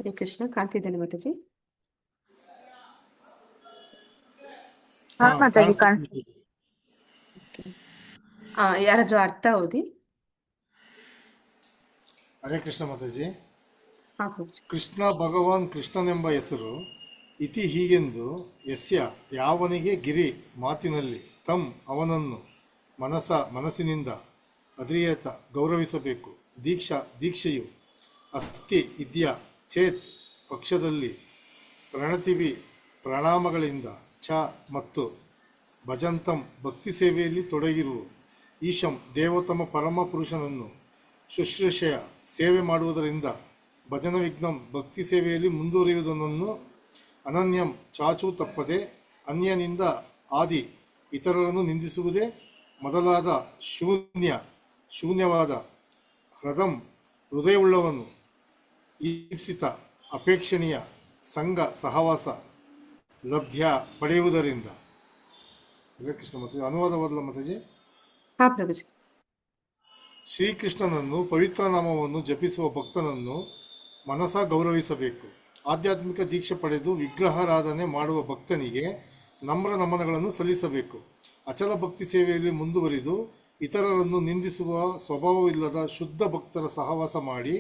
ಹರೇ ಕೃಷ್ಣ. ಕಾಣ್ತಿದ್ದೇನೆ ಮಾತಾಜಿ. ಹಾ ಮಾತಾಜಿ ಕಾಣಿಸ್ತಿದೆ. ಯಾರಾದ್ರೂ ಅರ್ಥ ಓದಿ. ಹರೇ ಕೃಷ್ಣ ಮಾತಾಜಿ. ಹಾ ಪೂಜಿ. ಕೃಷ್ಣ ಭಗವಾನ್ ಕೃಷ್ಣನೆಂಬ ಹೆಸರು ಇತಿ ಹೀಗೆಂದು ಯಸ್ಯ ಯಾವನಿಗೆ ಗಿರಿ ಮಾತಿನಲ್ಲಿ ತಂ ಅವನನ್ನು ಮನಸ್ಸಿನಿಂದ ಅದ್ರಿಯತ ಗೌರವಿಸಬೇಕು. ದೀಕ್ಷೆಯು ಅಸ್ತಿ ಇದ್ಯಾ ಚೇತ್ ಪಕ್ಷದಲ್ಲಿ ಪ್ರಣತಿವಿ ಪ್ರಣಾಮಗಳಿಂದ ಚ ಮತ್ತು ಭಜಂತಂ ಭಕ್ತಿ ಸೇವೆಯಲ್ಲಿ ತೊಡಗಿರುವ ಈಶಂ ದೇವೋತ್ತಮ ಪರಮ ಪುರುಷನನ್ನು ಶುಶ್ರೂಷೆಯ ಸೇವೆ ಮಾಡುವುದರಿಂದ ಭಜನ ವಿಘ್ನಂ ಭಕ್ತಿ ಸೇವೆಯಲ್ಲಿ ಮುಂದುವರಿಯುವುದನ್ನು ಅನನ್ಯಂ ಚಾಚೂ ತಪ್ಪದೆ ಅನ್ಯನಿಂದ ಆದಿ ಇತರರನ್ನು ನಿಂದಿಸುವುದೇ ಮೊದಲಾದ ಶೂನ್ಯವಾದ ಹೃದಯವುಳ್ಳವನು ಈಪ್ಸಿತ ಅಪೇಕ್ಷಣೀಯ ಸಂಘ ಸಹವಾಸ ಲಬ್ಧ್ಯ ಪಡೆಯುವುದರಿಂದ. ಹರೇ ಕೃಷ್ಣ ಮಾತಾಜಿ. ಅನುವಾದ ಓದಲ ಮಾತಾಜಿ. ಹಾ ಪ್ರಭುಜಿ. ಶ್ರೀಕೃಷ್ಣನನ್ನು ಪವಿತ್ರ ನಾಮವನ್ನು ಜಪಿಸುವ ಭಕ್ತನನ್ನು ಮನಸ ಗೌರವಿಸಬೇಕು. ಆಧ್ಯಾತ್ಮಿಕ ದೀಕ್ಷೆ ಪಡೆದು ವಿಗ್ರಹಾರಾಧನೆ ಮಾಡುವ ಭಕ್ತನಿಗೆ ನಮ್ರ ನಮನಗಳನ್ನು ಸಲ್ಲಿಸಬೇಕು. ಅಚಲ ಭಕ್ತಿ ಸೇವೆಯಲ್ಲಿ ಮುಂದುವರಿದು ಇತರರನ್ನು ನಿಂದಿಸುವ ಸ್ವಭಾವವಿಲ್ಲದ ಶುದ್ಧ ಭಕ್ತರ ಸಹವಾಸ ಮಾಡಿ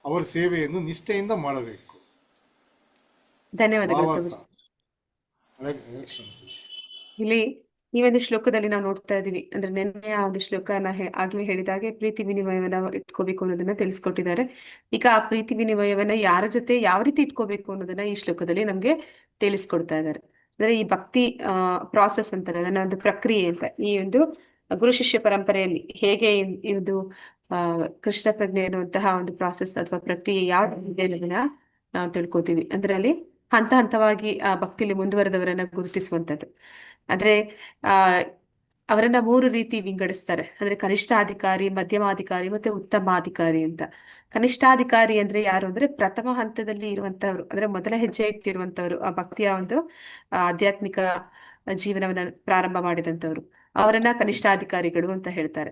ಅವರ ಸೇವೆಯನ್ನು ನಿಷ್ಠೆಯಿಂದ ಮಾಡಬೇಕು. ಧನ್ಯವಾದಗಳು ಭಾವಾರ್ಥ. ಪ್ರಭುಜಿ. ಹರೇ ಕೃಷ್ಣ ಮಾತಾಜಿ. ಇಲ್ಲಿ ಈ ಒಂದು ಶ್ಲೋಕದಲ್ಲಿ ನಾವು ನೋಡ್ತಾ ಇದೀವಿ, ಅಂದ್ರೆ ನಿನ್ನೆ ಆ ಒಂದು ಶ್ಲೋಕನ ಆಗ್ಲೇ ಹೇಳಿದಾಗೆ ಪ್ರೀತಿ ವಿನಿಮಯವನ್ನ ಇಟ್ಕೋಬೇಕು ಅನ್ನೋದನ್ನ ತಿಳಿಸ್ಕೊಟ್ಟಿದ್ದಾರೆ. ಈಗ ಆ ಪ್ರೀತಿ ವಿನಿಮಯವನ್ನ ಯಾರ ಜೊತೆ ಯಾವ ರೀತಿ ಇಟ್ಕೋಬೇಕು ಅನ್ನೋದನ್ನ ಈ ಶ್ಲೋಕದಲ್ಲಿ ನಮ್ಗೆ ತಿಳಿಸ್ಕೊಡ್ತಾ ಇದ್ದಾರೆ. ಅಂದ್ರೆ ಈ ಭಕ್ತಿ ಪ್ರಾಸೆಸ್ ಅಂತಾರೆ, ಅದನ್ನ ಒಂದು ಪ್ರಕ್ರಿಯೆ ಅಂತ. ಈ ಒಂದು ಗುರು ಶಿಷ್ಯ ಪರಂಪರೆಯಲ್ಲಿ ಹೇಗೆ ಈ ಒಂದು ಕೃಷ್ಣ ಪ್ರಜ್ಞೆ ಅನ್ನುವಂತಹ ಒಂದು ಪ್ರಾಸೆಸ್ ಅಥವಾ ಪ್ರಕ್ರಿಯೆ ಯಾವ ಇದೆ ಅನ್ನೋದನ್ನ ನಾವು ತಿಳ್ಕೊತೀವಿ. ಅಂದ್ರೆ ಅಲ್ಲಿ ಹಂತ ಹಂತವಾಗಿ ಆ ಭಕ್ತಿಲಿ ಮುಂದುವರೆದವರನ್ನ ಗುರುತಿಸುವಂಥದ್ದು. ಅಂದ್ರೆ ಆ ಅವರನ್ನ 3 ರೀತಿ ವಿಂಗಡಿಸ್ತಾರೆ. ಅಂದ್ರೆ ಕನಿಷ್ಠಾಧಿಕಾರಿ, ಮಧ್ಯಮಾಧಿಕಾರಿ ಮತ್ತೆ ಉತ್ತಮಾಧಿಕಾರಿ ಅಂತ. ಕನಿಷ್ಠಾಧಿಕಾರಿ ಅಂದ್ರೆ ಯಾರು ಅಂದ್ರೆ ಪ್ರಥಮ ಹಂತದಲ್ಲಿ ಇರುವಂತವ್ರು, ಅಂದ್ರೆ ಮೊದಲ ಹೆಜ್ಜೆ ಇಟ್ಟಿರುವಂತವ್ರು, ಆ ಭಕ್ತಿಯ ಒಂದು ಆಧ್ಯಾತ್ಮಿಕ ಜೀವನವನ್ನ ಪ್ರಾರಂಭ ಮಾಡಿದಂತವ್ರು, ಅವರನ್ನ ಕನಿಷ್ಠಾಧಿಕಾರಿಗಳು ಅಂತ ಹೇಳ್ತಾರೆ.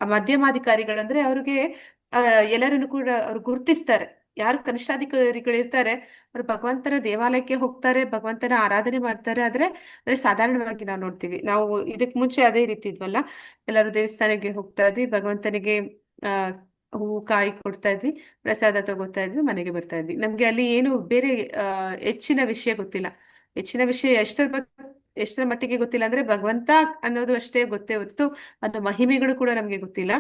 ಆ ಮಧ್ಯಮಾಧಿಕಾರಿಗಳಂದ್ರೆ ಅವ್ರಿಗೆ ಎಲ್ಲರನ್ನು ಕೂಡ ಅವ್ರು ಗುರುತಿಸ್ತಾರೆ. ಯಾರು ಕನಿಷ್ಠಾಧಿಕಾರಿಗಳು ಇರ್ತಾರೆ ಅವ್ರು ಭಗವಂತನ ದೇವಾಲಯಕ್ಕೆ ಹೋಗ್ತಾರೆ, ಭಗವಂತನ ಆರಾಧನೆ ಮಾಡ್ತಾರೆ. ಅಂದ್ರೆ ಸಾಧಾರಣವಾಗಿ ನಾವು ನೋಡ್ತೀವಿ, ನಾವು ಇದಕ್ ಮುಂಚೆ ಅದೇ ರೀತಿ ಇದ್ವಲ್ಲ, ಎಲ್ಲರೂ ದೇವಸ್ಥಾನಕ್ಕೆ ಹೋಗ್ತಾ ಇದ್ವಿ, ಭಗವಂತನಿಗೆ ಹೂವು ಕಾಯಿ ಕೊಡ್ತಾ ಇದ್ವಿ, ಪ್ರಸಾದ ತಗೋತಾ ಇದ್ವಿ, ಮನೆಗೆ ಬರ್ತಾ ಇದ್ವಿ. ನಮ್ಗೆ ಅಲ್ಲಿ ಏನು ಬೇರೆ ಹೆಚ್ಚಿನ ವಿಷಯ ಗೊತ್ತಿಲ್ಲ. ಹೆಚ್ಚಿನ ವಿಷಯ ಎಷ್ಟರ ಮಟ್ಟಿಗೆ ಗೊತ್ತಿಲ್ಲ ಅಂದ್ರೆ ಭಗವಂತ ಅನ್ನೋದು ಅಷ್ಟೇ ಗೊತ್ತೇ ಹೊರತು ಅನ್ನೋ ಮಹಿಮೆಗಳು ಕೂಡ ನಮ್ಗೆ ಗೊತ್ತಿಲ್ಲ.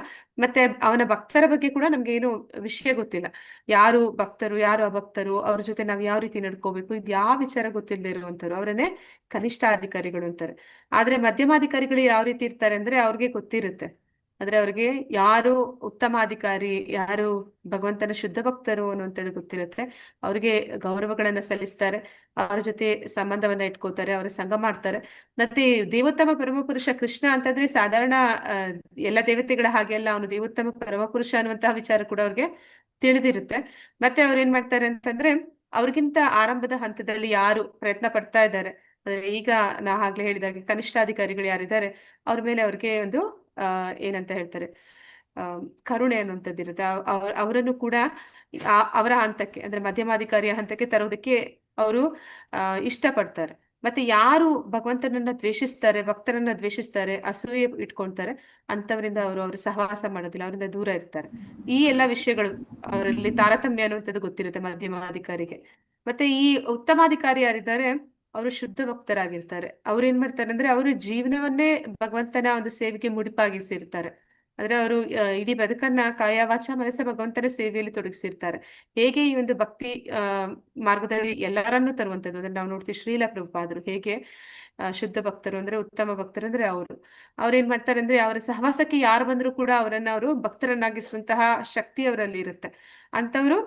ಮತ್ತೆ ಅವನ ಭಕ್ತರ ಬಗ್ಗೆ ಕೂಡ ನಮ್ಗೆ ಏನು ವಿಷಯ ಗೊತ್ತಿಲ್ಲ. ಯಾರು ಭಕ್ತರು, ಯಾರು ಅಭಕ್ತರು, ಅವ್ರ ಜೊತೆ ನಾವ್ ಯಾವ ರೀತಿ ನಡ್ಕೋಬೇಕು, ಇದು ಯಾವ ವಿಚಾರ ಗೊತ್ತಿಲ್ಲದೆ ಇರುವಂತವ್ರು ಅವರನ್ನೇ ಕನಿಷ್ಠ ಅಧಿಕಾರಿಗಳು ಅಂತಾರೆ. ಆದ್ರೆ ಮಧ್ಯಮಾಧಿಕಾರಿಗಳು ಯಾವ ರೀತಿ ಇರ್ತಾರೆ ಅಂದ್ರೆ ಅವ್ರಿಗೆ ಗೊತ್ತಿರುತ್ತೆ. ಅಂದ್ರೆ ಅವ್ರಿಗೆ ಯಾರು ಉತ್ತಮಾಧಿಕಾರಿ, ಯಾರು ಭಗವಂತನ ಶುದ್ಧ ಭಕ್ತರು ಅನ್ನುವಂಥದ್ದು ಗೊತ್ತಿರುತ್ತೆ. ಅವ್ರಿಗೆ ಗೌರವಗಳನ್ನ ಸಲ್ಲಿಸ್ತಾರೆ, ಅವ್ರ ಜೊತೆ ಸಂಬಂಧವನ್ನ ಇಟ್ಕೋತಾರೆ, ಅವ್ರ ಸಂಘ ಮಾಡ್ತಾರೆ. ಮತ್ತೆ ದೇವೋತ್ತಮ ಪರಮಪುರುಷ ಕೃಷ್ಣ ಅಂತಂದ್ರೆ ಸಾಧಾರಣ ಎಲ್ಲ ದೇವತೆಗಳ ಹಾಗೆ ಅಲ್ಲ, ಅವನು ದೇವೋತ್ತಮ ಪರಮಪುರುಷ ಅನ್ನುವಂತಹ ವಿಚಾರ ಕೂಡ ಅವ್ರಿಗೆ ತಿಳಿದಿರುತ್ತೆ. ಮತ್ತೆ ಅವ್ರು ಏನ್ ಮಾಡ್ತಾರೆ ಅಂತಂದ್ರೆ ಅವ್ರಿಗಿಂತ ಆರಂಭದ ಹಂತದಲ್ಲಿ ಯಾರು ಪ್ರಯತ್ನ ಪಡ್ತಾ ಇದ್ದಾರೆ, ಅಂದ್ರೆ ಈಗ ನಾ ಆಗ್ಲೇ ಹೇಳಿದಾಗೆ ಕನಿಷ್ಠಾಧಿಕಾರಿಗಳು ಯಾರಿದ್ದಾರೆ ಅವ್ರ ಮೇಲೆ ಅವ್ರಿಗೆ ಒಂದು ಏನಂತ ಹೇಳ್ತಾರೆ, ಕರುಣೆ ಅನ್ನುವಂಥದ್ದು ಇರುತ್ತೆ. ಅವರನ್ನು ಕೂಡ ಅವರ ಹಂತಕ್ಕೆ, ಅಂದ್ರೆ ಮಧ್ಯಮಾಧಿಕಾರಿಯ ಹಂತಕ್ಕೆ ತರೋದಕ್ಕೆ ಅವರು ಇಷ್ಟಪಡ್ತಾರೆ. ಮತ್ತೆ ಯಾರು ಭಗವಂತನನ್ನ ದ್ವೇಷಿಸ್ತಾರೆ, ಭಕ್ತರನ್ನ ದ್ವೇಷಿಸ್ತಾರೆ, ಅಸೂಯೆ ಇಟ್ಕೊಳ್ತಾರೆ, ಅಂತವರಿಂದ ಅವ್ರ ಸಹವಾಸ ಮಾಡೋದಿಲ್ಲ, ಅವರಿಂದ ದೂರ ಇರ್ತಾರೆ. ಈ ಎಲ್ಲಾ ವಿಷಯಗಳು ಅವರಲ್ಲಿ ತಾರತಮ್ಯ ಅನ್ನುವಂಥದ್ದು ಗೊತ್ತಿರುತ್ತೆ ಮಧ್ಯಮಾಧಿಕಾರಿಗೆ. ಮತ್ತೆ ಈ ಉತ್ತಮಾಧಿಕಾರಿ ಯಾರಿದ್ದಾರೆ ಅವರು ಶುದ್ಧ ಭಕ್ತರಾಗಿರ್ತಾರೆ. ಅವ್ರು ಏನ್ ಮಾಡ್ತಾರೆ ಅಂದ್ರೆ ಅವರು ಜೀವನವನ್ನೇ ಭಗವಂತನ ಒಂದು ಸೇವೆಗೆ ಮುಡಿಪಾಗಿಸಿರ್ತಾರೆ. ಅಂದ್ರೆ ಅವರು ಇಡೀ ಬದುಕನ್ನ ಕಾಯ ವಾಚ ಮನಸ್ಸ ಭಗವಂತನ ಸೇವೆಯಲ್ಲಿ ತೊಡಗಿಸಿರ್ತಾರೆ. ಹೇಗೆ ಈ ಒಂದು ಭಕ್ತಿ ಮಾರ್ಗದಲ್ಲಿ ಎಲ್ಲರನ್ನೂ ತರುವಂತದ್ದು ಅಂದ್ರೆ ನಾವು ನೋಡ್ತೀವಿ, ಶ್ರೀಲ ಪ್ರಭುಪಾದರು ಹೇಗೆ ಶುದ್ಧ ಭಕ್ತರು ಅಂದ್ರೆ ಉತ್ತಮ ಭಕ್ತರು ಅಂದ್ರೆ ಅವ್ರೇನ್ ಮಾಡ್ತಾರೆ ಅಂದ್ರೆ ಅವರ ಸಹವಾಸಕ್ಕೆ ಯಾರು ಬಂದ್ರು ಕೂಡ ಅವರನ್ನ ಅವರು ಭಕ್ತರನ್ನಾಗಿಸುವಂತಹ ಶಕ್ತಿ ಅವರಲ್ಲಿ ಇರುತ್ತೆ. ಅಂತವರು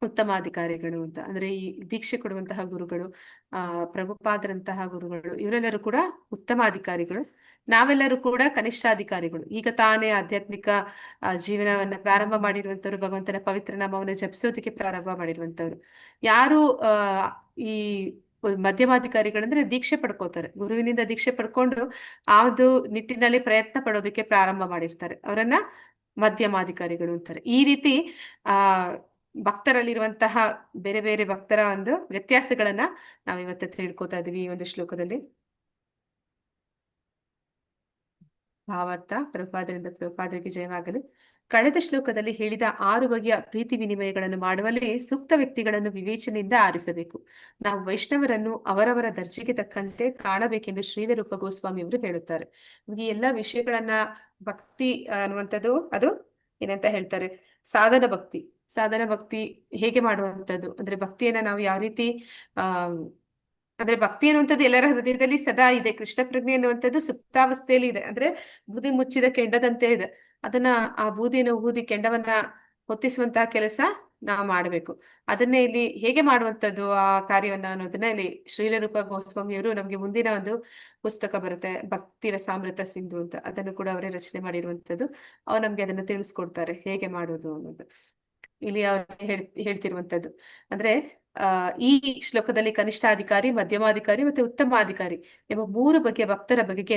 ಉತ್ತಮಾಧಿಕಾರಿಗಳು ಅಂತ. ಅಂದ್ರೆ ಈ ದೀಕ್ಷೆ ಕೊಡುವಂತಹ ಗುರುಗಳು, ಪ್ರಭುಪಾದರಂತಹ ಗುರುಗಳು, ಇವರೆಲ್ಲರೂ ಕೂಡ ಉತ್ತಮಾಧಿಕಾರಿಗಳು. ನಾವೆಲ್ಲರೂ ಕೂಡ ಕನಿಷ್ಠಾಧಿಕಾರಿಗಳು. ಈಗ ತಾನೇ ಆಧ್ಯಾತ್ಮಿಕ ಜೀವನವನ್ನ ಪ್ರಾರಂಭ ಮಾಡಿರುವಂತವ್ರು, ಭಗವಂತನ ಪವಿತ್ರ ನಾಮವನ್ನ ಜಪಿಸೋದಕ್ಕೆ ಪ್ರಾರಂಭ ಮಾಡಿರುವಂತವ್ರು. ಯಾರು ಈ ಮಧ್ಯಮಾಧಿಕಾರಿಗಳಂದ್ರೆ ದೀಕ್ಷೆ ಪಡ್ಕೋತಾರೆ, ಗುರುವಿನಿಂದ ದೀಕ್ಷೆ ಪಡ್ಕೊಂಡು ಆ ಒಂದು ನಿಟ್ಟಿನಲ್ಲಿ ಪ್ರಯತ್ನ ಪಡೋದಕ್ಕೆ ಪ್ರಾರಂಭ ಮಾಡಿರ್ತಾರೆ, ಅವರನ್ನ ಮಧ್ಯಮಾಧಿಕಾರಿಗಳು ಅಂತಾರೆ. ಈ ರೀತಿ ಆ ಭಕ್ತರಲ್ಲಿರುವಂತಹ ಬೇರೆ ಬೇರೆ ಭಕ್ತರ ಒಂದು ವ್ಯತ್ಯಾಸಗಳನ್ನ ನಾವಿವತ್ತು ತಿಳ್ಕೊತಾ ಇದೀವಿ ಈ ಒಂದು ಶ್ಲೋಕದಲ್ಲಿ. ಭಾವಾರ್ಥ ಪ್ರಭುಪಾದರಿಂದ ಪ್ರಭುಪಾದರಿಗೆ ಜಯವಾಗಲಿ. ಕಳೆದ ಶ್ಲೋಕದಲ್ಲಿ ಹೇಳಿದ 6 ಬಗೆಯ ಪ್ರೀತಿ ವಿನಿಮಯಗಳನ್ನು ಮಾಡುವಲ್ಲಿ ಸೂಕ್ತ ವ್ಯಕ್ತಿಗಳನ್ನು ವಿವೇಚನೆಯಿಂದ ಆರಿಸಬೇಕು. ನಾವು ವೈಷ್ಣವರನ್ನು ಅವರವರ ದರ್ಜೆಗೆ ತಕ್ಕಂತೆ ಕಾಣಬೇಕೆಂದು ಶ್ರೀಲ ರೂಪ ಗೋಸ್ವಾಮಿ ಅವರು ಹೇಳುತ್ತಾರೆ. ಈ ಎಲ್ಲಾ ವಿಷಯಗಳನ್ನ ಭಕ್ತಿ ಅನ್ನುವಂಥದ್ದು ಅದು ಏನಂತ ಹೇಳ್ತಾರೆ, ಸಾಧನ ಭಕ್ತಿ. ಸಾಧನ ಭಕ್ತಿ ಹೇಗೆ ಮಾಡುವಂಥದ್ದು ಅಂದ್ರೆ ಭಕ್ತಿಯನ್ನ ನಾವು ಯಾವ ರೀತಿ ಆ ಅಂದ್ರೆ ಭಕ್ತಿ ಅನ್ನುವಂಥದ್ದು ಎಲ್ಲರ ಹೃದಯದಲ್ಲಿ ಸದಾ ಇದೆ. ಕೃಷ್ಣ ಪ್ರಜ್ಞೆ ಅನ್ನುವಂಥದ್ದು ಸುಪ್ತಾವಸ್ಥೆಯಲ್ಲಿ ಇದೆ. ಅಂದ್ರೆ ಬೂದಿ ಮುಚ್ಚಿದ ಕೆಂಡದಂತೆ ಇದೆ. ಅದನ್ನ ಆ ಬೂದಿಯನ್ನು ಊದಿ ಕೆಂಡವನ್ನ ಹೊತ್ತಿಸುವಂತಹ ಕೆಲಸ ನಾವು ಮಾಡಬೇಕು. ಅದನ್ನೇ ಇಲ್ಲಿ ಹೇಗೆ ಮಾಡುವಂಥದ್ದು ಆ ಕಾರ್ಯವನ್ನ ಅನ್ನೋದನ್ನ ಇಲ್ಲಿ ಶ್ರೀಲರೂಪ ಗೋಸ್ವಾಮಿಯವರು ನಮ್ಗೆ ಮುಂದಿನ ಒಂದು ಪುಸ್ತಕ ಬರುತ್ತೆ, ಭಕ್ತಿ ರಸಾಮೃತ ಸಿಂಧು ಅಂತ. ಅದನ್ನು ಕೂಡ ಅವರೇ ರಚನೆ ಮಾಡಿರುವಂಥದ್ದು. ಅವ್ರು ನಮ್ಗೆ ಅದನ್ನ ತಿಳಿಸ್ಕೊಡ್ತಾರೆ ಹೇಗೆ ಮಾಡೋದು ಅನ್ನೋದು. ಇಲ್ಲಿ ಅವ್ರು ಹೇಳ್ತಿರುವಂತದ್ದು ಅಂದ್ರೆ ಈ ಶ್ಲೋಕದಲ್ಲಿ ಕನಿಷ್ಠಾಧಿಕಾರಿ, ಮಧ್ಯಮಾಧಿಕಾರಿ ಮತ್ತೆ ಉತ್ತಮಾಧಿಕಾರಿ ಎಂಬ 3 ಬಗೆಯ ಭಕ್ತರ ಬಗೆಗೆ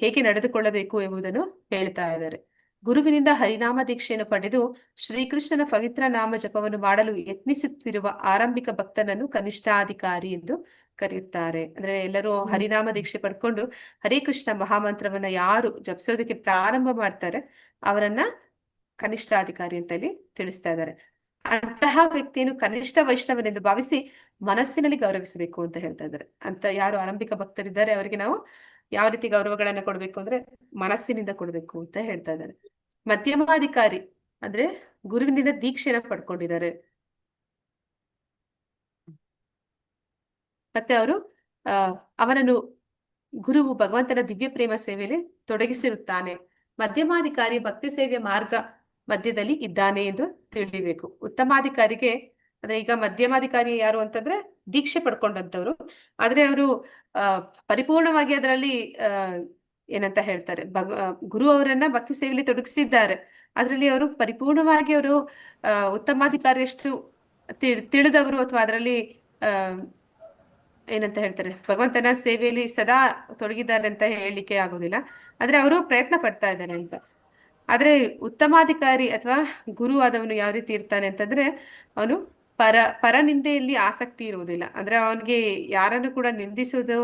ಹೇಗೆ ನಡೆದುಕೊಳ್ಳಬೇಕು ಎಂಬುದನ್ನು ಹೇಳ್ತಾ ಇದ್ದಾರೆ. ಗುರುವಿನಿಂದ ಹರಿನಾಮ ದೀಕ್ಷೆಯನ್ನು ಪಡೆದು ಶ್ರೀಕೃಷ್ಣನ ಪವಿತ್ರ ನಾಮ ಜಪವನ್ನು ಮಾಡಲು ಯತ್ನಿಸುತ್ತಿರುವ ಆರಂಭಿಕ ಭಕ್ತನನ್ನು ಕನಿಷ್ಠಾಧಿಕಾರಿ ಎಂದು ಕರೆಯುತ್ತಾರೆ. ಅಂದ್ರೆ ಎಲ್ಲರೂ ಹರಿನಾಮ ದೀಕ್ಷೆ ಪಡ್ಕೊಂಡು ಹರೇ ಕೃಷ್ಣ ಮಹಾಮಂತ್ರವನ್ನ ಯಾರು ಜಪಿಸೋದಕ್ಕೆ ಪ್ರಾರಂಭ ಮಾಡ್ತಾರೆ ಅವರನ್ನ ಕನಿಷ್ಠಾಧಿಕಾರಿ ಅಂತ ಇಲ್ಲಿ ತಿಳಿಸ್ತಾ ಇದ್ದಾರೆ. ಅಂತಹ ವ್ಯಕ್ತಿಯನ್ನು ಕನಿಷ್ಠ ವೈಷ್ಣವನೆಂದು ಭಾವಿಸಿ ಮನಸ್ಸಿನಲ್ಲಿ ಗೌರವಿಸಬೇಕು ಅಂತ ಹೇಳ್ತಾ ಇದ್ದಾರೆ. ಅಂತ ಯಾರು ಆರಂಭಿಕ ಭಕ್ತರಿದ್ದಾರೆ ಅವರಿಗೆ ನಾವು ಯಾವ ರೀತಿ ಗೌರವಗಳನ್ನ ಕೊಡ್ಬೇಕು ಅಂದ್ರೆ ಮನಸ್ಸಿನಿಂದ ಕೊಡ್ಬೇಕು ಅಂತ ಹೇಳ್ತಾ ಇದ್ದಾರೆ. ಮಧ್ಯಮಾಧಿಕಾರಿ ಅಂದ್ರೆ ಗುರುವಿನಿಂದ ದೀಕ್ಷೆನ ಪಡ್ಕೊಂಡಿದ್ದಾರೆ. ಮತ್ತೆ ಅವರು ಅವನನ್ನು ಗುರುವು ಭಗವಂತನ ದಿವ್ಯ ಪ್ರೇಮ ಸೇವೆಯಲ್ಲಿ ತೊಡಗಿಸಿರುತ್ತಾನೆ. ಮಧ್ಯಮಾಧಿಕಾರಿ ಭಕ್ತಿ ಸೇವೆಯ ಮಾರ್ಗ ಮಧ್ಯದಲ್ಲಿ ಇದ್ದಾನೆ ಎಂದು ತಿಳಿಬೇಕು. ಉತ್ತಮಾಧಿಕಾರಿಗೆ ಅಂದ್ರೆ ಈಗ ಮಧ್ಯಮಾಧಿಕಾರಿ ಯಾರು ಅಂತಂದ್ರೆ ದೀಕ್ಷೆ ಪಡ್ಕೊಂಡಂತವ್ರು, ಆದ್ರೆ ಅವರು ಪರಿಪೂರ್ಣವಾಗಿ ಅದರಲ್ಲಿ ಏನಂತ ಹೇಳ್ತಾರೆ ಗುರು ಅವರನ್ನ ಭಕ್ತಿ ಸೇವೆಯಲ್ಲಿ ತೊಡಗಿಸಿದ್ದಾರೆ. ಅದರಲ್ಲಿ ಅವರು ಪರಿಪೂರ್ಣವಾಗಿ ಅವರು ಉತ್ತಮಾಧಿಕಾರಿಯಷ್ಟು ತಿಳಿದವರು ಅಥವಾ ಅದರಲ್ಲಿ ಏನಂತ ಹೇಳ್ತಾರೆ ಭಗವಂತನ ಸೇವೆಯಲ್ಲಿ ಸದಾ ತೊಡಗಿದ್ದಾರೆ ಅಂತ ಹೇಳಲಿಕ್ಕೆ ಆಗೋದಿಲ್ಲ. ಆದ್ರೆ ಅವರು ಪ್ರಯತ್ನ ಪಡ್ತಾ ಇದ್ದಾರೆ ಅಂತ. ಆದ್ರೆ ಉತ್ತಮಾಧಿಕಾರಿ ಅಥವಾ ಗುರು ಆದವನು ಯಾವ ರೀತಿ ಇರ್ತಾನೆ ಅಂತಂದ್ರೆ ಅವನು ಪರನಿಂದೆಯಲ್ಲಿ ಆಸಕ್ತಿ ಇರುವುದಿಲ್ಲ. ಅಂದ್ರೆ ಅವನಿಗೆ ಯಾರನ್ನು ಕೂಡ ನಿಂದಿಸುವುದು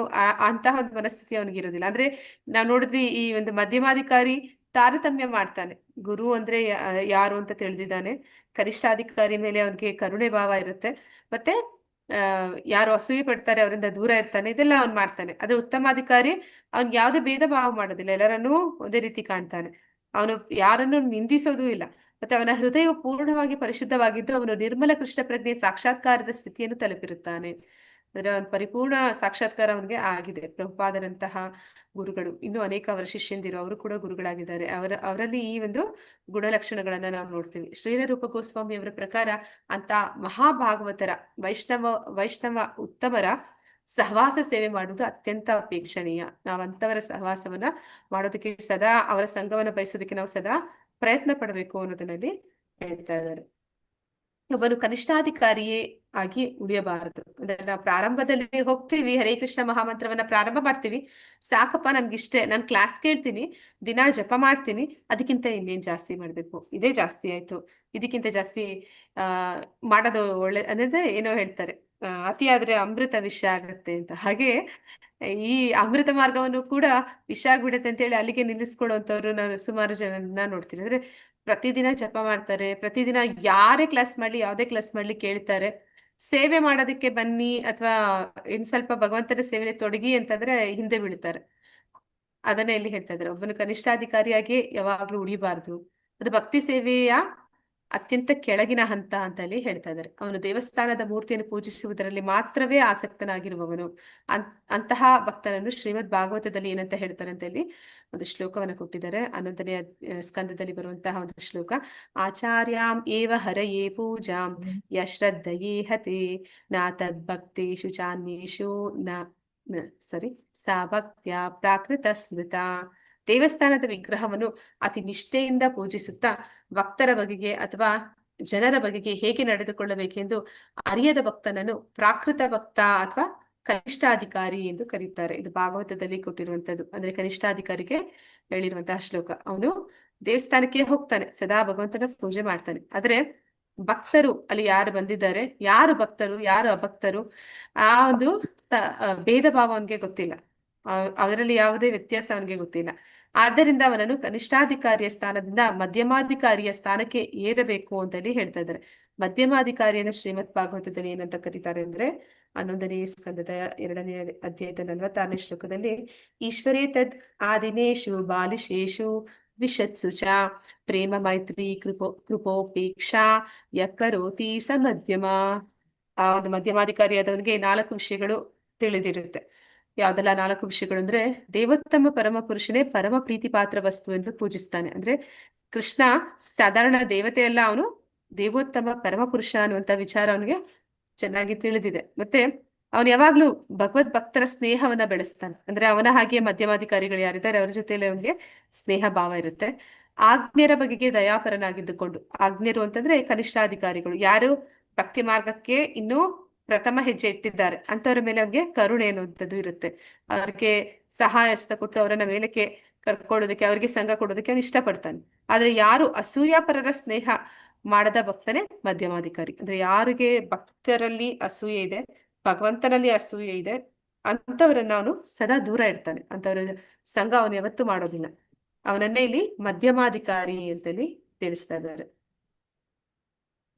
ಅಂತಹ ಒಂದು ಮನಸ್ಥಿತಿ ಅವನಿಗೆ ಇರೋದಿಲ್ಲ. ಅಂದ್ರೆ ನಾವು ನೋಡಿದ್ವಿ ಈ ಒಂದು ಮಧ್ಯಮಾಧಿಕಾರಿ ತಾರತಮ್ಯ ಮಾಡ್ತಾನೆ. ಗುರು ಅಂದ್ರೆ ಯಾರು ಅಂತ ತಿಳಿದಿದ್ದಾನೆ. ಕನಿಷ್ಠಾಧಿಕಾರಿ ಮೇಲೆ ಅವನಿಗೆ ಕರುಣೆ ಭಾವ ಇರುತ್ತೆ. ಮತ್ತೆ ಯಾರು ಅಸೂಯೆ ಪಡ್ತಾರೆ ಅವರಿಂದ ದೂರ ಇರ್ತಾನೆ. ಇದೆಲ್ಲ ಅವ್ನು ಮಾಡ್ತಾನೆ. ಅದೇ ಉತ್ತಮಾಧಿಕಾರಿ ಅವ್ನ್ ಯಾವುದೇ ಭೇದ ಭಾವ ಮಾಡೋದಿಲ್ಲ, ಎಲ್ಲರನ್ನೂ ಒಂದೇ ರೀತಿ ಕಾಣ್ತಾನೆ. ಅವನು ಯಾರನ್ನು ನಿಂದಿಸೋದೂ ಇಲ್ಲ. ಮತ್ತೆ ಅವನ ಹೃದಯವು ಪೂರ್ಣವಾಗಿ ಪರಿಶುದ್ಧವಾಗಿದ್ದು ಅವನು ನಿರ್ಮಲ ಕೃಷ್ಣ ಪ್ರಜ್ಞೆ ಸಾಕ್ಷಾತ್ಕಾರದ ಸ್ಥಿತಿಯನ್ನು ತಲುಪಿರುತ್ತಾನೆ. ಅಂದ್ರೆ ಅವನ ಪರಿಪೂರ್ಣ ಸಾಕ್ಷಾತ್ಕಾರ ಅವನಿಗೆ ಆಗಿದೆ. ಪ್ರಭುಪಾದರಂತಹ ಗುರುಗಳು, ಇನ್ನು ಅನೇಕ ಅವರ ಶಿಷ್ಯಂದಿರು, ಅವರು ಕೂಡ ಗುರುಗಳಾಗಿದ್ದಾರೆ. ಅವರಲ್ಲಿ ಈ ಒಂದು ಗುಣಲಕ್ಷಣಗಳನ್ನ ನಾವು ನೋಡ್ತೀವಿ. ಶ್ರೀಲರೂಪ ಗೋಸ್ವಾಮಿ ಅವರ ಪ್ರಕಾರ ಅಂತ ಮಹಾಭಾಗವತರ ವೈಷ್ಣವ ಉತ್ತಮರ ಸಹವಾಸ ಸೇವೆ ಮಾಡುವುದು ಅತ್ಯಂತ ಅಪೇಕ್ಷಣೀಯ. ನಾವಂತವರ ಸಹವಾಸವನ್ನ ಮಾಡೋದಕ್ಕೆ ಸದಾ ಅವರ ಸಂಘವನ್ನ ಬಯಸೋದಕ್ಕೆ ನಾವು ಸದಾ ಪ್ರಯತ್ನ ಪಡಬೇಕು ಅನ್ನೋದನ್ನಲ್ಲಿ ಹೇಳ್ತಾ ಇದ್ದಾರೆ. ಒಬ್ಬನು ಕನಿಷ್ಠಾಧಿಕಾರಿಯೇ ಆಗಿ ಉಳಿಯಬಾರದು. ಅಂದ್ರೆ ನಾವು ಪ್ರಾರಂಭದಲ್ಲಿ ಹೋಗ್ತೀವಿ, ಹರೇ ಕೃಷ್ಣ ಮಹಾಮಂತ್ರವನ್ನ ಪ್ರಾರಂಭ ಮಾಡ್ತೀವಿ, ಸಾಕಪ್ಪ ನನ್ಗಿಷ್ಟೇ, ನಾನು ಕ್ಲಾಸ್ ಕೇಳ್ತೀನಿ, ದಿನ ಜಪ ಮಾಡ್ತೀನಿ, ಅದಕ್ಕಿಂತ ಇನ್ನೇನ್ ಜಾಸ್ತಿ ಮಾಡ್ಬೇಕು, ಇದೇ ಜಾಸ್ತಿ ಆಯ್ತು, ಇದಕ್ಕಿಂತ ಜಾಸ್ತಿ ಮಾಡೋದು ಒಳ್ಳೆ ಅನ್ನೋದೇ ಏನೋ ಹೇಳ್ತಾರೆ, ಅತಿ ಆದ್ರೆ ಅಮೃತ ವಿಷ ಆಗತ್ತೆ ಅಂತ. ಹಾಗೆ ಈ ಅಮೃತ ಮಾರ್ಗವನ್ನು ಕೂಡ ವಿಷ ಆಗ್ಬಿಡತ್ತೆ ಅಂತ ಹೇಳಿ ಅಲ್ಲಿಗೆ ನಿಲ್ಲಿಸ್ಕೊಳ್ಳುವಂತವ್ರು ನಾನು ಸುಮಾರು ಜನನ್ನ ನೋಡ್ತೀನಿ. ಅಂದ್ರೆ ಪ್ರತಿದಿನ ಜಪ ಮಾಡ್ತಾರೆ, ಪ್ರತಿದಿನ ಯಾರೇ ಕ್ಲಾಸ್ ಮಾಡ್ಲಿ, ಯಾವ್ದೇ ಕ್ಲಾಸ್ ಮಾಡ್ಲಿ ಕೇಳ್ತಾರೆ. ಸೇವೆ ಮಾಡೋದಕ್ಕೆ ಬನ್ನಿ ಅಥವಾ ಇನ್ ಸ್ವಲ್ಪ ಭಗವಂತನ ಸೇವೆಯಲ್ಲಿ ತೊಡಗಿ ಅಂತಂದ್ರೆ ಹಿಂದೆ ಬೀಳ್ತಾರೆ. ಅದನ್ನೇ ಇಲ್ಲಿ ಹೇಳ್ತಾ ಇದ್ದಾರೆ, ಒಬ್ಬನು ಕನಿಷ್ಠಾಧಿಕಾರಿಯಾಗಿ ಯಾವಾಗ್ಲೂ ಉಳಿಬಾರ್ದು. ಅದು ಭಕ್ತಿ ಸೇವೆಯ ಅತ್ಯಂತ ಕೆಳಗಿನ ಹಂತ ಅಂತ ಹೇಳಿ ಹೇಳ್ತಾ ಇದ್ದಾರೆ. ಅವನು ದೇವಸ್ಥಾನದ ಮೂರ್ತಿಯನ್ನು ಪೂಜಿಸುವುದರಲ್ಲಿ ಮಾತ್ರವೇ ಆಸಕ್ತನಾಗಿರುವವನು. ಅಂತಹ ಭಕ್ತನನ್ನು ಶ್ರೀಮದ್ ಭಾಗವತದಲ್ಲಿ ಏನಂತ ಹೇಳ್ತಾರೆ ಅಂತ ಹೇಳಿ ಒಂದು ಶ್ಲೋಕವನ್ನು ಕೊಟ್ಟಿದ್ದಾರೆ. 11ನೇ ಸ್ಕಂದದಲ್ಲಿ ಬರುವಂತಹ ಒಂದು ಶ್ಲೋಕ. ಆಚಾರ್ಯಾಂ ಏವ ಹರಯೇ ಪೂಜಾಂ ಯಶ್ರದ್ಧಯೇ ಹತೆ ನಾ ತದ್ಭಕ್ತೇಷು ಚಾನ್ಯೇಷು ಸಾ ಭಕ್ತ್ಯ ಪ್ರಾಕೃತ ಸ್ಮೃತ. ದೇವಸ್ಥಾನದ ವಿಗ್ರಹವನ್ನು ಅತಿ ನಿಷ್ಠೆಯಿಂದ ಪೂಜಿಸುತ್ತಾ ಭಕ್ತರ ಬಗೆಗೆ ಅಥವಾ ಜನರ ಬಗೆಗೆ ಹೇಗೆ ನಡೆದುಕೊಳ್ಳಬೇಕೆಂದು ಅರಿಯದ ಭಕ್ತನನ್ನು ಪ್ರಾಕೃತ ಭಕ್ತ ಅಥವಾ ಕನಿಷ್ಠಾಧಿಕಾರಿ ಎಂದು ಕರೆಯುತ್ತಾರೆ. ಇದು ಭಾಗವತದಲ್ಲಿ ಕೊಟ್ಟಿರುವಂತದ್ದು. ಅಂದ್ರೆ ಕನಿಷ್ಠಾಧಿಕಾರಿಗೆ ಹೇಳಿರುವಂತಹ ಶ್ಲೋಕ. ಅವನು ದೇವಸ್ಥಾನಕ್ಕೆ ಹೋಗ್ತಾನೆ, ಸದಾ ಭಗವಂತನ ಪೂಜೆ ಮಾಡ್ತಾನೆ, ಆದ್ರೆ ಭಕ್ತರು ಅಲ್ಲಿ ಯಾರು ಬಂದಿದ್ದಾರೆ, ಯಾರು ಭಕ್ತರು ಯಾರು ಅಭಕ್ತರು, ಆ ಒಂದು ಭೇದ ಭಾವ ಅವನಿಗೆ ಗೊತ್ತಿಲ್ಲ. ಅದರಲ್ಲಿ ಯಾವುದೇ ವ್ಯತ್ಯಾಸ ಅವನಿಗೆ ಗೊತ್ತಿಲ್ಲ. ಆದ್ದರಿಂದ ಅವನನ್ನು ಕನಿಷ್ಠಾಧಿಕಾರಿಯ ಸ್ಥಾನದಿಂದ ಮಧ್ಯಮಾಧಿಕಾರಿಯ ಸ್ಥಾನಕ್ಕೆ ಏರಬೇಕು ಅಂತೇಳಿ ಹೇಳ್ತಾ ಇದ್ದಾರೆ. ಮಧ್ಯಮಾಧಿಕಾರಿಯನ್ನು ಶ್ರೀಮದ್ ಭಾಗವತದಲ್ಲಿ ಏನಂತ ಕರೀತಾರೆ ಅಂದ್ರೆ, 11ನೇ ಸ್ಕಂದದ 2ನೇ ಅಧ್ಯಾಯದ 46ನೇ ಶ್ಲೋಕದಲ್ಲಿ, ಈಶ್ವರೇ ತದ್ ಆದಿನೇಶು ಬಾಲಿಶೇಷು ವಿಶತ್ಸು ಚ ಪ್ರೇಮ ಮೈತ್ರಿ ಕೃಪೋಪೇಕ್ಷಾ ಯಕರೋತಿ ಸ ಮಧ್ಯಮ. ಆ ಒಂದು ಮಧ್ಯಮಾಧಿಕಾರಿಯಾದವನಿಗೆ 4 ವಿಷಯಗಳು ತಿಳಿದಿರುತ್ತೆ. ಯಾವ್ದೆಲ್ಲ 4 ವಿಷಯಗಳು ಅಂದ್ರೆ, ದೇವೋತ್ತಮ ಪರಮ ಪುರುಷನೇ ಪರಮ ಪ್ರೀತಿ ಪಾತ್ರ ವಸ್ತು ಎಂದು ಪೂಜಿಸ್ತಾನೆ. ಅಂದ್ರೆ ಕೃಷ್ಣ ಸಾಧಾರಣ ದೇವತೆ ಅಲ್ಲ, ಅವನು ದೇವೋತ್ತಮ ಪರಮ ಪುರುಷ ಅನ್ನುವಂತ ವಿಚಾರ ಅವನಿಗೆ ಚೆನ್ನಾಗಿ ತಿಳಿದಿದೆ. ಮತ್ತೆ ಅವನು ಯಾವಾಗ್ಲೂ ಭಗವದ್ ಭಕ್ತರ ಸ್ನೇಹವನ್ನ ಬೆಳೆಸ್ತಾನೆ. ಅಂದ್ರೆ ಅವನ ಹಾಗೆ ಮಧ್ಯಮಾಧಿಕಾರಿಗಳು ಯಾರಿದ್ದಾರೆ ಅವ್ರ ಜೊತೆಲಿ ಅವನಿಗೆ ಸ್ನೇಹ ಭಾವ ಇರುತ್ತೆ. ಆಜ್ಞೆಯರ ಬಗೆಗೆ ದಯಾಪರನಾಗಿದ್ದುಕೊಂಡು, ಆಜ್ಞೆರು ಅಂತಂದ್ರೆ ಕನಿಷ್ಠಾಧಿಕಾರಿಗಳು, ಯಾರು ಭಕ್ತಿ ಮಾರ್ಗಕ್ಕೆ ಇನ್ನೂ ಪ್ರಥಮ ಹೆಜ್ಜೆ ಇಟ್ಟಿದ್ದಾರೆ ಅಂತವ್ರ ಮೇಲೆ ಅವ್ರಿಗೆ ಕರುಣೆ ಅನ್ನುವಂಥದ್ದು ಇರುತ್ತೆ. ಅವ್ರಿಗೆ ಸಹಾಯ ಹಸ್ತ ಕೊಟ್ಟು ಅವರನ್ನ ಮೇಲಕ್ಕೆ ಕರ್ಕೊಳ್ಳೋದಕ್ಕೆ, ಅವ್ರಿಗೆ ಸಂಘ ಕೊಡೋದಕ್ಕೆ ಅವನು ಇಷ್ಟಪಡ್ತಾನೆ. ಆದ್ರೆ ಯಾರು ಅಸೂಯಾಪರರ ಸ್ನೇಹ ಮಾಡದ ಭಕ್ತನೇ ಮಧ್ಯಮಾಧಿಕಾರಿ. ಅಂದ್ರೆ ಯಾರಿಗೆ ಭಕ್ತರಲ್ಲಿ ಅಸೂಯೆ ಇದೆ, ಭಗವಂತನಲ್ಲಿ ಅಸೂಯೆ ಇದೆ, ಅಂತವರನ್ನ ಅವನು ಸದಾ ದೂರ ಇಡ್ತಾನೆ. ಅಂತವ್ರ ಸಂಘ ಅವನು ಯಾವತ್ತೂ ಮಾಡೋದಿಲ್ಲ. ಅವನನ್ನೇ ಇಲ್ಲಿ ಮಧ್ಯಮಾಧಿಕಾರಿ ಅಂತೇಳಿ ತಿಳಿಸ್ತಾ ಇದ್ದಾರೆ.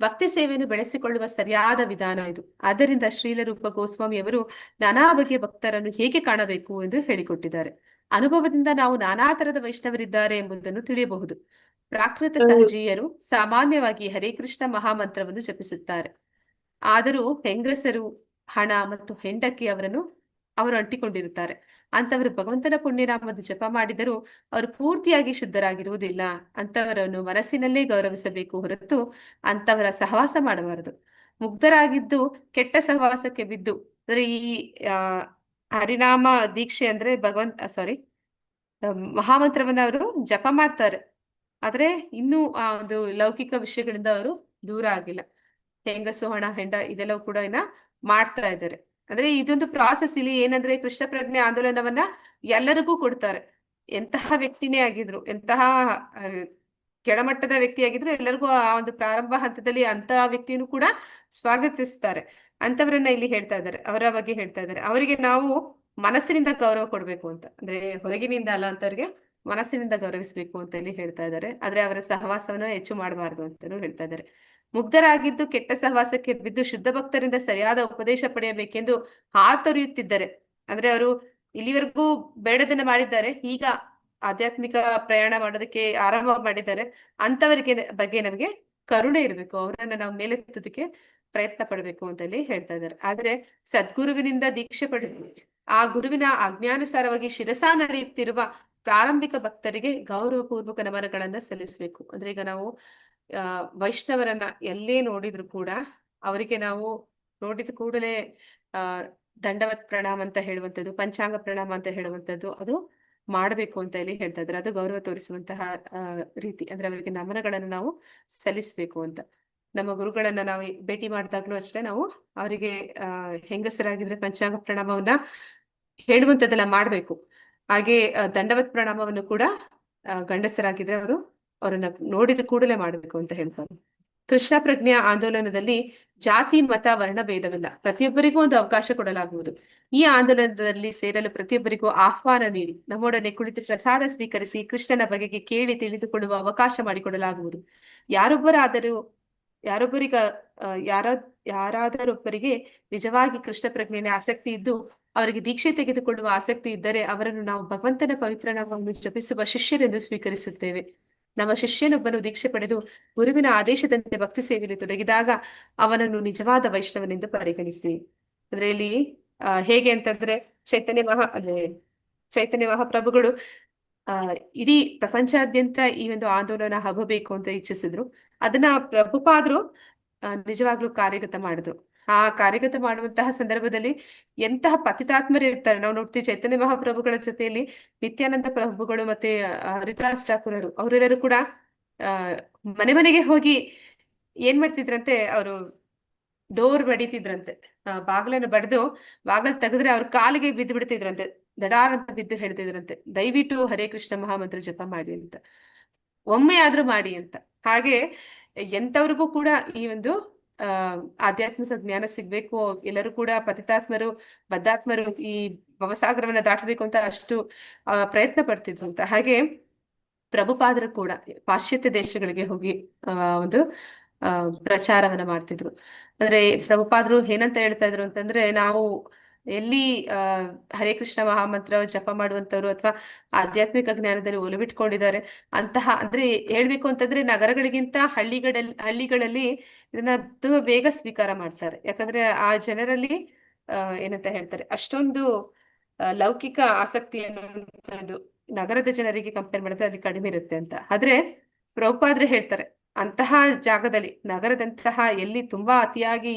ಭಕ್ತಿ ಸೇವೆಯನ್ನು ಬೆಳೆಸಿಕೊಳ್ಳುವ ಸರಿಯಾದ ವಿಧಾನ ಇದು. ಆದ್ದರಿಂದ ಶ್ರೀಲರೂಪ ಗೋಸ್ವಾಮಿಯವರು ನಾನಾ ಬಗೆಯ ಭಕ್ತರನ್ನು ಹೇಗೆ ಕಾಣಬೇಕು ಎಂದು ಹೇಳಿಕೊಟ್ಟಿದ್ದಾರೆ. ಅನುಭವದಿಂದ ನಾವು ನಾನಾ ತರದ ವೈಷ್ಣವರಿದ್ದಾರೆ ಎಂಬುದನ್ನು ತಿಳಿಯಬಹುದು. ಪ್ರಾಕೃತ ಸಹಜೀಯರು ಸಾಮಾನ್ಯವಾಗಿ ಹರೇ ಕೃಷ್ಣ ಮಹಾಮಂತ್ರವನ್ನು ಜಪಿಸುತ್ತಾರೆ. ಆದರೂ ಹೆಂಗಸರು, ಹಣ ಮತ್ತು ಹೆಂಡತಿ ಅವರು ಅಂಟಿಕೊಂಡಿರುತ್ತಾರೆ. ಅಂತವರು ಭಗವಂತನ ಪುಣ್ಯನಾಮದ ಜಪ ಮಾಡಿದರೂ ಅವರು ಪೂರ್ತಿಯಾಗಿ ಶುದ್ಧರಾಗಿರುವುದಿಲ್ಲ. ಅಂತವರನ್ನು ಮನಸ್ಸಿನಲ್ಲೇ ಗೌರವಿಸಬೇಕು ಹೊರತು ಅಂತವರ ಸಹವಾಸ ಮಾಡಬಾರದು. ಮುಗ್ಧರಾಗಿದ್ದು ಕೆಟ್ಟ ಸಹವಾಸಕ್ಕೆ ಬಿದ್ದು, ಅಂದ್ರೆ ಈ ಹರಿನಾಮ ದೀಕ್ಷೆ ಅಂದ್ರೆ ಮಹಾಮಂತ್ರವನ್ನ ಅವರು ಜಪ ಮಾಡ್ತಾರೆ, ಆದ್ರೆ ಇನ್ನೂ ಆ ಒಂದು ಲೌಕಿಕ ವಿಷಯಗಳಿಂದ ಅವರು ದೂರ ಆಗಿಲ್ಲ. ಹೆಂಗಸು, ಹಣ, ಹೆಂಡ ಇದೆಲ್ಲವೂ ಕೂಡ ಮಾಡ್ತಾ ಇದ್ದಾರೆ. ಅಂದ್ರೆ ಇದೊಂದು ಪ್ರಾಸೆಸ್. ಇಲ್ಲಿ ಏನಂದ್ರೆ, ಕೃಷ್ಣ ಪ್ರಜ್ಞೆ ಆಂದೋಲನವನ್ನ ಎಲ್ಲರಿಗೂ ಕೊಡ್ತಾರೆ. ಎಂತಹ ವ್ಯಕ್ತಿನೇ ಆಗಿದ್ರು, ಎಂತಹ ಕೆಳಮಟ್ಟದ ವ್ಯಕ್ತಿಯಾಗಿದ್ರು, ಎಲ್ಲರಿಗೂ ಆ ಒಂದು ಪ್ರಾರಂಭ ಹಂತದಲ್ಲಿ ಅಂತ ವ್ಯಕ್ತಿಯನ್ನು ಕೂಡ ಸ್ವಾಗತಿಸ್ತಾರೆ. ಅಂತವರನ್ನ ಇಲ್ಲಿ ಹೇಳ್ತಾ ಇದ್ದಾರೆ, ಅವರ ಬಗ್ಗೆ ಹೇಳ್ತಾ ಇದ್ದಾರೆ. ಅವರಿಗೆ ನಾವು ಮನಸ್ಸಿನಿಂದ ಗೌರವ ಕೊಡ್ಬೇಕು ಅಂತ, ಅಂದ್ರೆ ಹೊರಗಿನಿಂದ ಅಲ್ಲ, ಅಂತವ್ರಿಗೆ ಮನಸ್ಸಿನಿಂದ ಗೌರವಿಸ್ಬೇಕು ಅಂತ ಇಲ್ಲಿ ಹೇಳ್ತಾ ಇದ್ದಾರೆ. ಆದ್ರೆ ಅವರ ಸಹವಾಸವನ್ನು ಹೆಚ್ಚು ಮಾಡಬಾರ್ದು ಅಂತಾನು ಹೇಳ್ತಾ ಇದ್ದಾರೆ. ಮುಗ್ಧರಾಗಿದ್ದು ಕೆಟ್ಟ ಸಹವಾಸಕ್ಕೆ ಬಿದ್ದು ಶುದ್ಧ ಭಕ್ತರಿಂದ ಸರಿಯಾದ ಉಪದೇಶ ಪಡೆಯಬೇಕೆಂದು ಹಾತೊರೆಯುತ್ತಿದ್ದಾರೆ. ಅಂದ್ರೆ ಅವರು ಇಲ್ಲಿವರೆಗೂ ಬೇಡದನ್ನ ಮಾಡಿದ್ದಾರೆ, ಈಗ ಆಧ್ಯಾತ್ಮಿಕ ಪ್ರಯಾಣ ಮಾಡೋದಕ್ಕೆ ಆರಂಭ ಮಾಡಿದ್ದಾರೆ. ಅಂತವರಿಗೆ ಬಗ್ಗೆ ನಮಗೆ ಕರುಣೆ ಇರಬೇಕು, ಅವರನ್ನ ನಾವು ಮೇಲೆತ್ತೋದಕ್ಕೆ ಪ್ರಯತ್ನ ಪಡಬೇಕು ಅಂತ ಹೇಳಿ ಹೇಳ್ತಾ ಇದ್ದಾರೆ. ಆದ್ರೆ ಸದ್ಗುರುವಿನಿಂದ ದೀಕ್ಷೆ ಪಡೆದು ಆ ಗುರುವಿನ ಆಜ್ಞಾನುಸಾರವಾಗಿ ಶಿರಸಾ ನಡೆಯುತ್ತಿರುವ ಪ್ರಾರಂಭಿಕ ಭಕ್ತರಿಗೆ ಗೌರವಪೂರ್ವಕ ನಮನಗಳನ್ನ ಸಲ್ಲಿಸಬೇಕು. ಅಂದ್ರೆ ಈಗ ನಾವು ವೈಷ್ಣವರನ್ನ ಎಲ್ಲೇ ನೋಡಿದ್ರು ಕೂಡ ಅವರಿಗೆ ನಾವು ನೋಡಿದ ಕೂಡಲೇ ದಂಡವತ್ ಪ್ರಣಾಮ ಅಂತ ಹೇಳುವಂಥದ್ದು, ಪಂಚಾಂಗ ಪ್ರಣಾಮ ಅಂತ ಹೇಳುವಂಥದ್ದು ಅದು ಮಾಡಬೇಕು ಅಂತ ಹೇಳಿ ಹೇಳ್ತಾ ಇದ್ದಾರೆ. ಅದು ಗೌರವ ತೋರಿಸುವಂತಹ ರೀತಿ. ಅಂದ್ರೆ ಅವರಿಗೆ ನಮನಗಳನ್ನು ನಾವು ಸಲ್ಲಿಸ್ಬೇಕು ಅಂತ. ನಮ್ಮ ಗುರುಗಳನ್ನ ನಾವು ಭೇಟಿ ಮಾಡಿದಾಗ್ಲೂ ಅಷ್ಟೇ ನಾವು ಅವರಿಗೆ ಹೆಂಗಸರಾಗಿದ್ರೆ ಪಂಚಾಂಗ ಪ್ರಣಾಮವನ್ನ ಹೇಳುವಂಥದ್ದೆಲ್ಲ ಮಾಡ್ಬೇಕು. ಹಾಗೆ ದಂಡವತ್ ಪ್ರಣಾಮವನ್ನು ಕೂಡ ಗಂಡಸರಾಗಿದ್ರೆ ಅವರನ್ನ ನೋಡಿದ ಕೂಡಲೇ ಮಾಡಬೇಕು ಅಂತ ಹೇಳ್ತಾರೆ. ಕೃಷ್ಣ ಪ್ರಜ್ಞೆಯ ಆಂದೋಲನದಲ್ಲಿ ಜಾತಿ, ಮತ, ವರ್ಣ ಭೇದವಿಲ್ಲ. ಪ್ರತಿಯೊಬ್ಬರಿಗೂ ಒಂದು ಅವಕಾಶ ಕೊಡಲಾಗುವುದು. ಈ ಆಂದೋಲನದಲ್ಲಿ ಸೇರಲು ಪ್ರತಿಯೊಬ್ಬರಿಗೂ ಆಹ್ವಾನ ನೀಡಿ ನಮ್ಮೊಡನೆ ಕುಳಿತು ಪ್ರಸಾದ ಸ್ವೀಕರಿಸಿ ಕೃಷ್ಣನ ಬಗೆಗೆ ಕೇಳಿ ತಿಳಿದುಕೊಳ್ಳುವ ಅವಕಾಶ ಮಾಡಿಕೊಡಲಾಗುವುದು. ಯಾರಾದರೊಬ್ಬರಿಗೆ ನಿಜವಾಗಿ ಕೃಷ್ಣ ಪ್ರಜ್ಞೆಯ ಆಸಕ್ತಿ ಇದ್ದು ಅವರಿಗೆ ದೀಕ್ಷೆ ತೆಗೆದುಕೊಳ್ಳುವ ಆಸಕ್ತಿ ಇದ್ದರೆ ಅವರನ್ನು ನಾವು ಭಗವಂತನ ಪವಿತ್ರ ನಾಮವನ್ನು ಜಪಿಸುವ ಶಿಷ್ಯರೆಂದು ಸ್ವೀಕರಿಸುತ್ತೇವೆ. ನಮ್ಮ ಶಿಷ್ಯನೊಬ್ಬನು ದೀಕ್ಷೆ ಪಡೆದು ಗುರುವಿನ ಆದೇಶದಂತೆ ಭಕ್ತಿ ಸೇವೆಯಲ್ಲಿ ತೊಡಗಿದಾಗ ಅವನನ್ನು ನಿಜವಾದ ವೈಷ್ಣವನೆಂದು ಪರಿಗಣಿಸಿ. ಅಂದ್ರೆ ಇಲ್ಲಿ ಹೇಗೆ ಅಂತಂದ್ರೆ, ಚೈತನ್ಯ ಮಹಾಪ್ರಭುಗಳು ಇಡೀ ಪ್ರಪಂಚಾದ್ಯಂತ ಈ ಒಂದು ಆಂದೋಲನ ಹಬ್ಬಬೇಕು ಅಂತ ಇಚ್ಛಿಸಿದ್ರು. ಅದನ್ನ ಪ್ರಭುಪಾದರು ನಿಜವಾಗ್ಲೂ ಕಾರ್ಯಗತ ಮಾಡಿದ್ರು. ಆ ಕಾರ್ಯಗತ ಮಾಡುವಂತಹ ಸಂದರ್ಭದಲ್ಲಿ ಎಂತಹ ಪತಿತಾತ್ಮರು ಇರ್ತಾರೆ. ನಾವು ನೋಡ್ತೀವಿ, ಚೈತನ್ಯ ಮಹಾಪ್ರಭುಗಳ ಜೊತೆಯಲ್ಲಿ ನಿತ್ಯಾನಂದ ಪ್ರಭುಗಳು ಮತ್ತೆ ಹರಿದಾಸ್ ಠಾಕೂರರು ಅವರೆಲ್ಲರೂ ಕೂಡ ಮನೆ ಮನೆಗೆ ಹೋಗಿ ಏನ್ ಮಾಡ್ತಿದ್ರಂತೆ, ಅವರು ಡೋರ್ ಬಡಿತಿದ್ರಂತೆ, ಬಾಗಿಲನ್ನು ಬಡಿದು ಬಾಗಿಲು ತೆಗೆದ್ರೆ ಅವ್ರ ಕಾಲಿಗೆ ಬಿದ್ದು ಬಿಡ್ತಿದ್ರಂತೆ, ದಡಾರ್ ಅಂತ ಬಿದ್ದು ಹೇಳ್ತಿದ್ರಂತೆ, ದಯವಿಟ್ಟು ಹರೇ ಕೃಷ್ಣ ಮಹಾಮಂತ್ರ ಜಪ ಮಾಡಿ ಅಂತ, ಒಮ್ಮೆ ಆದ್ರೂ ಮಾಡಿ ಅಂತ. ಹಾಗೆ ಎಂತವ್ರಿಗೂ ಕೂಡ ಈ ಒಂದು ಆ ಆಧ್ಯಾತ್ಮಿಕ ಜ್ಞಾನ ಸಿಗ್ಬೇಕು, ಎಲ್ಲರೂ ಕೂಡ ಪತಿತಾತ್ಮರು ಬದ್ಧಾತ್ಮರು ಈ ಭವಸಾಗರವನ್ನ ದಾಟಬೇಕು ಅಂತ ಅಷ್ಟು ಪ್ರಯತ್ನ ಪಡ್ತಿದ್ರು ಅಂತ. ಹಾಗೆ ಪ್ರಭುಪಾದರು ಕೂಡ ಪಾಶ್ಚಾತ್ಯ ದೇಶಗಳಿಗೆ ಹೋಗಿ ಆ ಒಂದು ಆ ಪ್ರಚಾರವನ್ನ ಮಾಡ್ತಿದ್ರು. ಅಂದ್ರೆ ಪ್ರಭುಪಾದರು ಏನಂತ ಹೇಳ್ತಾ ಇದ್ರು ಅಂತಂದ್ರೆ, ನಾವು ಎಲ್ಲಿ ಆ ಹರೇ ಕೃಷ್ಣ ಮಹಾಮಂತ್ರ ಜಪ ಮಾಡುವಂತವ್ರು ಅಥವಾ ಆಧ್ಯಾತ್ಮಿಕ ಜ್ಞಾನದಲ್ಲಿ ಒಲವಿಟ್ಕೊಂಡಿದ್ದಾರೆ ಅಂತಹ, ಅಂದ್ರೆ ಹೇಳ್ಬೇಕು ಅಂತಂದ್ರೆ ನಗರಗಳಿಗಿಂತ ಹಳ್ಳಿಗಳಲ್ಲಿ ಇದನ್ನ ತುಂಬಾ ಬೇಗ ಸ್ವೀಕಾರ ಮಾಡ್ತಾರೆ. ಯಾಕಂದ್ರೆ ಆ ಜನರಲ್ಲಿ ಏನಂತ ಹೇಳ್ತಾರೆ, ಅಷ್ಟೊಂದು ಲೌಕಿಕ ಆಸಕ್ತಿ ಅನ್ನುವಂಥದ್ದು ನಗರದ ಜನರಿಗೆ ಕಂಪೇರ್ ಮಾಡಿದ್ರೆ ಅಲ್ಲಿ ಕಡಿಮೆ ಇರುತ್ತೆ ಅಂತ. ಆದ್ರೆ ಪ್ರಭುಪಾದ್ರೆ ಹೇಳ್ತಾರೆ, ಅಂತಹ ಜಾಗದಲ್ಲಿ ನಗರದಂತಹ ಎಲ್ಲಿ ತುಂಬಾ ಅತಿಯಾಗಿ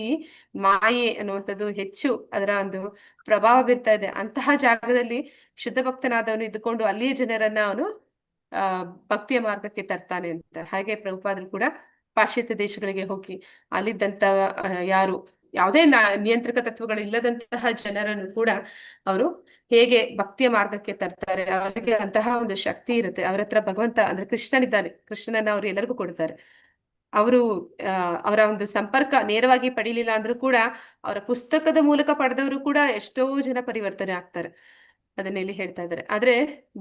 ಮಾಯೆ ಅನ್ನುವಂಥದ್ದು ಹೆಚ್ಚು ಅದರ ಒಂದು ಪ್ರಭಾವ ಬೀರ್ತಾ ಇದೆ, ಅಂತಹ ಜಾಗದಲ್ಲಿ ಶುದ್ಧ ಭಕ್ತನಾದವನು ಇದ್ದುಕೊಂಡು ಅಲ್ಲಿಯ ಜನರನ್ನ ಅವನು ಆ ಭಕ್ತಿಯ ಮಾರ್ಗಕ್ಕೆ ತರ್ತಾನೆ ಅಂತ. ಹಾಗೆ ಪ್ರಭುಪಾದರು ಕೂಡ ಪಾಶ್ಚಾತ್ಯ ದೇಶಗಳಿಗೆ ಹೋಗಿ ಅಲ್ಲಿದ್ದಂತ ಯಾರು ಯಾವುದೇ ನಿಯಂತ್ರಕ ತತ್ವಗಳು ಇಲ್ಲದಂತಹ ಜನರನ್ನು ಕೂಡ ಅವರು ಹೇಗೆ ಭಕ್ತಿಯ ಮಾರ್ಗಕ್ಕೆ ತರ್ತಾರೆ, ಅವರಿಗೆ ಅಂತಹ ಒಂದು ಶಕ್ತಿ ಇರುತ್ತೆ. ಅವ್ರ ಹತ್ರ ಭಗವಂತ ಅಂದ್ರೆ ಕೃಷ್ಣನಿದ್ದಾನೆ, ಕೃಷ್ಣನನ್ನ ಅವ್ರು ಎಲ್ಲರಿಗೂ ಕೊಡ್ತಾರೆ. ಅವರು ಅವರ ಒಂದು ಸಂಪರ್ಕ ನೇರವಾಗಿ ಪಡೀಲಿಲ್ಲ ಅಂದ್ರೂ ಕೂಡ ಅವರ ಪುಸ್ತಕದ ಮೂಲಕ ಪಡೆದವರು ಕೂಡ ಎಷ್ಟೋ ಜನ ಪರಿವರ್ತನೆ ಆಗ್ತಾರೆ. ಅದನ್ನ ಇಲ್ಲಿ ಹೇಳ್ತಾ ಇದ್ದಾರೆ. ಆದ್ರೆ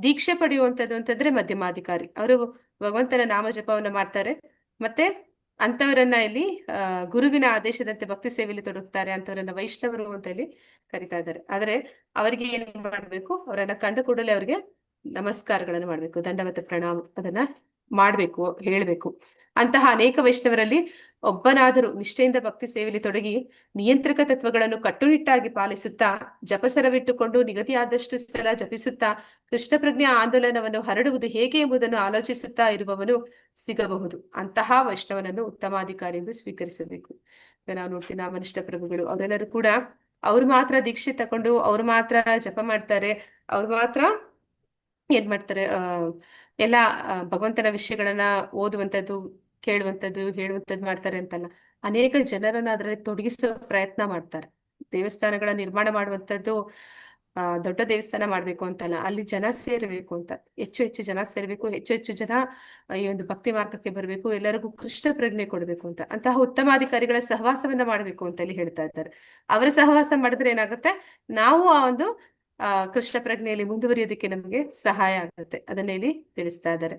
ದೀಕ್ಷೆ ಪಡೆಯುವಂಥದ್ದು ಅಂತಂದ್ರೆ ಮಧ್ಯಮಾಧಿಕಾರಿ, ಅವರು ಭಗವಂತನ ನಾಮ ಜಪವನ್ನ ಮಾಡ್ತಾರೆ, ಮತ್ತೆ ಅಂತವರನ್ನ ಇಲ್ಲಿ ಗುರುವಿನ ಆದೇಶದಂತೆ ಭಕ್ತಿ ಸೇವೆಯಲ್ಲಿ ತೊಡಗುತ್ತಾರೆ, ಅಂತವರನ್ನ ವೈಷ್ಣವರು ಅಂತ ಇಲ್ಲಿ ಕರಿತಾ ಇದ್ದಾರೆ. ಆದ್ರೆ ಅವರಿಗೆ ಏನ್ ಮಾಡ್ಬೇಕು, ಅವರನ್ನ ಕಂಡ ಕೂಡಲೇ ಅವರಿಗೆ ನಮಸ್ಕಾರಗಳನ್ನು ಮಾಡ್ಬೇಕು, ದಂಡವತ ಪ್ರಣಾಮ ಅದನ್ನ ಮಾಡ್ಬೇಕು, ಹೇಳ್ಬೇಕು. ಅಂತಹ ಅನೇಕ ವೈಷ್ಣವರಲ್ಲಿ ಒಬ್ಬನಾದರೂ ನಿಷ್ಠೆಯಿಂದ ಭಕ್ತಿ ಸೇವೆಯಲ್ಲಿ ತೊಡಗಿ ನಿಯಂತ್ರಕ ತತ್ವಗಳನ್ನು ಕಟ್ಟುನಿಟ್ಟಾಗಿ ಪಾಲಿಸುತ್ತಾ ಜಪಸರವಿಟ್ಟುಕೊಂಡು ನಿಗದಿಯಾದಷ್ಟು ಸಲ ಜಪಿಸುತ್ತಾ ಕೃಷ್ಣ ಪ್ರಜ್ಞಾ ಆಂದೋಲನವನ್ನು ಹರಡುವುದು ಹೇಗೆ ಎಂಬುದನ್ನು ಆಲೋಚಿಸುತ್ತಾ ಇರುವವನು ಸಿಗಬಹುದು. ಅಂತಹ ವೈಷ್ಣವನನ್ನು ಉತ್ತಮಾಧಿಕಾರಿ ಎಂದು ಸ್ವೀಕರಿಸಬೇಕು. ನಾವು ನೋಡ್ತೀವಿ, ನಾಮನಿಷ್ಠ ಪ್ರಭುಗಳು ಅವರೆಲ್ಲರೂ ಕೂಡ ಅವ್ರು ಮಾತ್ರ ದೀಕ್ಷೆ ತಕೊಂಡು ಅವ್ರು ಮಾತ್ರ ಜಪ ಮಾಡ್ತಾರೆ, ಅವ್ರು ಮಾತ್ರ ಏನ್ ಮಾಡ್ತಾರೆ, ಎಲ್ಲ ಭಗವಂತನ ವಿಷಯಗಳನ್ನ ಓದುವಂಥದ್ದು, ಕೇಳುವಂಥದ್ದು, ಹೇಳುವಂಥದ್ದು ಮಾಡ್ತಾರೆ ಅಂತಲ್ಲ, ಅನೇಕ ಜನರನ್ನ ಅದರಲ್ಲಿ ತೊಡಗಿಸೋ ಪ್ರಯತ್ನ ಮಾಡ್ತಾರೆ. ದೇವಸ್ಥಾನಗಳ ನಿರ್ಮಾಣ ಮಾಡುವಂಥದ್ದು ದೊಡ್ಡ ದೇವಸ್ಥಾನ ಮಾಡ್ಬೇಕು ಅಂತಲ್ಲ, ಅಲ್ಲಿ ಜನ ಸೇರಬೇಕು ಅಂತ, ಹೆಚ್ಚು ಹೆಚ್ಚು ಜನ ಸೇರ್ಬೇಕು, ಹೆಚ್ಚು ಹೆಚ್ಚು ಜನ ಈ ಒಂದು ಭಕ್ತಿ ಮಾರ್ಗಕ್ಕೆ ಬರಬೇಕು, ಎಲ್ಲರಿಗೂ ಕೃಷ್ಣ ಪ್ರಜ್ಞೆ ಕೊಡ್ಬೇಕು ಅಂತ. ಅಂತಹ ಉತ್ತಮಾಧಿಕಾರಿಗಳ ಸಹವಾಸವನ್ನ ಮಾಡ್ಬೇಕು ಅಂತ ಇಲ್ಲಿ ಹೇಳ್ತಾ ಇದ್ದಾರೆ. ಅವರ ಸಹವಾಸ ಮಾಡಿದ್ರೆ ಏನಾಗುತ್ತೆ, ನಾವು ಆ ಒಂದು ಕೃಷ್ಣ ಪ್ರಜ್ಞೆಯಲ್ಲಿ ಮುಂದುವರಿಯೋದಕ್ಕೆ ನಮಗೆ ಸಹಾಯ ಆಗುತ್ತೆ. ಅದನ್ನ ಇಲ್ಲಿ ತಿಳಿಸ್ತಾ ಇದ್ದಾರೆ.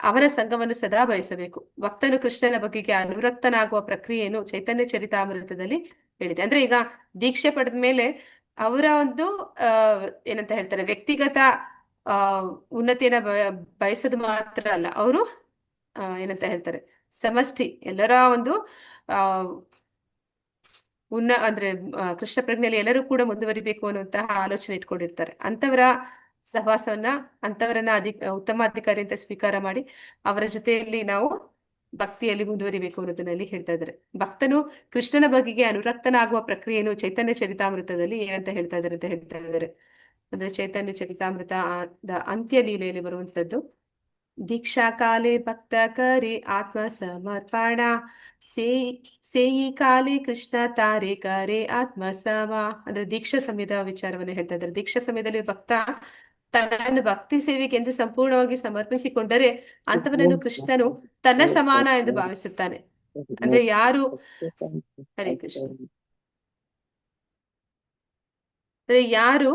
ಅವನ ಸಂಘವನ್ನು ಸದಾ ಬಯಸಬೇಕು. ಭಕ್ತನು ಕೃಷ್ಣನ ಬಗೆಗೆ ಅನುರಕ್ತನಾಗುವ ಪ್ರಕ್ರಿಯೆಯನ್ನು ಚೈತನ್ಯ ಚರಿತಾಮೃತದಲ್ಲಿ ಹೇಳಿದೆ. ಅಂದ್ರೆ ಈಗ ದೀಕ್ಷೆ ಪಡೆದ ಮೇಲೆ ಅವರ ಒಂದು ಏನಂತ ಹೇಳ್ತಾರೆ, ವ್ಯಕ್ತಿಗತ ಉನ್ನತಿಯನ್ನ ಬಯಸೋದು ಮಾತ್ರ ಅಲ್ಲ, ಅವರು ಏನಂತ ಹೇಳ್ತಾರೆ, ಸಮಷ್ಟಿ ಎಲ್ಲರ ಒಂದು ಅಂದ್ರೆ ಕೃಷ್ಣ ಪ್ರಜ್ಞೆಯಲ್ಲಿ ಎಲ್ಲರೂ ಕೂಡ ಮುಂದುವರಿಬೇಕು ಅನ್ನುವಂತಹ ಆಲೋಚನೆ ಇಟ್ಕೊಂಡಿರ್ತಾರೆ. ಅಂತವರ ಸಹವಾಸವನ್ನ, ಅಂತವರನ್ನ ಉತ್ತಮ ಅಧಿಕಾರಿ ಅಂತ ಸ್ವೀಕಾರ ಮಾಡಿ ಅವರ ಜೊತೆಯಲ್ಲಿ ನಾವು ಭಕ್ತಿಯಲ್ಲಿ ಮುಂದುವರಿಬೇಕು ಅನ್ನೋದನ್ನಲ್ಲಿ ಹೇಳ್ತಾ ಇದ್ದಾರೆ. ಭಕ್ತನು ಕೃಷ್ಣನ ಬಗೆಗೆ ಅನುರಕ್ತನಾಗುವ ಪ್ರಕ್ರಿಯೆಯನ್ನು ಚೈತನ್ಯ ಚರಿತಾಮೃತದಲ್ಲಿ ಏನಂತ ಹೇಳ್ತಾ ಇದ್ದಾರೆ ಅಂತ ಹೇಳ್ತಾ ಇದ್ದಾರೆ. ಅಂದ್ರೆ ಚೈತನ್ಯ ಚರಿತಾಮೃತ ಅಂತ್ಯ ಲೀಲೆಯಲ್ಲಿ ಬರುವಂತದ್ದು, ದೀಕ್ಷಾ ಕಾಲೇ ಭಕ್ತ ಕರೆ ಆತ್ಮ ಸಮರ್ಪಣ, ಸೇಯಿ ಕಾಲೇ ಕೃಷ್ಣ ತಾರೆ ಕರೆ ಆತ್ಮ ಸಮ. ಅಂದ್ರೆ ದೀಕ್ಷಾ ಸಮಯದ ವಿಚಾರವನ್ನು ಹೇಳ್ತಾ ಇದ್ದಾರೆ. ದೀಕ್ಷಾ ಸಮಯದಲ್ಲಿ ಭಕ್ತ ತನ್ನನ್ನು ಭಕ್ತಿ ಸೇವೆಗೆ ಎಂದು ಸಂಪೂರ್ಣವಾಗಿ ಸಮರ್ಪಿಸಿಕೊಂಡರೆ ಅಂತವನನ್ನು ಕೃಷ್ಣನು ತನ್ನ ಸಮಾನ ಎಂದು ಭಾವಿಸುತ್ತಾನೆ. ಅಂದ್ರೆ ಯಾರು, ಹರೇ ಕೃಷ್ಣ, ಅಂದ್ರೆ ಯಾರು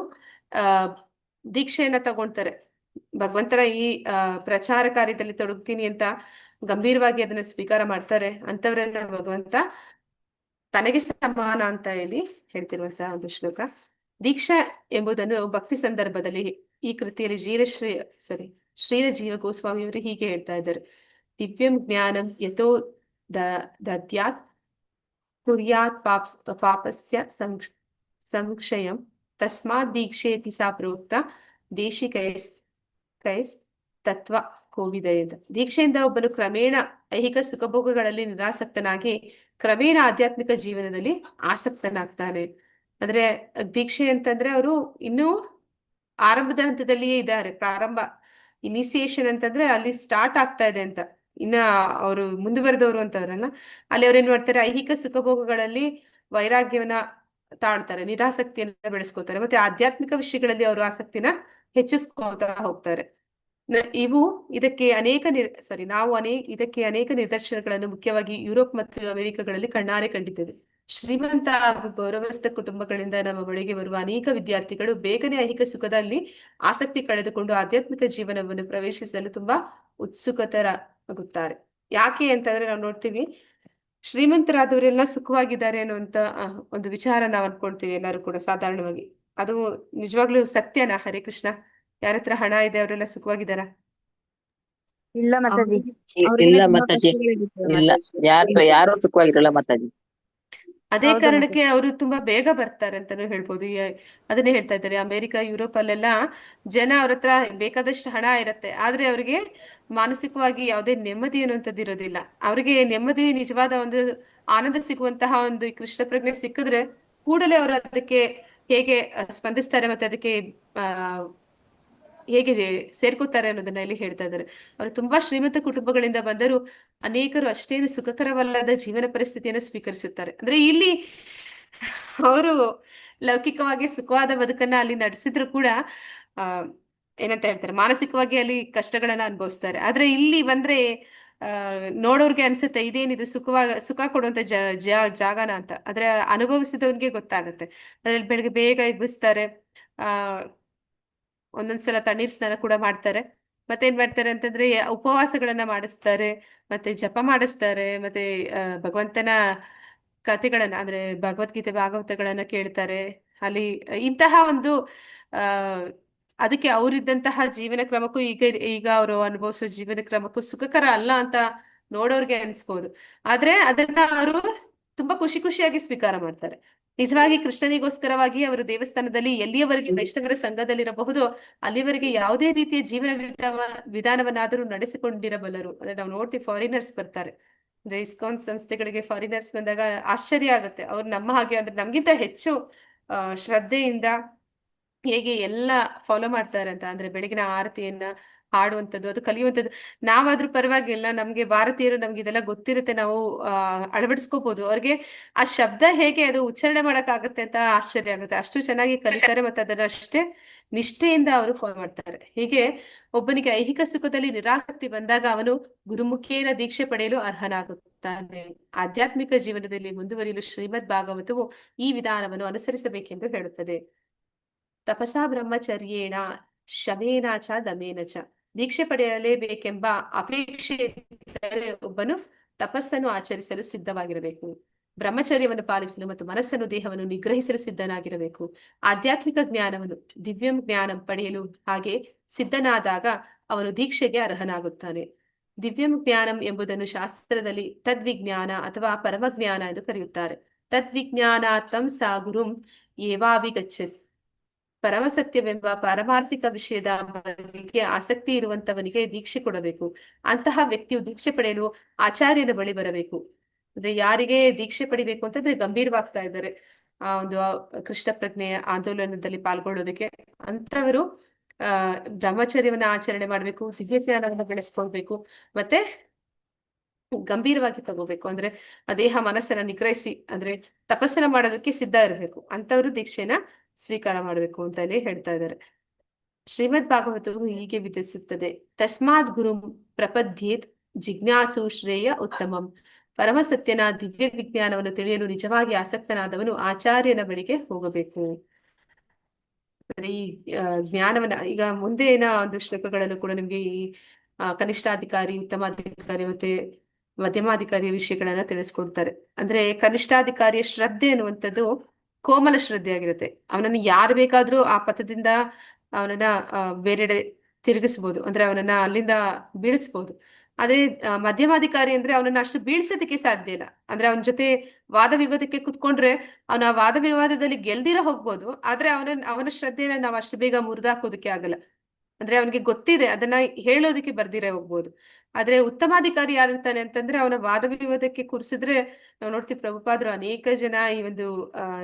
ದೀಕ್ಷೆಯನ್ನ ತಗೊಳ್ತಾರೆ, ಭಗವಂತನ ಈ ಪ್ರಚಾರ ಕಾರ್ಯದಲ್ಲಿ ತೊಡಗ್ತೀನಿ ಅಂತ ಗಂಭೀರವಾಗಿ ಅದನ್ನ ಸ್ವೀಕಾರ ಮಾಡ್ತಾರೆ, ಅಂತವರನ್ನ ಭಗವಂತ ತನಗೆ ಸಮಾನ ಅಂತ ಹೇಳಿ ಹೇಳ್ತಿರುವಂತಹ ಒಂದು ಶ್ಲೋಕ. ದೀಕ್ಷಾ ಎಂಬುದನ್ನು ಭಕ್ತಿ ಸಂದರ್ಭದಲ್ಲಿ ಈ ಕೃತಿಯಲ್ಲಿ ಶ್ರೀರ ಜೀವ ಗೋಸ್ವಾಮಿಯವರು ಹೀಗೆ ಹೇಳ್ತಾ ಇದ್ದಾರೆ. ದಿವ್ಯಂ ಜ್ಞಾನಂ ಯಥೋ ದದ್ಯಾತ್ ತುರ್ಯಾತ್ ಪಾಪಸ್ಯ ಸಂಕ್ಷಯಂ ತಸ್ಮಾತ್ ದೀಕ್ಷೇತಿ ಸಾ ಪ್ರೋಕ್ತ ದೇಶಿಕೈಸ್ ತತ್ವ ಕೋವಿದಯದ. ದೀಕ್ಷೆಯಿಂದ ಒಬ್ಬನು ಕ್ರಮೇಣ ಐಹಿಕ ಸುಖಭೋಗಗಳಲ್ಲಿ ನಿರಾಸಕ್ತನಾಗಿ ಕ್ರಮೇಣ ಆಧ್ಯಾತ್ಮಿಕ ಜೀವನದಲ್ಲಿ ಆಸಕ್ತನಾಗ್ತಾನೆ. ಅಂದ್ರೆ ದೀಕ್ಷೆ ಅಂತಂದ್ರೆ ಅವರು ಇನ್ನೂ ಆರಂಭದ ಹಂತದಲ್ಲಿಯೇ ಇದ್ದಾರೆ. ಪ್ರಾರಂಭ, ಇನಿಸಿಯೇಷನ್ ಅಂತಂದ್ರೆ ಅಲ್ಲಿ ಸ್ಟಾರ್ಟ್ ಆಗ್ತಾ ಇದೆ ಅಂತ. ಇನ್ನ ಅವರು ಮುಂದುವರೆದವರು ಅಂತವ್ರಲ್ಲ, ಅಲ್ಲಿ ಅವ್ರು ಏನ್ ಮಾಡ್ತಾರೆ, ಐಹಿಕ ಸುಖಭೋಗಗಳಲ್ಲಿ ವೈರಾಗ್ಯವನ್ನ ತಾಳ್ತಾರೆ, ನಿರಾಸಕ್ತಿಯನ್ನ ಬೆಳೆಸ್ಕೋತಾರೆ, ಮತ್ತೆ ಆಧ್ಯಾತ್ಮಿಕ ವಿಷಯಗಳಲ್ಲಿ ಅವರು ಆಸಕ್ತಿನ ಹೆಚ್ಚಿಸ್ಕೋತಾ ಹೋಗ್ತಾರೆ. ಇವು ಇದಕ್ಕೆ ಅನೇಕ ಸಾರಿ ನಾವು ಇದಕ್ಕೆ ಅನೇಕ ನಿದರ್ಶನಗಳನ್ನು ಮುಖ್ಯವಾಗಿ ಯುರೋಪ್ ಮತ್ತು ಅಮೆರಿಕಗಳಲ್ಲಿ ಕಣ್ಣಾರೆ ಕಂಡಿದ್ದೇವೆ. ಶ್ರೀಮಂತ ಹಾಗೂ ಗೌರವಸ್ಥ ಕುಟುಂಬಗಳಿಂದ ನಮ್ಮ ಬಳಿಗೆ ಬರುವ ಅನೇಕ ವಿದ್ಯಾರ್ಥಿಗಳು ಬೇಗನೆ ಐಹಿಕ ಸುಖದಲ್ಲಿ ಆಸಕ್ತಿ ಕಳೆದುಕೊಂಡು ಆಧ್ಯಾತ್ಮಿಕ ಜೀವನವನ್ನು ಪ್ರವೇಶಿಸಲು ತುಂಬಾ ಉತ್ಸುಕತರಾಗುತ್ತಾರೆ. ಯಾಕೆ ಅಂತಂದ್ರೆ ನಾವು ನೋಡ್ತೀವಿ, ಶ್ರೀಮಂತರಾದವರೆಲ್ಲ ಸುಖವಾಗಿದ್ದಾರೆ ಅನ್ನುವಂತ ಒಂದು ವಿಚಾರ ನಾವು ಅನ್ಕೊಳ್ತೀವಿ ಎಲ್ಲರೂ ಕೂಡ ಸಾಧಾರಣವಾಗಿ. ಅದು ನಿಜವಾಗ್ಲೂ ಸತ್ಯನಾ? ಹರೇ ಕೃಷ್ಣ. ಯಾರ ಹತ್ರ ಹಣ ಇದೆ ಅವರೆಲ್ಲ ಸುಖವಾಗಿದ್ದಾರಾ? ಇಲ್ಲ ಮಾತಾಜಿ, ಅವ್ರಿಗೆ ಅವ್ರಿಗೆಲ್ಲ ಇಲ್ಲ ತುಂಬಾ ಮಾತಾಜಿ, ಕಷ್ಟಗಳಿರುತ್ತೆ ಇಲ್ಲ. ಮಾತಾಜಿ. ಯಾರು ಸುಖವಾಗಿರಲ್ಲ ಮಾತಾಜಿ. ಅದೇ ಹೌದು ಕಾರಣಕ್ಕೆ ಮಾತಾಜಿ. ಅವರು ತುಂಬಾ ಬೇಗ ಬರ್ತಾರೆ ಅಂತಾನೂ ಹೇಳ್ಬೋದು. ಅದನ್ನೇ ಹೇಳ್ತಾ ಇದ್ದಾರೆ, ಅಮೆರಿಕ ಯುರೋಪ್ ಅಲ್ಲೆಲ್ಲ ಜನ ಅವ್ರ ಹತ್ರ ಬೇಕಾದಷ್ಟು ಹಣ ಇರತ್ತೆ, ಆದ್ರೆ ಅವರಿಗೆ ಮಾನಸಿಕವಾಗಿ ಯಾವುದೇ ನೆಮ್ಮದಿ ಅನ್ನುವಂಥದ್ದು ಇರೋದಿಲ್ಲ. ಅವರಿಗೆ ನೆಮ್ಮದಿ, ನಿಜವಾದ ಒಂದು ಆನಂದ ಸಿಗುವಂತಹ ಒಂದು ಈ ಕೃಷ್ಣ ಪ್ರಜ್ಞೆ ಸಿಕ್ಕಿದ್ರೆ ಕೂಡಲೇ ಅವರು ಅದಕ್ಕೆ ಹೇಗೆ ಸ್ಪಂದಿಸ್ತಾರೆ, ಮತ್ತೆ ಅದಕ್ಕೆ ಆ ಹೇಗೆ ಸೇರ್ಕೋತಾರೆ ಅನ್ನೋದನ್ನ ಇಲ್ಲಿ ಹೇಳ್ತಾ ಇದ್ದಾರೆ. ಅವರು ತುಂಬಾ ಶ್ರೀಮಂತ ಕುಟುಂಬಗಳಿಂದ ಬಂದರೂ ಅನೇಕರು ಅಷ್ಟೇನು ಸುಖಕರವಲ್ಲದ ಜೀವನ ಪರಿಸ್ಥಿತಿಯನ್ನು ಸ್ವೀಕರಿಸುತ್ತಾರೆ. ಅಂದ್ರೆ ಇಲ್ಲಿ ಅವರು ಲೌಕಿಕವಾಗಿ ಸುಖವಾದ ಬದುಕನ್ನ ಅಲ್ಲಿ ನಡೆಸಿದ್ರು ಕೂಡ ಆ ಏನಂತ ಹೇಳ್ತಾರೆ, ಮಾನಸಿಕವಾಗಿ ಅಲ್ಲಿ ಕಷ್ಟಗಳನ್ನ ಅನುಭವಿಸ್ತಾರೆ. ಆದ್ರೆ ಇಲ್ಲಿ ಬಂದ್ರೆ ಆ ನೋಡೋರ್ಗೆ ಅನ್ಸುತ್ತೆ ಇದೇನಿದು ಸುಖ ಕೊಡುವಂತ ಜಾಗನ ಅಂತ. ಆದ್ರೆ ಅನುಭವಿಸಿದವ್ರಿಗೆ ಗೊತ್ತಾಗುತ್ತೆ. ಅದ್ರಲ್ಲಿ ಬೆಳಗ್ಗೆ ಬೇಗ ಎಬ್ಬಿಸ್ತಾರೆ, ಆ ಒಂದೊಂದ್ಸಲ ತಣ್ಣೀರ್ ಸ್ನಾನ ಕೂಡ ಮಾಡ್ತಾರೆ. ಮತ್ತೇನ್ ಮಾಡ್ತಾರೆ ಅಂತಂದ್ರೆ ಉಪವಾಸಗಳನ್ನ ಮಾಡಿಸ್ತಾರೆ, ಮತ್ತೆ ಜಪ ಮಾಡಿಸ್ತಾರೆ, ಮತ್ತೆ ಭಗವಂತನ ಕಥೆಗಳನ್ನ ಅಂದ್ರೆ ಭಗವದ್ಗೀತೆ ಭಾಗವತಗಳನ್ನ ಕೇಳ್ತಾರೆ. ಅಲ್ಲಿ ಇಂತಹ ಒಂದು ಆ ಅದಕ್ಕೆ ಅವರಿದ್ದಂತಹ ಜೀವನ ಕ್ರಮಕ್ಕೂ ಈಗ ಈಗ ಅವರು ಅನುಭವಿಸೋ ಜೀವನ ಕ್ರಮಕ್ಕೂ ಸುಖಕರ ಅಲ್ಲ ಅಂತ ನೋಡೋರ್ಗೆ ಅನ್ಸ್ಬೋದು. ಆದ್ರೆ ಅದನ್ನ ಅವರು ತುಂಬಾ ಖುಷಿ ಖುಷಿಯಾಗಿ ಸ್ವೀಕಾರ ಮಾಡ್ತಾರೆ. ನಿಜವಾಗಿ ಕೃಷ್ಣನಿಗೋಸ್ಕರವಾಗಿ ಅವರು ದೇವಸ್ಥಾನದಲ್ಲಿ ಎಲ್ಲಿಯವರೆಗೆ ವೈಷ್ಣವರ ಸಂಘದಲ್ಲಿರಬಹುದು ಅಲ್ಲಿವರೆಗೆ ಯಾವುದೇ ರೀತಿಯ ಜೀವನ ವಿಧಾನವನ್ನಾದರೂ ನಡೆಸಿಕೊಂಡಿರಬಲ್ಲರು. ಅಂದ್ರೆ ನಾವು ನೋಡ್ತೀವಿ, ಫಾರಿನರ್ಸ್ ಬರ್ತಾರೆ ಅಂದ್ರೆ ಇಸ್ಕಾನ್ ಸಂಸ್ಥೆಗಳಿಗೆ ಫಾರಿನರ್ಸ್ ಬಂದಾಗ ಆಶ್ಚರ್ಯ ಆಗುತ್ತೆ. ಅವ್ರು ನಮ್ಮ ಹಾಗೆ ಅಂದ್ರೆ ನಮ್ಗಿಂತ ಹೆಚ್ಚು ಶ್ರದ್ಧೆಯಿಂದ ಹೇಗೆ ಎಲ್ಲ ಫಾಲೋ ಮಾಡ್ತಾರೆ ಅಂತ. ಅಂದ್ರೆ ಬೆಳಗಿನ ಆರತಿಯನ್ನ ಹಾಡುವಂಥದ್ದು, ಅದು ಕಲಿಯುವಂಥದ್ದು. ನಾವಾದ್ರೂ ಪರವಾಗಿಲ್ಲ, ನಮ್ಗೆ ಭಾರತೀಯರು, ನಮ್ಗೆ ಇದೆಲ್ಲ ಗೊತ್ತಿರುತ್ತೆ, ನಾವು ಅಳವಡಿಸ್ಕೋಬಹುದು. ಅವ್ರಿಗೆ ಆ ಶಬ್ದ ಹೇಗೆ ಅದು ಉಚ್ಚಾರಣೆ ಮಾಡಕ್ಕಾಗತ್ತೆ ಅಂತ ಆಶ್ಚರ್ಯ ಆಗುತ್ತೆ. ಅಷ್ಟು ಚೆನ್ನಾಗಿ ಕಲಿತಾರೆ, ಮತ್ತೆ ಅದನ್ನ ಅಷ್ಟೇ ನಿಷ್ಠೆಯಿಂದ ಅವರು ಫಾಲೋ ಮಾಡ್ತಾರೆ. ಹೀಗೆ ಒಬ್ಬನಿಗೆ ಐಹಿಕ ಸುಖದಲ್ಲಿ ನಿರಾಸಕ್ತಿ ಬಂದಾಗ ಅವನು ಗುರುಮುಖೇನ ದೀಕ್ಷೆ ಪಡೆಯಲು ಅರ್ಹನಾಗುತ್ತಾನೆ. ಆಧ್ಯಾತ್ಮಿಕ ಜೀವನದಲ್ಲಿ ಮುಂದುವರಿಯಲು ಶ್ರೀಮದ್ ಭಾಗವತವು ಈ ವಿಧಾನವನ್ನು ಅನುಸರಿಸಬೇಕೆಂದು ಹೇಳುತ್ತದೆ. ತಪಸಾ ಬ್ರಹ್ಮಚರ್ಯೇಣ ಶಮೇನ ಚ ದಮೇನ ಚ. ದೀಕ್ಷೆ ಪಡೆಯಲೇಬೇಕೆಂಬ ಅಪೇಕ್ಷೆ ಇದ್ದರೆ ಒಬ್ಬನು ತಪಸ್ಸನ್ನು ಆಚರಿಸಲು ಸಿದ್ಧವಾಗಿರಬೇಕು. ಬ್ರಹ್ಮಚರ್ಯವನ್ನು ಪಾಲಿಸಲು ಮತ್ತು ಮನಸ್ಸನ್ನು ದೇಹವನ್ನು ನಿಗ್ರಹಿಸಲು ಸಿದ್ಧನಾಗಿರಬೇಕು. ಆಧ್ಯಾತ್ಮಿಕ ಜ್ಞಾನವನ್ನು ದಿವ್ಯಂ ಜ್ಞಾನ ಪಡೆಯಲು ಹಾಗೆ ಸಿದ್ಧನಾದಾಗ ಅವನು ದೀಕ್ಷೆಗೆ ಅರ್ಹನಾಗುತ್ತಾನೆ. ದಿವ್ಯಂ ಜ್ಞಾನಂ ಎಂಬುದನ್ನು ಶಾಸ್ತ್ರದಲ್ಲಿ ತದ್ವಿಜ್ಞಾನ ಅಥವಾ ಪರಮಜ್ಞಾನ ಎಂದು ಕರೆಯುತ್ತಾರೆ. ತದ್ವಿಜ್ಞಾನಾರ್ಥಂ ಸಾ ಗುರುಂ ಏವಾವಿಗಚ್ಚತಿ. ಪರಮಸತ್ಯವೆಂಬ ಪಾರಮಾರ್ಥಿಕ ವಿಷಯದ ಬಗ್ಗೆ ಆಸಕ್ತಿ ಇರುವಂತವನಿಗೆ ದೀಕ್ಷೆ ಕೊಡಬೇಕು. ಅಂತಹ ವ್ಯಕ್ತಿಯು ದೀಕ್ಷೆ ಪಡೆಯಲು ಆಚಾರ್ಯನ ಬಳಿ ಬರಬೇಕು. ಅಂದ್ರೆ ಯಾರಿಗೆ ದೀಕ್ಷೆ ಪಡಿಬೇಕು ಅಂತಂದ್ರೆ ಗಂಭೀರವಾಗ್ತಾ ಇದ್ದಾರೆ ಆ ಒಂದು ಕೃಷ್ಣ ಪ್ರಜ್ಞೆಯ ಆಂದೋಲನದಲ್ಲಿ ಪಾಲ್ಗೊಳ್ಳೋದಕ್ಕೆ, ಅಂತವರು ಬ್ರಹ್ಮಚರ್ಯವನ್ನ ಆಚರಣೆ ಮಾಡ್ಬೇಕು, ದಿವ್ಯ ಜ್ಞಾನವನ್ನ ಬೆಳೆಸ್ಕೊಳ್ಬೇಕು, ಮತ್ತೆ ಗಂಭೀರವಾಗಿ ತಗೋಬೇಕು. ಅಂದ್ರೆ ಆ ದೇಹ ಮನಸ್ಸನ್ನ ನಿಗ್ರಹಿಸಿ ಅಂದ್ರೆ ತಪಸ್ಸನ್ನ ಮಾಡೋದಕ್ಕೆ ಸಿದ್ಧ ಇರಬೇಕು. ಅಂತವರು ದೀಕ್ಷೆನ ಸ್ವೀಕಾರ ಮಾಡಬೇಕು ಅಂತ ಇಲ್ಲಿ ಹೇಳ್ತಾ ಇದ್ದಾರೆ. ಶ್ರೀಮದ್ ಭಾಗವತವು ಹೀಗೆ ವಿಧಿಸುತ್ತದೆ. ತಸ್ಮಾತ್ ಗುರುಂ ಪ್ರಪದ್ಯೇತ್ ಜಿಜ್ಞಾಸು ಶ್ರೇಯ ಉತ್ತಮಂ. ಪರಮಸತ್ಯನ ದಿವ್ಯ ವಿಜ್ಞಾನವನ್ನು ತಿಳಿಯಲು ನಿಜವಾಗಿ ಆಸಕ್ತನಾದವನು ಆಚಾರ್ಯನ ಬಳಿಗೆ ಹೋಗಬೇಕು. ಈ ಜ್ಞಾನವನ್ನ ಈಗ ಮುಂದಿನ ಒಂದು ಶ್ಲೋಕಗಳಲ್ಲೂ ಕೂಡ ನಿಮ್ಗೆ ಈ ಕನಿಷ್ಠಾಧಿಕಾರಿ, ಉತ್ತಮಾಧಿಕಾರಿ ಮತ್ತೆ ಮಧ್ಯಮಾಧಿಕಾರಿಯ ವಿಷಯಗಳನ್ನ ತಿಳಿಸ್ಕೊಡ್ತಾರೆ. ಅಂದ್ರೆ ಕನಿಷ್ಠಾಧಿಕಾರಿಯ ಶ್ರದ್ಧೆ ಅನ್ನುವಂಥದ್ದು ಕೋಮಲ ಶ್ರದ್ಧೆ ಆಗಿರುತ್ತೆ. ಅವನನ್ನು ಯಾರು ಬೇಕಾದ್ರೂ ಆ ಪಥದಿಂದ ಅವನನ್ನ ಬೇರೆಡೆ ತಿರುಗಿಸ್ಬೋದು, ಅಂದ್ರೆ ಅವನನ್ನ ಅಲ್ಲಿಂದ ಬೀಳಿಸ್ಬೋದು. ಆದ್ರೆ ಮಧ್ಯಮಾಧಿಕಾರಿ ಅಂದ್ರೆ ಅವನನ್ನ ಅಷ್ಟು ಬೀಳ್ಸೋದಕ್ಕೆ ಸಾಧ್ಯ ಇಲ್ಲ. ಅಂದ್ರೆ ಅವನ ಜೊತೆ ವಾದ ವಿವಾದಕ್ಕೆ ಕುತ್ಕೊಂಡ್ರೆ ಅವನ ಆ ವಾದ ವಿವಾದದಲ್ಲಿ ಗೆಲ್ದಿರ ಹೋಗ್ಬೋದು, ಆದ್ರೆ ಅವನ ಶ್ರದ್ಧೆನ ನಾವು ಅಷ್ಟು ಬೇಗ ಮುರಿದಾಕೋದಕ್ಕೆ ಆಗಲ್ಲ. ಅಂದ್ರೆ ಅವನಿಗೆ ಗೊತ್ತಿದೆ, ಅದನ್ನ ಹೇಳೋದಕ್ಕೆ ಬರ್ದಿರ ಹೋಗ್ಬೋದು. ಆದ್ರೆ ಉತ್ತಮಾಧಿಕಾರಿ ಯಾರಿರ್ತಾನೆ ಅಂತಂದ್ರೆ ಅವನ ವಾದ ವಿವಾದಕ್ಕೆ ಕೂರಿಸಿದ್ರೆ ನಾವು ನೋಡ್ತೀವಿ, ಪ್ರಭುಪಾದರು ಅನೇಕ ಜನ ಈ ಒಂದು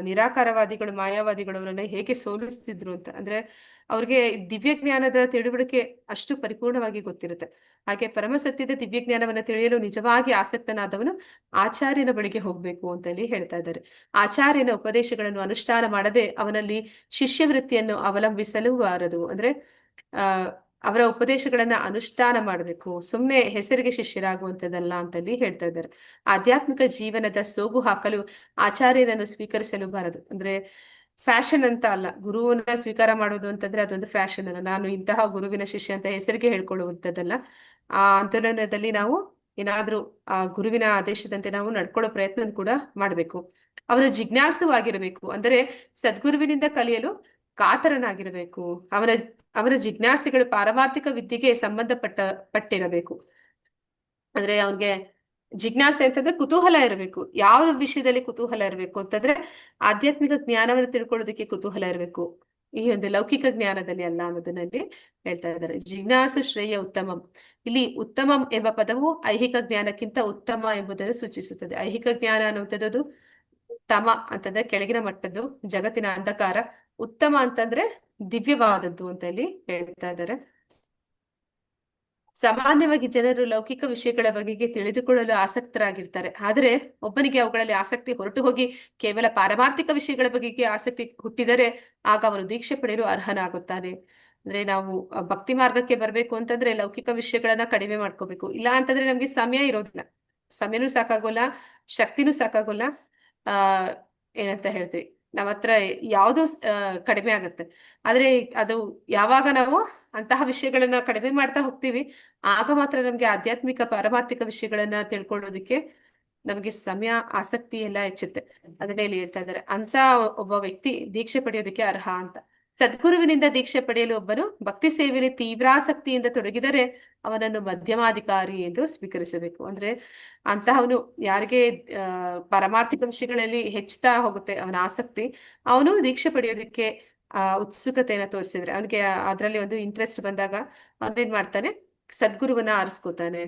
ನಿರಾಕಾರವಾದಿಗಳು, ಮಾಯಾವಾದಿಗಳು ಅವರನ್ನ ಹೇಗೆ ಸೋಲಿಸ್ತಿದ್ರು ಅಂತ. ಅಂದ್ರೆ ಅವ್ರಿಗೆ ದಿವ್ಯ ಜ್ಞಾನದ ತಿಳುವಳಿಕೆ ಅಷ್ಟು ಪರಿಪೂರ್ಣವಾಗಿ ಗೊತ್ತಿರುತ್ತೆ. ಹಾಗೆ ಪರಮಸತ್ಯದ ದಿವ್ಯ ಜ್ಞಾನವನ್ನ ತಿಳಿಯಲು ನಿಜವಾಗಿ ಆಸಕ್ತನಾದವನು ಆಚಾರ್ಯನ ಬಳಿಗೆ ಹೋಗ್ಬೇಕು ಅಂತ ಇಲ್ಲಿ ಹೇಳ್ತಾ ಇದ್ದಾರೆ. ಆಚಾರ್ಯನ ಉಪದೇಶಗಳನ್ನು ಅನುಷ್ಠಾನ ಮಾಡದೆ ಅವನಲ್ಲಿ ಶಿಷ್ಯವೃತ್ತಿಯನ್ನು ಅವಲಂಬಿಸಲು ಬಾರದು. ಅಂದ್ರೆ ಅವರ ಉಪದೇಶಗಳನ್ನ ಅನುಷ್ಠಾನ ಮಾಡಬೇಕು, ಸುಮ್ಮನೆ ಹೆಸರಿಗೆ ಶಿಷ್ಯರಾಗುವಂಥದ್ದಲ್ಲ ಅಂತಲ್ಲಿ ಹೇಳ್ತಾ ಇದ್ದಾರೆ. ಆಧ್ಯಾತ್ಮಿಕ ಜೀವನದ ಸೋಗು ಹಾಕಲು ಆಚಾರ್ಯರನ್ನು ಸ್ವೀಕರಿಸಲು ಬಾರದು. ಅಂದ್ರೆ ಫ್ಯಾಷನ್ ಅಂತ ಅಲ್ಲ, ಗುರುವನ್ನ ಸ್ವೀಕಾರ ಮಾಡೋದು ಅಂತಂದ್ರೆ ಅದೊಂದು ಫ್ಯಾಷನ್ ಅಲ್ಲ. ನಾನು ಇಂತಹ ಗುರುವಿನ ಶಿಷ್ಯ ಅಂತ ಹೆಸರಿಗೆ ಹೇಳ್ಕೊಳ್ಳುವಂಥದ್ದಲ್ಲ. ಆ ಅಂತರಂಗದಲ್ಲಿ ನಾವು ಏನಾದ್ರೂ ಆ ಗುರುವಿನ ಆದೇಶದಂತೆ ನಾವು ನಡ್ಕೊಳ್ಳೋ ಪ್ರಯತ್ನ ಕೂಡ ಮಾಡಬೇಕು. ಅವರು ಜಿಜ್ಞಾಸುವಾಗಿರಬೇಕು, ಅಂದರೆ ಸದ್ಗುರುವಿನಿಂದ ಕಲಿಯಲು ಕಾತರನಾಗಿರಬೇಕು. ಅವರ ಅವರ ಜಿಜ್ಞಾಸೆಗಳು ಪಾರಮಾರ್ಥಿಕ ವಿದ್ಯೆಗೆ ಪಟ್ಟಿರಬೇಕು. ಅಂದ್ರೆ ಅವನಿಗೆ ಜಿಜ್ಞಾಸೆ ಅಂತಂದ್ರೆ ಕುತೂಹಲ ಇರಬೇಕು. ಯಾವ ವಿಷಯದಲ್ಲಿ ಕುತೂಹಲ ಇರಬೇಕು ಅಂತಂದ್ರೆ ಆಧ್ಯಾತ್ಮಿಕ ಜ್ಞಾನವನ್ನು ತಿಳ್ಕೊಳ್ಳೋದಕ್ಕೆ ಕುತೂಹಲ ಇರಬೇಕು, ಈ ಒಂದು ಲೌಕಿಕ ಜ್ಞಾನದಲ್ಲಿ ಅಲ್ಲ ಅನ್ನೋದನ್ನಲ್ಲಿ ಹೇಳ್ತಾ ಇದ್ದಾರೆ. ಜಿಜ್ಞಾಸು ಶ್ರೇಯ ಉತ್ತಮಂ. ಇಲ್ಲಿ ಉತ್ತಮಂ ಎಂಬ ಪದವು ಐಹಿಕ ಜ್ಞಾನಕ್ಕಿಂತ ಉತ್ತಮ ಎಂಬುದನ್ನು ಸೂಚಿಸುತ್ತದೆ. ಐಹಿಕ ಜ್ಞಾನ ಅನ್ನುವಂಥದ್ದು ತಮ ಅಂತಂದ್ರೆ ಕೆಳಗಿನ ಮಟ್ಟದ್ದು, ಜಗತ್ತಿನ ಅಂಧಕಾರ. ಉತ್ತಮ ಅಂತಂದ್ರೆ ದಿವ್ಯವಾದದ್ದು ಅಂತ ಇಲ್ಲಿ ಹೇಳ್ತಾ ಇದ್ದಾರೆ. ಸಾಮಾನ್ಯವಾಗಿ ಜನರು ಲೌಕಿಕ ವಿಷಯಗಳ ಬಗೆಗೆ ತಿಳಿದುಕೊಳ್ಳಲು ಆಸಕ್ತರಾಗಿರ್ತಾರೆ. ಆದರೆ ಒಬ್ಬನಿಗೆ ಅವುಗಳಲ್ಲಿ ಆಸಕ್ತಿ ಹೊರಟು ಹೋಗಿ ಕೇವಲ ಪಾರಮಾರ್ಥಿಕ ವಿಷಯಗಳ ಬಗೆಗೆ ಆಸಕ್ತಿ ಹುಟ್ಟಿದರೆ ಆಗ ಅವನು ದೀಕ್ಷೆ ಪಡೆಯಲು ಅರ್ಹನಾಗುತ್ತಾನೆ. ಅಂದ್ರೆ ನಾವು ಭಕ್ತಿ ಮಾರ್ಗಕ್ಕೆ ಬರ್ಬೇಕು ಅಂತಂದ್ರೆ ಲೌಕಿಕ ವಿಷಯಗಳನ್ನ ಕಡಿಮೆ ಮಾಡ್ಕೋಬೇಕು. ಇಲ್ಲ ಅಂತಂದ್ರೆ ನಮ್ಗೆ ಸಮಯ ಇರೋದಿಲ್ಲ, ಸಮಯನೂ ಸಾಕಾಗೋಲ್ಲ, ಶಕ್ತಿನೂ ಸಾಕಾಗೋಲ್ಲ. ಆ ಏನಂತ ಹೇಳ್ತೀವಿ, ನಮ್ಮ ಹತ್ರ ಯಾವುದು ಕಡಿಮೆ ಆಗುತ್ತೆ. ಆದ್ರೆ ಅದು ಯಾವಾಗ ನಾವು ಅಂತಹ ವಿಷಯಗಳನ್ನ ಕಡಿಮೆ ಮಾಡ್ತಾ ಹೋಗ್ತೀವಿ ಆಗ ಮಾತ್ರ ನಮ್ಗೆ ಆಧ್ಯಾತ್ಮಿಕ ಪಾರಮಾರ್ಥಿಕ ವಿಷಯಗಳನ್ನ ತಿಳ್ಕೊಳ್ಳೋದಕ್ಕೆ ನಮಗೆ ಸಮಯ, ಆಸಕ್ತಿ ಎಲ್ಲ ಹೆಚ್ಚುತ್ತೆ. ಅದನ್ನೇ ಇಲ್ಲಿ ಹೇಳ್ತಾ ಇದ್ದಾರೆ. ಅಂತ ಒಬ್ಬ ವ್ಯಕ್ತಿ ದೀಕ್ಷೆ ಪಡೆಯೋದಕ್ಕೆ ಅರ್ಹ ಅಂತ. ಸದ್ಗುರುವಿನಿಂದ ದೀಕ್ಷೆ ಪಡೆಯಲು ಒಬ್ಬನು ಭಕ್ತಿ ಸೇವೆಯಲ್ಲಿ ತೀವ್ರಾಸಕ್ತಿಯಿಂದ ತೊಡಗಿದರೆ ಅವನನ್ನು ಮಧ್ಯಮಾಧಿಕಾರಿ ಎಂದು ಸ್ವೀಕರಿಸಬೇಕು. ಅಂದ್ರೆ ಅಂತಹವನು ಯಾರಿಗೆ ಪಾರಮಾರ್ಥಿಕ ವಿಷಯಗಳಲ್ಲಿ ಹೆಚ್ಚುತ್ತಾ ಹೋಗುತ್ತೆ ಅವನ ಆಸಕ್ತಿ, ಅವನು ದೀಕ್ಷೆ ಪಡೆಯೋದಕ್ಕೆ ಉತ್ಸುಕತೆಯನ್ನು ತೋರಿಸಿದ್ರೆ, ಅವನಿಗೆ ಅದರಲ್ಲಿ ಒಂದು ಇಂಟ್ರೆಸ್ಟ್ ಬಂದಾಗ ಅವನೇನ್ ಮಾಡ್ತಾನೆ, ಸದ್ಗುರುವನ್ನ ಆರಿಸ್ಕೋತಾನೆ.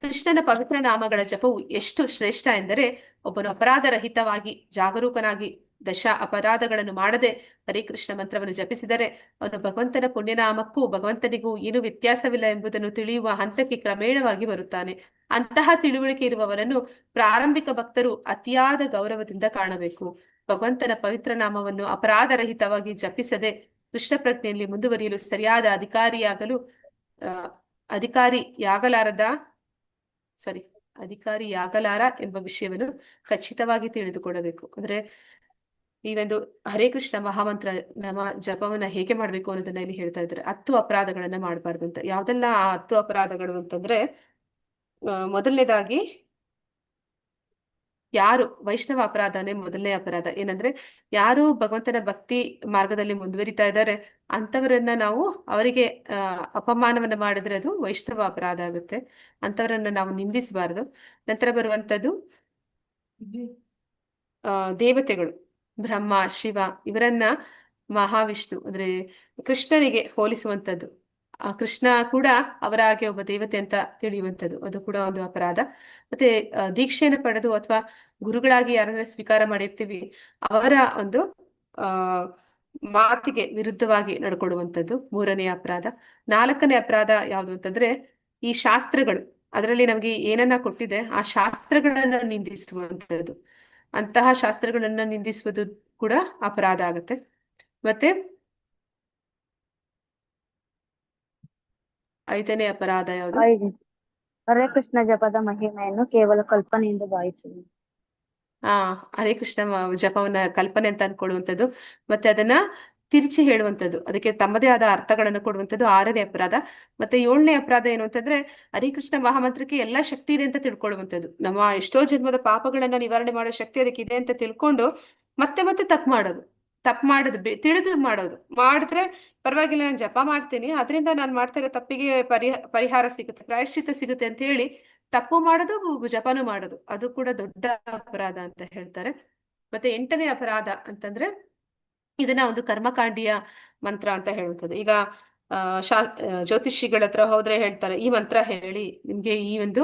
ಕೃಷ್ಣನ ಪವಿತ್ರ ನಾಮಗಳ ಜಪವು ಎಷ್ಟು ಶ್ರೇಷ್ಠ ಎಂದರೆ ಒಬ್ಬನು ಅಪರಾಧರಹಿತವಾಗಿ ಜಾಗರೂಕನಾಗಿ ದಶ ಅಪರಾಧಗಳನ್ನು ಮಾಡದೆ ಹರೇ ಕೃಷ್ಣ ಮಂತ್ರವನ್ನು ಜಪಿಸಿದರೆ ಅವನು ಭಗವಂತನ ಪುಣ್ಯನಾಮಕ್ಕೂ ಭಗವಂತನಿಗೂ ಏನು ವ್ಯತ್ಯಾಸವಿಲ್ಲ ಎಂಬುದನ್ನು ತಿಳಿಯುವ ಹಂತಕ್ಕೆ ಕ್ರಮೇಣವಾಗಿ ಬರುತ್ತಾನೆ. ಅಂತಹ ತಿಳುವಳಿಕೆ ಇರುವವನನ್ನು ಪ್ರಾರಂಭಿಕ ಭಕ್ತರು ಅತಿಯಾದ ಗೌರವದಿಂದ ಕಾಣಬೇಕು. ಭಗವಂತನ ಪವಿತ್ರ ನಾಮವನ್ನು ಅಪರಾಧರಹಿತವಾಗಿ ಜಪಿಸದೆ ಕೃಷ್ಣ ಪ್ರಜ್ಞೆಯಲ್ಲಿ ಮುಂದುವರಿಯಲು ಸರಿಯಾದ ಅಧಿಕಾರಿಯಾಗಲಾರ ಎಂಬ ವಿಷಯವನ್ನು ಖಚಿತವಾಗಿ ತಿಳಿದುಕೊಳ್ಳಬೇಕು. ಅಂದ್ರೆ ಈ ಒಂದು ಹರೇ ಕೃಷ್ಣ ಮಹಾಮಂತ್ರ ನಾಮ ಜಪವನ್ನ ಹೇಗೆ ಮಾಡ್ಬೇಕು ಅನ್ನೋದನ್ನ ಇಲ್ಲಿ ಹೇಳ್ತಾ ಇದ್ದಾರೆ. 10 ಅಪರಾಧಗಳನ್ನ ಮಾಡಬಾರ್ದು ಅಂತ. ಯಾವ್ದೆಲ್ಲ 10 ಅಪರಾಧಗಳು ಅಂತಂದ್ರೆ, ಮೊದಲನೇದಾಗಿ ಯಾರು ವೈಷ್ಣವ ಅಪರಾಧನೇ ಮೊದಲನೇ ಅಪರಾಧ. ಏನಂದ್ರೆ ಯಾರು ಭಗವಂತನ ಭಕ್ತಿ ಮಾರ್ಗದಲ್ಲಿ ಮುಂದುವರಿತಾ ಇದ್ದಾರೆ ಅಂತವರನ್ನ ನಾವು ಅವರಿಗೆ ಅಪಮಾನವನ್ನ ಮಾಡಿದ್ರೆ ಅದು ವೈಷ್ಣವ ಅಪರಾಧ ಆಗುತ್ತೆ. ಅಂತವರನ್ನ ನಾವು ನಿಂದಿಸಬಾರದು. ನಂತರ ಬರುವಂತದ್ದು ದೇವತೆಗಳು, ಬ್ರಹ್ಮ, ಶಿವ, ಇವರನ್ನ ಮಹಾವಿಷ್ಣು ಅಂದ್ರೆ ಕೃಷ್ಣನಿಗೆ ಹೋಲಿಸುವಂಥದ್ದು. ಕೃಷ್ಣ ಕೂಡ ಅವರ ಹಾಗೆ ಒಬ್ಬ ದೇವತೆ ಅಂತ ತಿಳಿಯುವಂಥದ್ದು, ಅದು ಕೂಡ ಒಂದು ಅಪರಾಧ. ಮತ್ತೆ ದೀಕ್ಷೆಯನ್ನು ಪಡೆದು ಅಥವಾ ಗುರುಗಳಾಗಿ ಯಾರನ್ನ ಸ್ವೀಕಾರ ಮಾಡಿರ್ತೀವಿ ಅವರ ಒಂದು ಮಾತಿಗೆ ವಿರುದ್ಧವಾಗಿ ನಡ್ಕೊಡುವಂಥದ್ದು 3ನೇ ಅಪರಾಧ. 4ನೇ ಅಪರಾಧ ಯಾವುದು ಅಂತಂದ್ರೆ ಈ ಶಾಸ್ತ್ರಗಳು, ಅದರಲ್ಲಿ ನಮ್ಗೆ ಏನನ್ನ ಕೊಟ್ಟಿದೆ ಆ ಶಾಸ್ತ್ರಗಳನ್ನ ನಿಂದಿಸುವಂಥದ್ದು. ಅಂತಹ ಶಾಸ್ತ್ರಗಳನ್ನ ನಿಂದಿಸುವುದು ಕೂಡ ಅಪರಾಧ ಆಗುತ್ತೆ. ಮತ್ತೆ 5ನೇ ಅಪರಾಧ ಯಾವುದು? ಹರೇ ಕೃಷ್ಣ ಜಪದ ಮಹಿಮೆಯನ್ನು ಕೇವಲ ಕಲ್ಪನೆಯಿಂದ ಭಾವಿಸುವುದು. ಹರೇ ಕೃಷ್ಣ ಜಪವನ್ನ ಕಲ್ಪನೆ ಅಂತ ಅನ್ಕೊಳ್ಳುವಂಥದ್ದು, ಮತ್ತೆ ಅದನ್ನ ತಿರುಚಿ ಹೇಳುವಂಥದ್ದು, ಅದಕ್ಕೆ ತಮ್ಮದೇ ಆದ ಅರ್ಥಗಳನ್ನು ಕೊಡುವಂಥದ್ದು 6ನೇ ಅಪರಾಧ. ಮತ್ತೆ 7ನೇ ಅಪರಾಧ ಏನು ಅಂತಂದ್ರೆ ಹರೇ ಕೃಷ್ಣ ಮಹಾಮಂತ್ರಕ್ಕೆ ಎಲ್ಲಾ ಶಕ್ತಿ ಇದೆ ಅಂತ ತಿಳ್ಕೊಳ್ಳುವಂಥದ್ದು. ನಮ್ಮ ಎಷ್ಟೋ ಜನ್ಮದ ಪಾಪಗಳನ್ನ ನಿವಾರಣೆ ಮಾಡೋ ಶಕ್ತಿ ಅದಕ್ಕೆ ಇದೆ ಅಂತ ತಿಳ್ಕೊಂಡು ಮತ್ತೆ ಮತ್ತೆ ತಪ್ಪು ಮಾಡೋದು ತಿಳಿದು ಮಾಡಿದ್ರೆ ಪರವಾಗಿಲ್ಲ, ನಾನು ಜಪ ಮಾಡ್ತೀನಿ, ಅದರಿಂದ ನಾನು ಮಾಡ್ತಾ ಇರೋ ತಪ್ಪಿಗೆ ಪರಿಹಾರ ಸಿಗುತ್ತೆ, ಪ್ರಾಯಶ್ಚಿತ್ತ ಸಿಗುತ್ತೆ ಅಂತ ಹೇಳಿ ತಪ್ಪು ಮಾಡೋದು, ಜಪನೂ ಮಾಡೋದು, ಅದು ಕೂಡ ದೊಡ್ಡ ಅಪರಾಧ ಅಂತ ಹೇಳ್ತಾರೆ. ಮತ್ತೆ 8ನೇ ಅಪರಾಧ ಅಂತಂದ್ರೆ ಇದನ್ನ ಒಂದು ಕರ್ಮಕಾಂಡೀಯ ಮಂತ್ರ ಅಂತ ಹೇಳುತ್ತದೆ. ಈಗ ಜ್ಯೋತಿಷಿಗಳ ಹತ್ರ ಹೋದ್ರೆ ಹೇಳ್ತಾರೆ ಈ ಮಂತ್ರ ಹೇಳಿ ನಿಮ್ಗೆ ಈ ಒಂದು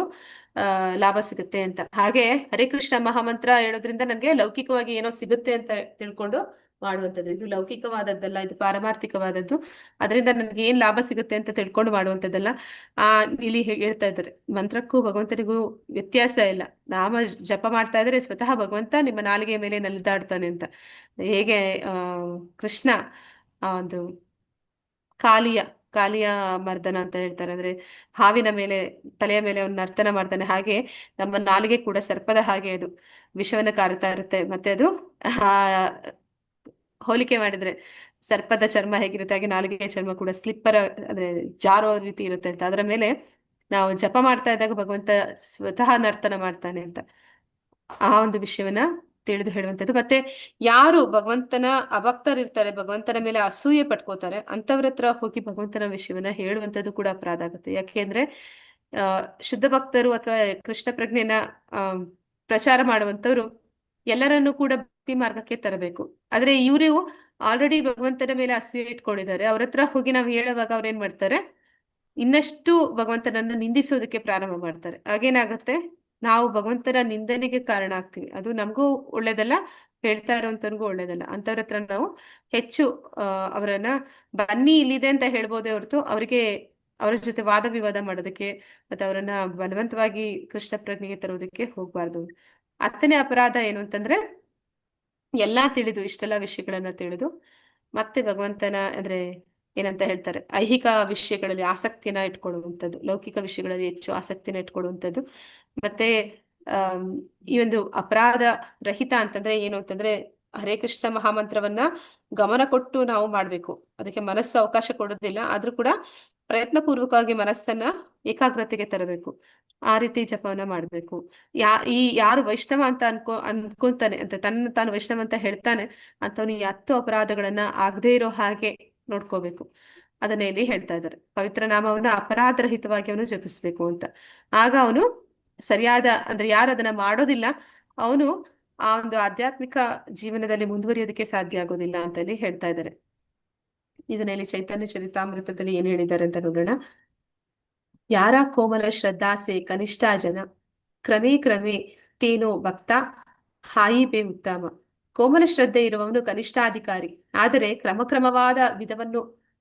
ಲಾಭ ಸಿಗುತ್ತೆ ಅಂತ. ಹಾಗೆ ಹರೇ ಕೃಷ್ಣ ಮಹಾಮಂತ್ರ ಹೇಳೋದ್ರಿಂದ ನನ್ಗೆ ಲೌಕಿಕವಾಗಿ ಏನೋ ಸಿಗುತ್ತೆ ಅಂತ ತಿಳ್ಕೊಂಡು ಮಾಡುವಂಥದ್ದು. ಇದು ಲೌಕಿಕವಾದದ್ದಲ್ಲ, ಇದು ಪಾರಮಾರ್ಥಿಕವಾದದ್ದು. ಅದರಿಂದ ನನ್ಗೆ ಏನ್ ಲಾಭ ಸಿಗುತ್ತೆ ಅಂತ ತಿಳ್ಕೊಂಡು ಮಾಡುವಂಥದ್ದಲ್ಲ. ಇಲ್ಲಿ ಹೇಳ್ತಾ ಇದ್ದಾರೆ ಮಂತ್ರಕ್ಕೂ ಭಗವಂತನಿಗೂ ವ್ಯತ್ಯಾಸ ಇಲ್ಲ. ನಾಮ ಜಪ ಮಾಡ್ತಾ ಇದ್ರೆ ಸ್ವತಃ ಭಗವಂತ ನಿಮ್ಮ ನಾಲಿಗೆಯ ಮೇಲೆ ನಲಿದಾಡ್ತಾನೆ ಅಂತ. ಹೇಗೆ ಕೃಷ್ಣ ಒಂದು ಕಾಲಿಯ ಕಾಲಿಯ ಮರ್ದನ ಅಂತ ಹೇಳ್ತಾರೆ. ಅಂದ್ರೆ ಹಾವಿನ ಮೇಲೆ, ತಲೆಯ ಮೇಲೆ ಅವನು ನರ್ತನ ಮಾಡ್ತಾನೆ. ಹಾಗೆ ನಮ್ಮ ನಾಲಿಗೆ ಕೂಡ ಸರ್ಪದ ಹಾಗೆ ಅದು ವಿಷವನ್ನ ಕಾರುತ್ತಾ ಇರುತ್ತೆ. ಮತ್ತೆ ಅದು ಆ ಹೋಲಿಕೆ ಮಾಡಿದ್ರೆ ಸರ್ಪದ ಚರ್ಮ ಹೇಗಿರುತ್ತೆ ಹಾಗೆ ನಾಲಿಗೆಯ ಚರ್ಮ ಕೂಡ ಸ್ಲಿಪ್ಪರ್, ಅಂದ್ರೆ ಜಾರೋ ರೀತಿ ಇರುತ್ತೆ ಅಂತ. ಅದರ ಮೇಲೆ ನಾವು ಜಪ ಮಾಡ್ತಾ ಇದ್ದಾಗ ಭಗವಂತ ಸ್ವತಃ ನರ್ತನ ಮಾಡ್ತಾನೆ ಅಂತ ಆ ಒಂದು ವಿಷಯವನ್ನ ತಿಳಿದು ಹೇಳುವಂಥದ್ದು. ಮತ್ತೆ ಯಾರು ಭಗವಂತನ ಅಭಕ್ತರಿರ್ತಾರೆ, ಭಗವಂತನ ಮೇಲೆ ಅಸೂಯೆ ಪಟ್ಕೋತಾರೆ, ಅಂತವ್ರ ಹತ್ರ ಹೋಗಿ ಭಗವಂತನ ವಿಷಯವನ್ನ ಹೇಳುವಂಥದ್ದು ಕೂಡ ಅಪರಾಧ ಆಗುತ್ತೆ. ಯಾಕೆಂದ್ರೆ ಆ ಶುದ್ಧ ಭಕ್ತರು ಅಥವಾ ಕೃಷ್ಣ ಪ್ರಜ್ಞೆನ ಆ ಪ್ರಚಾರ ಮಾಡುವಂತವ್ರು ಎಲ್ಲರನ್ನೂ ಕೂಡ ಭಕ್ತಿ ಮಾರ್ಗಕ್ಕೆ ತರಬೇಕು. ಆದ್ರೆ ಇವರು ಆಲ್ರೆಡಿ ಭಗವಂತನ ಮೇಲೆ ಅಸೂಯೆ ಇಟ್ಕೊಂಡಿದ್ದಾರೆ. ಅವ್ರ ಹತ್ರ ಹೋಗಿ ನಾವು ಹೇಳುವಾಗ ಅವ್ರು ಏನ್ ಮಾಡ್ತಾರೆ, ಇನ್ನಷ್ಟು ಭಗವಂತನನ್ನ ನಿಂದಿಸೋದಕ್ಕೆ ಪ್ರಾರಂಭ ಮಾಡ್ತಾರೆ. ಆಗೇನಾಗತ್ತೆ, ನಾವು ಭಗವಂತನ ನಿಂದನೆಗೆ ಕಾರಣ ಆಗ್ತೀವಿ. ಅದು ನಮಗೂ ಒಳ್ಳೇದಲ್ಲ, ಹೇಳ್ತಾ ಇರೋಂಥವ್ರಿಗೂ ಒಳ್ಳೇದಲ್ಲ. ಅಂತವ್ರ ಹತ್ರ ನಾವು ಹೆಚ್ಚು ಅವರನ್ನ ಬನ್ನಿ ಇಲ್ಲಿದೆ ಅಂತ ಹೇಳ್ಬೋದೇ ಹೊರತು ಅವರಿಗೆ ಅವರ ಜೊತೆ ವಾದ ವಿವಾದ ಮಾಡೋದಕ್ಕೆ ಮತ್ತೆ ಅವರನ್ನ ಬಲವಂತವಾಗಿ ಕೃಷ್ಣ ಪ್ರಜ್ಞೆಗೆ ತರೋದಕ್ಕೆ ಹೋಗ್ಬಾರ್ದು. ಹತ್ತನೇ ಅಪರಾಧ ಏನು ಅಂತಂದ್ರೆ, ಎಲ್ಲಾ ತಿಳಿದು, ಇಷ್ಟೆಲ್ಲಾ ವಿಷಯಗಳನ್ನ ತಿಳಿದು ಮತ್ತೆ ಭಗವಂತನ ಅಂದ್ರೆ ಏನಂತ ಹೇಳ್ತಾರೆ, ಐಹಿಕ ವಿಷಯಗಳಲ್ಲಿ ಆಸಕ್ತಿಯನ್ನ ಇಟ್ಕೊಳ್ಳುವಂಥದ್ದು, ಲೌಕಿಕ ವಿಷಯಗಳಲ್ಲಿ ಹೆಚ್ಚು ಆಸಕ್ತಿನ ಇಟ್ಕೊಳ್ಳುವಂಥದ್ದು. ಮತ್ತೆ ಆಮ್, ಈ ಒಂದು ಅಪರಾಧ ರಹಿತ ಅಂತಂದ್ರೆ ಏನು ಅಂತಂದ್ರೆ, ಹರೇ ಕೃಷ್ಣ ಮಹಾಮಂತ್ರವನ್ನ ಗಮನ ಕೊಟ್ಟು ನಾವು ಮಾಡ್ಬೇಕು. ಅದಕ್ಕೆ ಮನಸ್ಸು ಅವಕಾಶ ಕೊಡೋದಿಲ್ಲ, ಆದ್ರೂ ಕೂಡ ಪ್ರಯತ್ನ ಪೂರ್ವಕವಾಗಿ ಮನಸ್ಸನ್ನ ಏಕಾಗ್ರತೆಗೆ ತರಬೇಕು. ಆ ರೀತಿ ಜಪವನ್ನ ಮಾಡ್ಬೇಕು. ಯಾರು ವೈಷ್ಣವ ಅಂತ ಅನ್ಕೊಂತಾನೆ ಅಂತ ತಾನು ವೈಷ್ಣವ ಅಂತ ಹೇಳ್ತಾನೆ ಅಂತವನು ಈ 10 ಅಪರಾಧಗಳನ್ನ ಆಗದೇ ಇರೋ ಹಾಗೆ ನೋಡ್ಕೋಬೇಕು. ಅದನ್ನ ಇಲ್ಲಿ ಹೇಳ್ತಾ ಇದ್ದಾರೆ. ಪವಿತ್ರ ನಾಮವನ್ನ ಅಪರಾಧರಹಿತವಾಗಿ ಅವನು ಜಪಿಸ್ಬೇಕು ಅಂತ. ಆಗ ಅವನು ಸರಿಯಾದ, ಅಂದ್ರೆ ಯಾರು ಅದನ್ನ ಮಾಡೋದಿಲ್ಲ ಅವನು ಆ ಒಂದು ಆಧ್ಯಾತ್ಮಿಕ ಜೀವನದಲ್ಲಿ ಮುಂದುವರಿಯೋದಕ್ಕೆ ಸಾಧ್ಯ ಆಗೋದಿಲ್ಲ ಅಂತ ಇಲ್ಲಿ ಹೇಳ್ತಾ ಇದ್ದಾರೆ. ಇದನ್ನ ಇಲ್ಲಿ ಚೈತನ್ಯ ಚರಿತಾಮೃತದಲ್ಲಿ ಏನ್ ಹೇಳಿದ್ದಾರೆ ಅಂತ ನೋಡೋಣ. ಯಾರ ಕೋಮಲ ಶ್ರದ್ಧಾಸೆ ಕನಿಷ್ಠ ಜನ ಕ್ರಮೇ ಕ್ರಮೇ ತೇನೋ ಭಕ್ತ ಹಾಯಿಬೆ ಉತ್ತಮ. ಕೋಮಲ ಶ್ರದ್ಧೆ ಇರುವವನು ಕನಿಷ್ಠಾಧಿಕಾರಿ, ಆದರೆ ಕ್ರಮಕ್ರಮವಾದ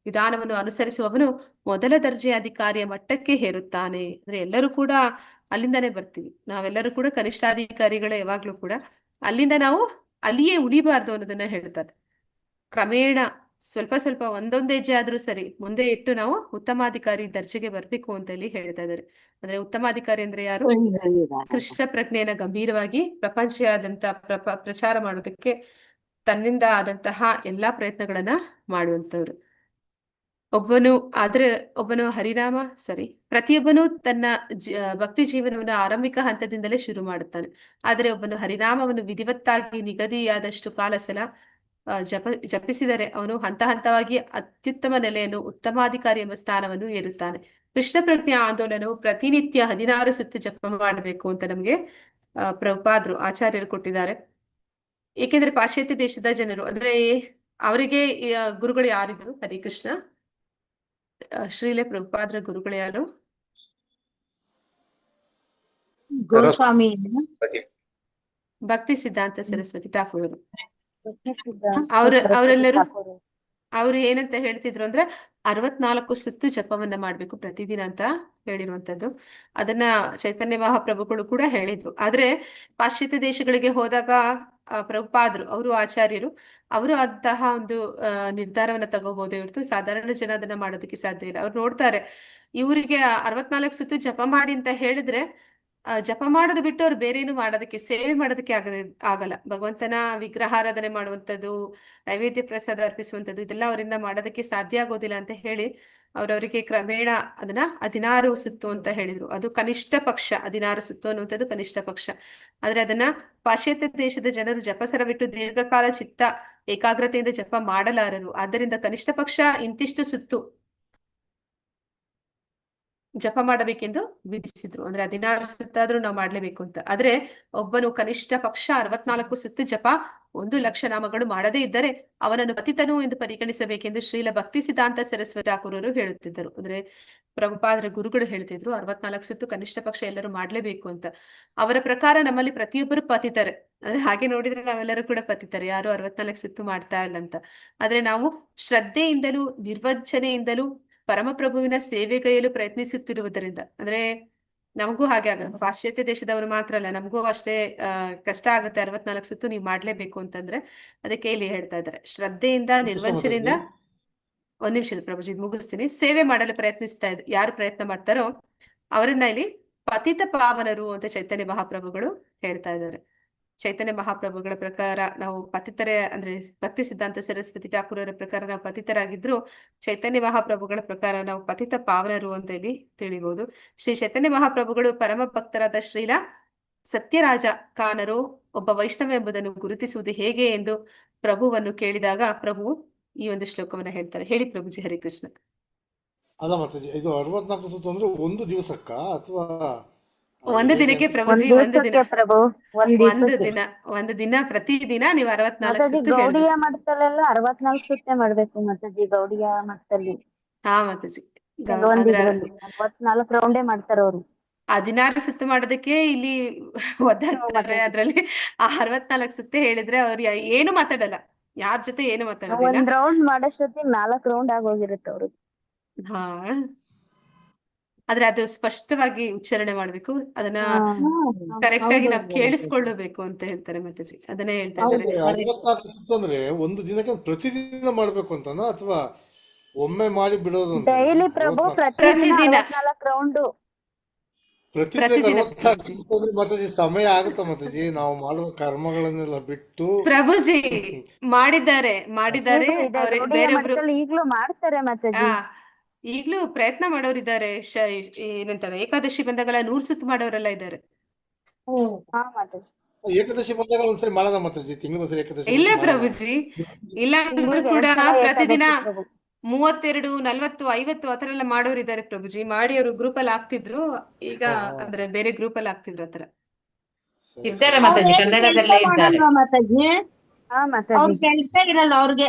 ವಿಧಾನವನ್ನು ಅನುಸರಿಸುವವನು ಮೊದಲ ದರ್ಜೆಯ ಅಧಿಕಾರಿಯ ಮಟ್ಟಕ್ಕೆ ಹೇರುತ್ತಾನೆ. ಅಂದ್ರೆ ಎಲ್ಲರೂ ಕೂಡ ಅಲ್ಲಿಂದಾನೇ ಬರ್ತೀವಿ. ನಾವೆಲ್ಲರೂ ಕೂಡ ಕನಿಷ್ಠಾಧಿಕಾರಿಗಳೇ ಯಾವಾಗ್ಲೂ ಕೂಡ. ಅಲ್ಲಿಂದ ನಾವು ಅಲ್ಲಿಯೇ ಉಳಿಬಾರ್ದು ಅನ್ನೋದನ್ನ ಹೇಳ್ತಾರೆ. ಕ್ರಮೇಣ ಸ್ವಲ್ಪ ಸ್ವಲ್ಪ ಒಂದೊಂದು ಹೆಜ್ಜೆ ಆದ್ರೂ ಸರಿ ಮುಂದೆ ಇಟ್ಟು ನಾವು ಉತ್ತಮಾಧಿಕಾರಿ ದರ್ಜೆಗೆ ಬರ್ಬೇಕು ಅಂತ ಇಲ್ಲಿ ಹೇಳ್ತಾ ಇದ್ದಾರೆ. ಅಂದ್ರೆ ಉತ್ತಮಾಧಿಕಾರಿ ಅಂದ್ರೆ ಯಾರು? ಕೃಷ್ಣ ಪ್ರಜ್ಞೆಯನ್ನ ಗಂಭೀರವಾಗಿ ಪ್ರಪಂಚದಾದ್ಯಂತ ಪ್ರಚಾರ ಮಾಡೋದಕ್ಕೆ ತನ್ನಿಂದ ಆದಂತಹ ಎಲ್ಲಾ ಪ್ರಯತ್ನಗಳನ್ನ ಮಾಡುವಂತವ್ರು. ಒಬ್ಬನು ಪ್ರತಿಯೊಬ್ಬನು ತನ್ನ ಭಕ್ತಿ ಜೀವನವನ್ನು ಆರಂಭಿಕ ಹಂತದಿಂದಲೇ ಶುರು ಮಾಡುತ್ತಾನೆ. ಆದರೆ ಒಬ್ಬನು ಹರಿನಾಮವನ್ನು ವಿಧಿವತ್ತಾಗಿ ನಿಗದಿಯಾದಷ್ಟು ಕಾಲ ಸಲ ಜಪಿಸಿದರೆ ಅವನು ಹಂತ ಹಂತವಾಗಿ ಅತ್ಯುತ್ತಮ ನೆಲೆಯನ್ನು, ಉತ್ತಮಾಧಿಕಾರಿ ಎಂಬ ಸ್ಥಾನವನ್ನು ಏರುತ್ತಾನೆ. ಕೃಷ್ಣ ಪ್ರಜ್ಞೆ ಆಂದೋಲನವು ಪ್ರತಿನಿತ್ಯ 16 ಸುತ್ತು ಜಪ ಮಾಡಬೇಕು ಅಂತ ನಮ್ಗೆ ಪ್ರಭುಪಾದರು ಆಚಾರ್ಯರು ಕೊಟ್ಟಿದ್ದಾರೆ. ಏಕೆಂದ್ರೆ ಪಾಶ್ಚಾತ್ಯ ದೇಶದ ಜನರು, ಅಂದ್ರೆ ಅವರಿಗೆ ಗುರುಗಳು ಯಾರಿದ್ರು? ಹರಿಕೃಷ್ಣ ಶ್ರೀಲೆ ಪ್ರಭುಪಾದರ ಗುರುಗಳು ಯಾರು? ಗೋಸ್ವಾಮಿ ಭಕ್ತಿ ಸಿದ್ಧಾಂತ ಸರಸ್ವತಿ ಠಾಕೂರರು. ಅವರೆಲ್ಲರೂ ಅವರೆಲ್ಲರೂ ಅವ್ರು ಏನಂತ ಹೇಳ್ತಿದ್ರು ಅಂದ್ರೆ 64 ಸುತ್ತು ಜಪವನ್ನ ಮಾಡ್ಬೇಕು ಪ್ರತಿದಿನ ಅಂತ ಹೇಳಿರುವಂತದ್ದು. ಅದನ್ನ ಚೈತನ್ಯ ಮಹಾಪ್ರಭುಗಳು ಕೂಡ ಹೇಳಿದ್ರು. ಆದ್ರೆ ಪಾಶ್ಚಾತ್ಯ ದೇಶಗಳಿಗೆ ಹೋದಾಗ ಪ್ರಭುಪಾದರು, ಅವರು ಆಚಾರ್ಯರು, ಅವರು ಅಂತಹ ಒಂದು ನಿರ್ಧಾರವನ್ನ ತಗೋಬಹುದೇ ಹೊರತು ಸಾಧಾರಣ ಜನ ಅದನ್ನ ಮಾಡೋದಕ್ಕೆ ಸಾಧ್ಯ ಇಲ್ಲ. ಅವ್ರು ನೋಡ್ತಾರೆ, ಇವರಿಗೆ 64 ಸುತ್ತು ಜಪ ಮಾಡಿ ಅಂತ ಹೇಳಿದ್ರೆ ಜಪ ಮಾಡೋದು ಬಿಟ್ಟು ಅವ್ರು ಬೇರೆ ಏನು ಮಾಡೋದಕ್ಕೆ, ಸೇವೆ ಮಾಡೋದಕ್ಕೆ ಆಗಲ್ಲ. ಭಗವಂತನ ವಿಗ್ರಹಾರಾಧನೆ ಮಾಡುವಂಥದ್ದು, ನೈವೇದ್ಯ ಪ್ರಸಾದ ಅರ್ಪಿಸುವಂಥದ್ದು, ಇದೆಲ್ಲ ಅವರಿಂದ ಮಾಡೋದಕ್ಕೆ ಸಾಧ್ಯ ಆಗೋದಿಲ್ಲ ಅಂತ ಹೇಳಿ ಅವರವರಿಗೆ ಕ್ರಮೇಣ ಅದನ್ನ 16 ಸುತ್ತು ಅಂತ ಹೇಳಿದ್ರು. ಅದು ಕನಿಷ್ಠ ಪಕ್ಷ, 16 ಸುತ್ತು ಅನ್ನುವಂಥದ್ದು ಕನಿಷ್ಠ ಪಕ್ಷ. ಆದ್ರೆ ಅದನ್ನ ಪಾಶ್ಚಾತ್ಯ ದೇಶದ ಜನರು ಜಪಸರ ಬಿಟ್ಟು ದೀರ್ಘಕಾಲ ಚಿತ್ತ ಏಕಾಗ್ರತೆಯಿಂದ ಜಪ ಮಾಡಲಾರರು. ಆದ್ದರಿಂದ ಕನಿಷ್ಠ ಪಕ್ಷ ಇಂತಿಷ್ಟು ಸುತ್ತು ಜಪ ಮಾಡಬೇಕೆಂದು ವಿಧಿಸಿದ್ರು. ಅಂದ್ರೆ 16 ಸುತ್ತಾದ್ರೂ ನಾವು ಮಾಡ್ಲೇಬೇಕು ಅಂತ. ಆದ್ರೆ ಒಬ್ಬನು ಕನಿಷ್ಠ ಪಕ್ಷ 64 ಸುತ್ತು ಜಪ 1,00,000 ನಾಮಗಳು ಮಾಡದೇ ಇದ್ದರೆ ಅವನನ್ನು ಪತಿತನು ಎಂದು ಪರಿಗಣಿಸಬೇಕೆಂದು ಶ್ರೀಲ ಭಕ್ತಿ ಸಿದ್ಧಾಂತ ಸರಸ್ವತಿ ಠಾಕೂರರು ಹೇಳುತ್ತಿದ್ದರು. ಅಂದ್ರೆ ಪ್ರಭುಪಾದರ ಗುರುಗಳು ಹೇಳ್ತಿದ್ರು 64 ಸುತ್ತು ಕನಿಷ್ಠ ಪಕ್ಷ ಎಲ್ಲರೂ ಮಾಡ್ಲೇಬೇಕು ಅಂತ. ಅವರ ಪ್ರಕಾರ ನಮ್ಮಲ್ಲಿ ಪ್ರತಿಯೊಬ್ಬರು ಪತಿತರೆ. ಅಂದ್ರೆ ಹಾಗೆ ನೋಡಿದ್ರೆ ನಾವೆಲ್ಲರೂ ಕೂಡ ಪತಿತರೆ, ಯಾರು 64 ಸುತ್ತು ಮಾಡ್ತಾ ಇಲ್ಲ ಅಂತ. ಆದ್ರೆ ನಾವು ಶ್ರದ್ಧೆಯಿಂದಲೂ ನಿರ್ವಂಚನೆಯಿಂದಲೂ ಪರಮಪ್ರಭುವಿನ ಸೇವೆಗೈಯಲು ಪ್ರಯತ್ನಿಸುತ್ತಿರುವುದರಿಂದ, ಅಂದ್ರೆ ನಮಗೂ ಹಾಗೆ ಆಗಲ್ಲ. ಪಾಶ್ಚಾತ್ಯ ದೇಶದವರು ಮಾತ್ರ ಅಲ್ಲ, ನಮಗೂ ಅಷ್ಟೇ ಕಷ್ಟ ಆಗುತ್ತೆ. 64 ಸುತ್ತು ನೀವು ಮಾಡ್ಲೇಬೇಕು ಅಂತಂದ್ರೆ ಅದಕ್ಕೆ ಇಲ್ಲಿ ಹೇಳ್ತಾ ಇದ್ದಾರೆ, ಶ್ರದ್ಧೆಯಿಂದ ನಿರ್ವಂಚನೆಯಿಂದ ಒಂದ್ ನಿಮಿಷದ ಪ್ರಭುಜಿ ಮುಗಿಸ್ತೀನಿ. ಸೇವೆ ಮಾಡಲು ಪ್ರಯತ್ನಿಸ್ತಾ ಇದ್ ಯಾರು ಪ್ರಯತ್ನ ಮಾಡ್ತಾರೋ ಅವರನ್ನ ಇಲ್ಲಿ ಪತಿತ ಪಾವನರು ಅಂತ ಚೈತನ್ಯ ಮಹಾಪ್ರಭುಗಳು ಹೇಳ್ತಾ ಇದ್ದಾರೆ. ಚೈತನ್ಯ ಮಹಾಪ್ರಭುಗಳ ಪ್ರಕಾರ ನಾವು ಪತಿತರೇ ಅಂದ್ರೆ ಭಕ್ತಿ ಸಿದ್ಧಾಂತ ಸರಸ್ವತಿ ಠಾಕೂರರ ಪ್ರಕಾರ ನಾವು ಪತಿತರಾಗಿದ್ರು, ಚೈತನ್ಯ ಮಹಾಪ್ರಭುಗಳ ಪ್ರಕಾರ ನಾವು ಪತಿತ ಪಾವನರು ಅಂತ ಇಲ್ಲಿ ತಿಳಿಬಹುದು. ಶ್ರೀ ಚೈತನ್ಯ ಮಹಾಪ್ರಭುಗಳು ಪರಮ ಭಕ್ತರಾದ ಶ್ರೀಲ ಸತ್ಯರಾಜ ಕಾನರು ಒಬ್ಬ ವೈಷ್ಣವ ಎಂಬುದನ್ನು ಗುರುತಿಸುವುದು ಹೇಗೆ ಎಂದು ಪ್ರಭುವನ್ನು ಕೇಳಿದಾಗ ಪ್ರಭು ಈ ಒಂದು ಶ್ಲೋಕವನ್ನ ಹೇಳ್ತಾರೆ. ಹೇಳಿ ಪ್ರಭುಜಿ. ಹರಿಕೃಷ್ಣ. ಅಲ್ಲ ಮಾತಾಜಿ, ಇದು 64 ಸುತ್ತು ಅಂದ್ರೆ ಒಂದು ದಿವಸಕ್ಕ ಅಥವಾ ಒಂದು ಹೇಗೆ ದಿನಕ್ಕೆ ಅಂತ? ಪ್ರಭುಜಿ, ಒಂದು ದಿನ, ದಿವಸಕ್ಕೆ ಪ್ರಭು, ಒಂದ್ ಒಂದು ದಿವಸಕ್ಕೆ. ದಿನ, ಒಂದು ದಿನ ಪ್ರತಿದಿನ ನೀವು 64 ಮಾತಾಜಿ ಸುತ್ತು ಗೌಡಿಯ ಹೇಳ್ಬೇಕು. ಮಠದಲ್ಲೆಲ್ಲ 64 ಸುತ್ತೇ ಮಾಡ್ಬೇಕು ಮಾತಾಜಿ. ಗೌಡಿಯ ಮಠದಲ್ಲಿ ಹಾ ಮಾತಾಜಿ. ಕೆಲವೊಂದ್ ಅಂದ್ರೆ ಇದ್ರಲ್ಲಿ 64 ರೌಂಡೇ ಮಾಡ್ತಾರೆ ಅವರು. 16 ಸುತ್ತು ಮಾಡೋದಕ್ಕೆ ಇಲ್ಲಿ ಒದ್ದಾಡ್ತಾರೆ. ಮಾತಾಜಿ ಅದ್ರಲ್ಲಿ ಆ 64 ಸುತ್ತು ಹೇಳಿದ್ರೆ ಅವ್ರು ಏನು ಮಾತಾಡಲ್ಲ, ಯಾರ ಜೊತೆ ಏನು ಮಾತಾಡೋದಿಲ್ಲ. ಒಂದ್ ರೌಂಡ್ ಮಾಡೋಷ್ಟೊತ್ತಿಗೆ 4 ರೌಂಡ್ ಆಗೋಗಿರುತ್ತೆ ಅವ್ರಿಗೆ. ಹಾ, ಆದ್ರೆ ಅದು ಸ್ಪಷ್ಟವಾಗಿ ಉಚ್ಚಾರಣೆ ಮಾಡ್ಬೇಕು, ಅದನ್ನ ಕರೆಕ್ಟ್ ಆಗಿ ನಾವು ಕೇಳಿಸ್ಕೊಳ್ಳಬೇಕು ಅಂತ ಹೇಳ್ತಾರೆ ಮಾತಾಜಿ. ಅದನ್ನೇ ಹೇಳ್ತಾ ಇದ್ದಾರೆ. ಹೌದು, 64 ಸುತ್ತು ಅಂದ್ರೆ ಒಂದು ದಿನಕ್ಕೆ ಪ್ರತಿದಿನ ಮಾಡ್ಬೇಕು ಅಂತನಾ ಅಥವಾ ಒಮ್ಮೆ ಮಾಡಿ ಬಿಡೋದು ಅಂತನಾ? ಡೈಲಿ ಪ್ರಭು 64 ಪ್ರತಿದಿನ ಪ್ರತಿದಿನ 64 ರೌಂಡು. ಪ್ರತಿದಿನ ಪ್ರತಿದಿನ 64 ಪ್ರಭುಜಿ. ಸುತ್ತು ಅಂದ್ರೆ ಮಾತಾಜಿ ಸಮಯ ಆಗುತ್ತಾ ಮಾತಾಜಿ? ನಾವು ಮಾಡುವ ಕರ್ಮಗಳನ್ನೆಲ್ಲ ಬಿಟ್ಟು ಪ್ರಭುಜಿ ಮಾಡಿದ್ದಾರೆ, ಮಾಡಿದ್ದಾರೆ. ಈಗ್ಲೂ ಇದೆ ಅವ್ರೆ ಗೌಡಿಯ ಬೇರೊಬ್ರು ಮಠದಲ್ಲಿ ಈಗ್ಲೂ ಮಾಡ್ತಾರೆ ಆ ಮಾತಾಜಿ. ಈಗ್ಲೂ ಪ್ರಯತ್ನ ಮಾಡೋರಿದ್ದಾರೆ. ಏನಂತಾರೆ, ಏಕಾದಶಿ ಬಂದಾಗಲ್ಲ 100 ಸುತ್ತು ಮಾಡೋರೆಲ್ಲ ಇದ್ದಾರೆ. ಹಾ ಮಾತಾಜಿ. ಏಕಾದಶಿ ಬಂದಾಗ ಒಂದ್ಸರಿ ಮಾಡೋಣ ಮಾತಾಜಿ, ತಿಂಗಳೊಂದ್ಸರಿ ಏಕಾದಶಿ ಇಲ್ಲ ಬಂತು ಮಾಡೋಣ. ಪ್ರಭುಜಿ, ಇಲ್ಲ ಅಂದ್ರೂ ತಿಂಗ್ಳಿಗೆ ಕೂಡ 2 ಸಲ ಪ್ರತಿದಿನ ಏಕಾದಶಿ ಪ್ರಭು. 32, 40, 50 ಆತರ ಎಲ್ಲ ಮಾಡೋರಿದ್ದಾರೆ ಪ್ರಭುಜಿ. ಮಾಡಿ ಅವರು ಗ್ರೂಪ್ ಅಲ್ಲಿ ಆಗ್ತಿದ್ರು. ಈಗ ಓಹೋ, ಅಂದ್ರೆ ಬೇರೆ ಗ್ರೂಪ್ ಅಲ್ಲಿ ಆಗ್ತಿದ್ರು ಆತರ. ಸರಿ ಇದ್ದಾರೆ ಸರಿ. ಮಾತಾಜಿ, ಅವ್ರೇನು ಕೆಲ್ಸ ಕನ್ನಡದಲ್ಲೇ ಇದ್ದಾರೆ. ಮಾಡಲ್ವಾ ಮಾತಾಜಿ? ಹಾ ಅವ್ರ ಮಾತಾಜಿ. ಕೆಲ್ಸ ಇರಲ್ಲ ಅವ್ರಿಗೆ,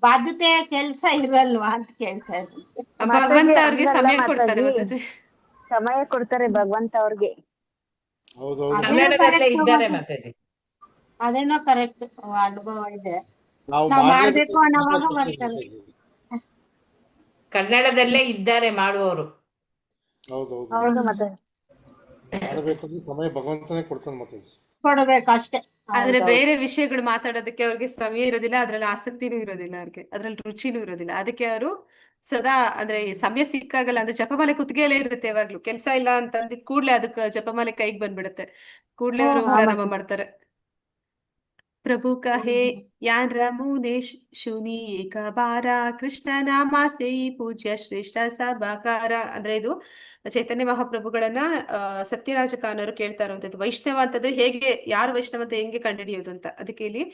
ಬಾಧ್ಯತೆ ಕೆಲ್ಸ ಇರಲ್ವಾ ಅಂತ ಕೇಳ್ತಾ ಇದ್ದೀನಿ. ಮಾತಾಜಿ ಭಗವಂತ ಅವ್ರಿಗೆ ಹಂಗಲ್ಲ ಸಮಯ ಕೊಡ್ತಾರೆ ಮಾತಾಜಿ, ಮಾತಾಜಿ. ಸಮಯ ಕೊಡ್ತಾರೆ ಭಗವಂತ ಅವ್ರಿಗೆ. ಹೌದೌದು ಅದೇನೋ ಕನ್ನಡದಲ್ಲೇ ಕರೆಕ್ಟ್ ಇದ್ದಾರೆ ಮಾತಾಜಿ. ಅದೇನೋ ಕರೆಕ್ಟ್ ಅನುಭವ ಇದೆ. ನಾವು ನಾವ್ ಮಾಡ್ಲೇಬೇಕು ಮಾಡ್ಬೇಕು ಅನ್ನೋವಾಗ ಅಂತ ಬರ್ತಾರೆ. ಮಾತಾಜಿ. ಕನ್ನಡದಲ್ಲೇ ಇದ್ದಾರೆ ಮಾಡುವವರು. ಹೌದೌದು, ಹೌದು ಮಾತಾಜಿ. ಮಾಡಬೇಕು ಅಂದ್ರೆ ಸಮಯ ಭಗವಂತನೇ ಕೊಡ್ತಾನೆ ಮಾತಾಜಿ. ಕೊಡ್ಬೇಕು ಅಷ್ಟೇ. ಆದ್ರೆ ಹೌದೌದು. ಬೇರೆ ವಿಷಯಗಳು ಮಾತಾಡೋದಕ್ಕೆ ಅವ್ರಿಗೆ ಸಮಯ ಇರೋದಿಲ್ಲ, ಅದ್ರಲ್ಲಿ ಆಸಕ್ತಿನೂ ಇರೋದಿಲ್ಲ, ಅವ್ರಿಗೆ ಅದ್ರಲ್ಲಿ ರುಚಿನೂ ಇರೋದಿಲ್ಲ. ಅದಕ್ಕೆ ಅವರು ಸದಾ ಅಂದ್ರೆ ಈ ಸಮಯ ಸಿಕ್ಕಾಗಲ್ಲ ಅಂದ್ರೆ ಜಪಮಾಲೆ ಕುತ್ತಿಗೆಯಲ್ಲೇ ಇರುತ್ತೆ ಯಾವಾಗ್ಲೂ. ಕೆಲ್ಸ ಇಲ್ಲ ಅಂತ ಅಂದಿದ್ ಕೂಡ್ಲೆ ಅದಕ್ಕೆ ಜಪಮಾಲೆ ಕೈಗೆ ಬಂದ್ಬಿಡುತ್ತೆ, ಕೂಡ್ಲೆ ಅವರು ಹಾ ಪ್ರಾರಂಭ ಮಾತಾಜಿ. ಮಾಡ್ತಾರೆ. प्रभु कहे यान रमुने ಶುನಿ ಏಕ ಬಾರ ಕೃಷ್ಣ ನಾಮ ಸೇಯಿ ಪೂಜ್ಯ ಶ್ರೇಷ್ಠ ಸಬಾಕಾರ. ಅಂದ್ರೆ ಇದು ಚೈತನ್ಯ ಮಹಾಪ್ರಭುಗಳನ್ನ ಸತ್ಯರಾಜ ಕಾನರು ಕೇಳ್ತಾ ಇರುವಂತದ್ದು. ವೈಷ್ಣವ ಅಂತಂದ್ರೆ ಹೇಗೆ, ಯಾರು ವೈಷ್ಣವ ಅಂತ ಹೆಂಗೆ ಕಂಡುಹಿಡಿಯೋದು ಅಂತ. ಅದಕ್ಕೆ ಇಲ್ಲಿ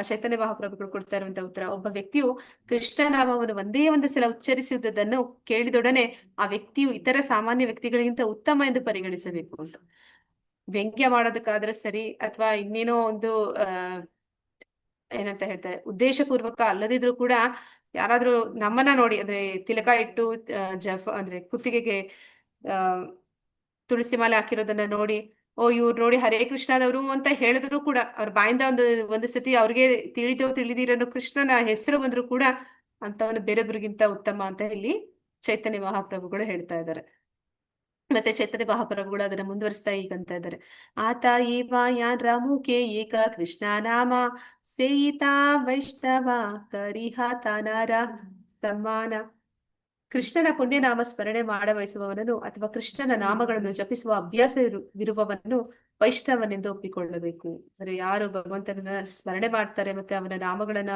ಚೈತನ್ಯ ಮಹಾಪ್ರಭುಗಳು ಕೊಡ್ತಾ ಇರುವಂತ ಉತ್ತರ, ಒಬ್ಬ ವ್ಯಕ್ತಿಯು ಕೃಷ್ಣ ನಾಮವನ್ನು ಒಂದೇ ಒಂದು ಸಲ ಉಚ್ಚರಿಸುವುದನ್ನು ಕೇಳಿದೊಡನೆ ಆ ವ್ಯಕ್ತಿಯು ಇತರ ಸಾಮಾನ್ಯ ವ್ಯಕ್ತಿಗಳಿಗಿಂತ ಉತ್ತಮ ಎಂದು ಪರಿಗಣಿಸಬೇಕು ಅಂತ. ವ್ಯಂಗ್ಯ ಮಾಡೋದಕ್ಕಾದ್ರೆ ಸರಿ, ಅಥವಾ ಇನ್ನೇನೋ ಒಂದು ಏನಂತ ಹೇಳ್ತಾರೆ, ಉದ್ದೇಶಪೂರ್ವಕ ಅಲ್ಲದಿದ್ರು ಕೂಡ ಯಾರಾದ್ರೂ ನಮ್ಮನ್ನ ನೋಡಿ ಅಂದ್ರೆ ತಿಲಕ ಇಟ್ಟು ಅಂದ್ರೆ ಕುತ್ತಿಗೆಗೆ ಆ ತುಳಸಿ ಮಾಲೆ ಹಾಕಿರೋದನ್ನ ನೋಡಿ, ಓ ಇವ್ರು ನೋಡಿ ಹರೇ ಕೃಷ್ಣದವರು ಅಂತ ಹೇಳಿದ್ರು ಕೂಡ, ಅವ್ರ ಬಾಯಿಂದ ಒಂದು ಸತಿ ಅವ್ರಿಗೆ ತಿಳಿದಿರೋ ಕೃಷ್ಣನ ಹೆಸರು ಬಂದ್ರು ಕೂಡ ಅಂತವನು ಬೇರೊಬ್ಬರಿಗಿಂತ ಉತ್ತಮ ಅಂತ ಇಲ್ಲಿ ಚೈತನ್ಯ ಮಹಾಪ್ರಭುಗಳು ಹೇಳ್ತಾ ಇದ್ದಾರೆ. ಮತ್ತೆ ಚೈತನ್ಯ ಮಹಾಪ್ರಭುಗಳು ಅದನ್ನ ಮುಂದುವರಿಸ್ತಾ ಈಗಂತ ಇದ್ದಾರೆ, ಆತ ಏವ ಯಾನ್ ರಾಮುಕೆ ಏಕ ಕೃಷ್ಣ ನಾಮ ಸೇಯಿತಾ ವೈಷ್ಣವ ಕರಿಹ ತಾನಾರ ಸಮ್ಮಾನ. ಕೃಷ್ಣನ ಪುಣ್ಯನಾಮ ಸ್ಮರಣೆ ಮಾಡ ಬಯಸುವವನನ್ನು ಅಥವಾ ಕೃಷ್ಣನ ನಾಮಗಳನ್ನು ಜಪಿಸುವ ಅಭ್ಯಾಸವಿರುವವನನ್ನು ವೈಷ್ಣವನೆಂದು ಒಪ್ಪಿಕೊಳ್ಳಬೇಕು. ಅಂದ್ರೆ ಯಾರು ಭಗವಂತನ ಸ್ಮರಣೆ ಮಾಡ್ತಾರೆ ಮತ್ತೆ ಅವನ ನಾಮಗಳನ್ನ